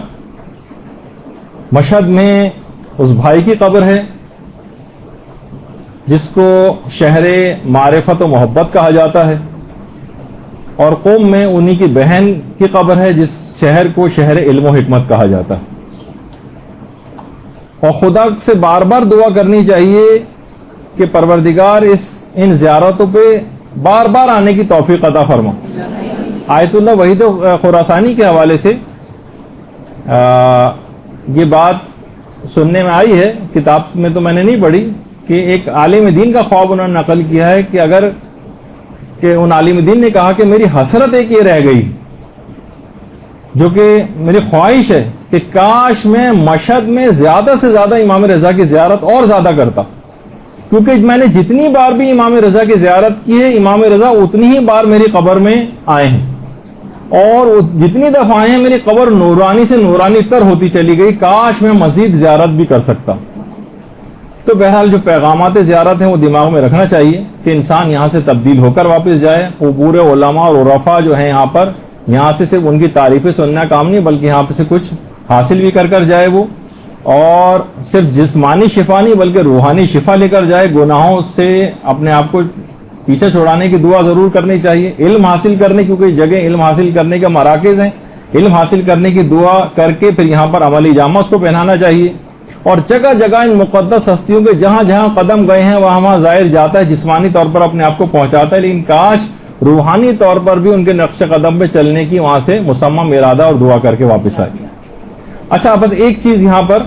مشہد میں اس بھائی کی قبر ہے جس کو شہر معرفت و محبت کہا جاتا ہے. اور قوم میں انہی کی بہن کی قبر ہے جس شہر کو شہر علم و حکمت کہا جاتا ہے. اور خدا سے بار بار دعا کرنی چاہیے کہ پروردگار ان زیارتوں پہ بار بار آنے کی توفیق عطا فرما. آیت اللہ وحید خراسانی کے حوالے سے یہ بات سننے میں آئی ہے, کتاب میں تو میں نے نہیں پڑھی, کہ ایک عالم دین کا خواب انہوں نے نقل کیا ہے کہ ان عالم دین نے کہا کہ میری حسرت ایک یہ رہ گئی جو کہ میری خواہش ہے کہ کاش میں مشہد میں زیادہ سے زیادہ امام رضا کی زیارت اور زیادہ کرتا, کیونکہ میں نے جتنی بار بھی امام رضا کی زیارت کی ہے امام رضا اتنی ہی بار میری قبر میں آئے ہیں اور جتنی دفعہ آئے ہیں میری قبر نورانی سے نورانی تر ہوتی چلی گئی. کاش میں مزید زیارت بھی کر سکتا. تو بہرحال جو پیغامات زیارت ہیں وہ دماغ میں رکھنا چاہیے کہ انسان یہاں سے تبدیل ہو کر واپس جائے. وہ پورے علماء اور عرفاء جو ہیں یہاں سے صرف ان کی تعریفیں سننا کام نہیں بلکہ یہاں سے کچھ حاصل بھی کر جائے وہ, اور صرف جسمانی شفا نہیں بلکہ روحانی شفا لے کر جائے. گناہوں سے اپنے آپ کو پیچھے چھوڑانے کی دعا ضرور کرنی چاہیے. علم حاصل کرنے, کیونکہ جگہ علم حاصل کرنے کے مراکز ہیں, علم حاصل کرنے کی دعا کر کے پھر یہاں پر عملی جامہ اس کو پہنانا چاہیے. اور جگہ جگہ ان مقدس ہستیوں کے جہاں جہاں قدم گئے ہیں وہاں زائر جاتا ہے, جسمانی طور پر اپنے آپ کو پہنچاتا ہے, لیکن کاش روحانی طور پر بھی ان کے نقش قدم پہ چلنے کی وہاں سے مصمم ارادہ اور دعا کر کے واپس آئے. اچھا, بس ایک چیز یہاں پر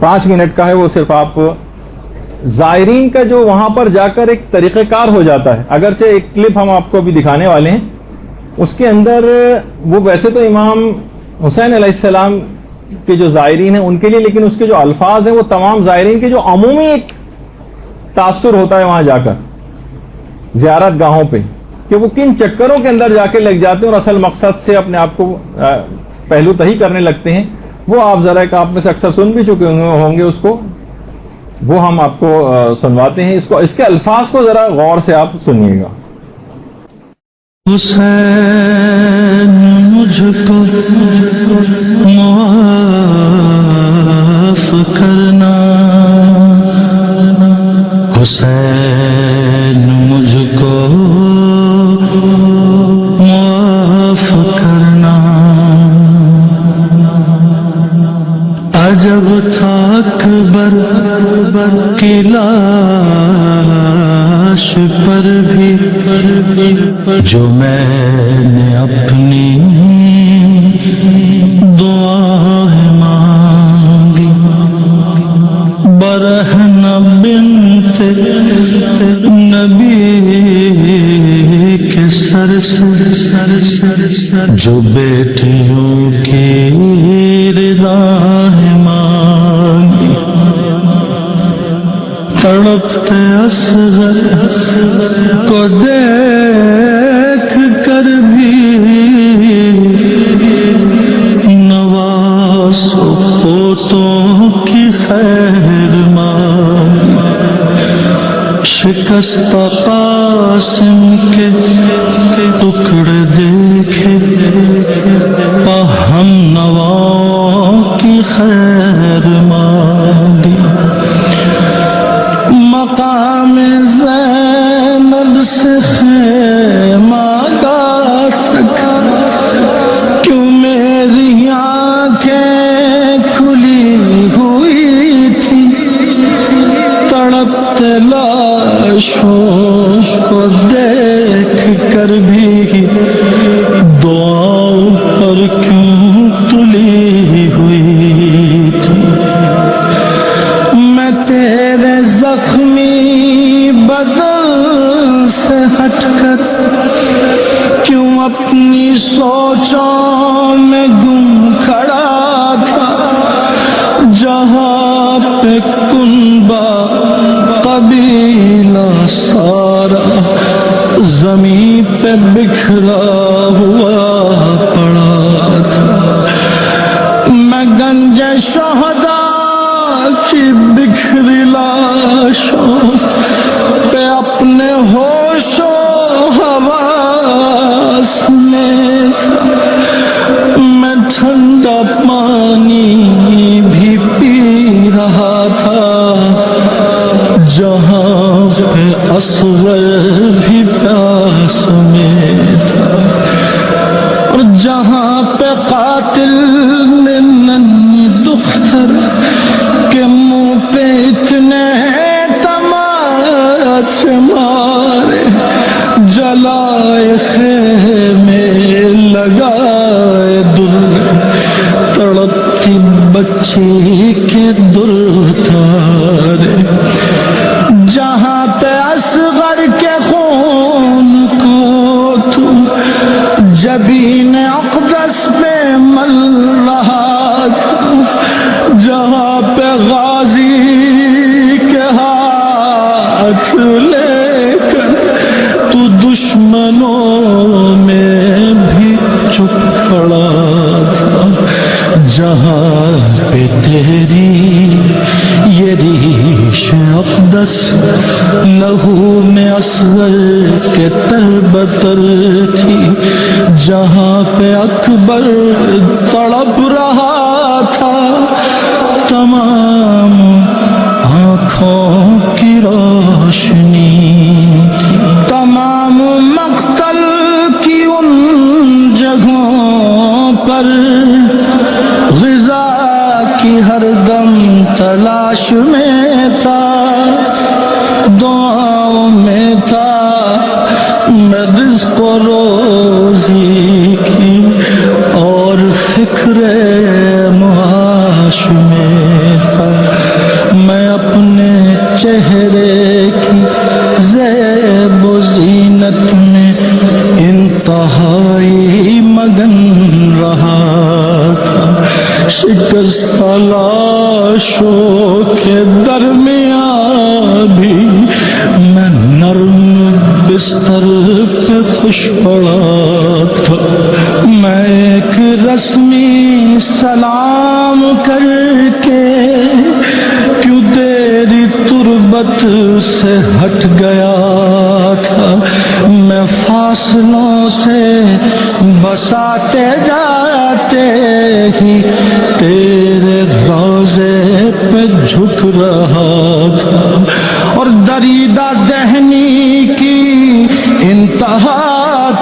5 منٹ کا ہے, وہ صرف آپ زائرین کا جو وہاں پر جا کر ایک طریقہ کار ہو جاتا ہے. اگرچہ ایک کلپ ہم آپ کو بھی دکھانے والے ہیں, اس کے اندر وہ ویسے تو امام حسین علیہ السلام کے جو زائرین ہیں ان کے لیے, لیکن اس کے جو الفاظ ہیں وہ تمام زائرین کے جو عمومی ایک تاثر ہوتا ہے وہاں جا کر زیارت گاہوں پہ, کہ وہ کن چکروں کے اندر جا کے لگ جاتے ہیں اور اصل مقصد سے اپنے آپ کو پہلو تہی کرنے لگتے ہیں. وہ آپ ذرا ایک آپ میں سے اکثر سن بھی چکے ہوں گے اس کو, وہ ہم آپ کو سنواتے ہیں. اس کے الفاظ کو ذرا غور سے آپ سنیے گا. حسین مجھ کو معاف کرنا, حسین مجھ کو معاف کرنا. عجب تھا اکبر کی لاش پر بھی جو میں نے اپنی دعائیں مانگی. برہنہ بنت نبی کے سر سے جو بیٹیوں کی رضا ہے مانگی تڑپتے اصغر کو دیکھ کر بھی نواز و پوتوں کی خیر مانگی شکستہ قاسم کے ٹکڑے دیکھے ہم نوا کی خیر مانگی مقام زینب سے خیمہ تک کیوں میری آنکھیں کھلی ہوئی تھی تڑپتے لاشوں کو دیکھ کر بھی دعاؤں پر کیوں تلی ہوئی تھی میں تیرے زخمی بدن سے ہٹ کر کیوں اپنی سوچوں میں گم کھڑا تھا جہاں پہ کنبہ قبیلہ سارا زمین پہ بکھرا ہوا پڑا تھا میں گنج شہداء کی بکھری لاشوں پہ اپنے ہوش و حواس میں تھا میں ٹھنڈا پانی بھی پی رہا تھا جہاں پہ اصغر بھی پیاس میں تھا اور جہاں پہ قاتل نے ننھی دختر کے منہ پہ اتنے تماچے مارے جلائے خیمے لگائے دل تڑپتی بچی کے در اتارے جہاں پہ اصغر کے خون کو تو جبین اقدس پہ مل رہا تھا جہاں پہ غازی کے ہاتھ لے کر تو دشمنوں میں بھی چپ کھڑا تھا جہاں پہ تیری یہ ریش اقدس لہو میں اصغر کے تربتر تھی جہاں پہ اکبر تڑپ رہا تھا تمام آنکھوں کی روشنی تھی تمام مقتل کی ان جگہوں پر غذا کی ہر دم تلاش میں تھا دعاؤں میں تھا میں رزق و روزی کی اور فکر معاش میں تھا میں اپنے چہرے کی زیب و زینت میں انتہائی مگن رہا تھا شکستہ لاشوں کے درمیان بھی میں نرم بستر پہ خوش پڑا تھا میں ایک رسمی سلام کر کے کیوں تیری تربت سے ہٹ گیا تھا میں فاصلوں سے بساتے جاتے ہی تیرے روضے پہ جھک رہا تھا اور دریدہ دہنی کی انتہا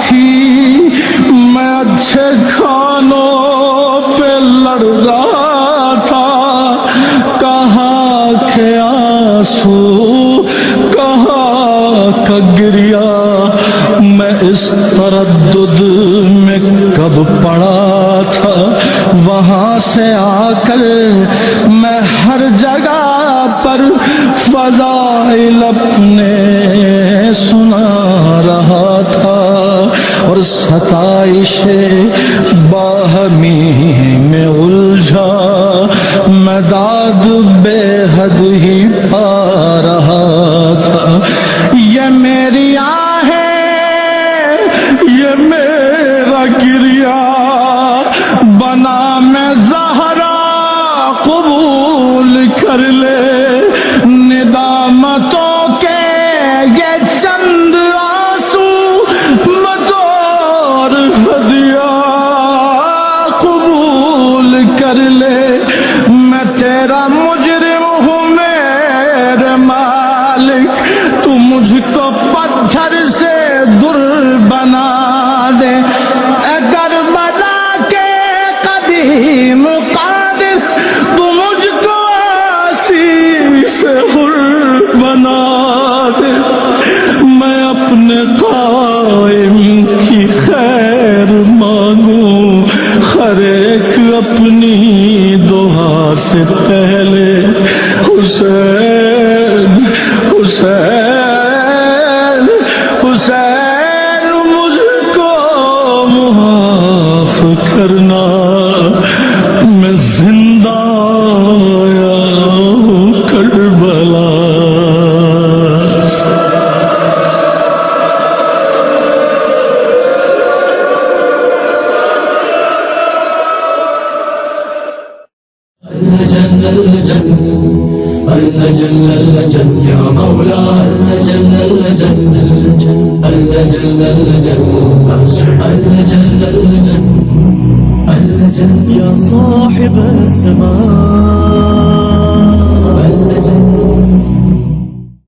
تھی میں اچھے کھانوں پہ لڑ رہا تھا کہاں کے آنسو کہاں کا گریا میں اس تردد میں کب پڑا تھا وہاں سے آ کر میں ہر جگہ پر فضائل اپنے سنا رہا تھا اور ستائش باہمی میں الجھا، میں داد بے حد ہی پا رہا تھا۔ یہ میری آہیں، یہ میرا گریا، بنا میں زہرا قبول کر لے، ندامتوں کے یہ چند آنسو مدور ہدیہ قبول کر لے۔ میں تیرا مجرم ہوں میرے مالک، تو مجھ کو پتھر سے در بنا دے۔ اے کربلا کے قدیم قادر، تو مجھ کو آسی سے حر بنا دے۔ میں اپنے قائم کی خیر مانگوں، ہر ایک اپنی دعا سے پہلے۔ حسین حسین حسین، مجھ کو معاف کرنا، میں زندہ آیا ہوں کربلا سے۔ الجن الجن الجن الجن يا مولا الجن الجن الجن الجن الجن الجن الجن يا صاحب السماء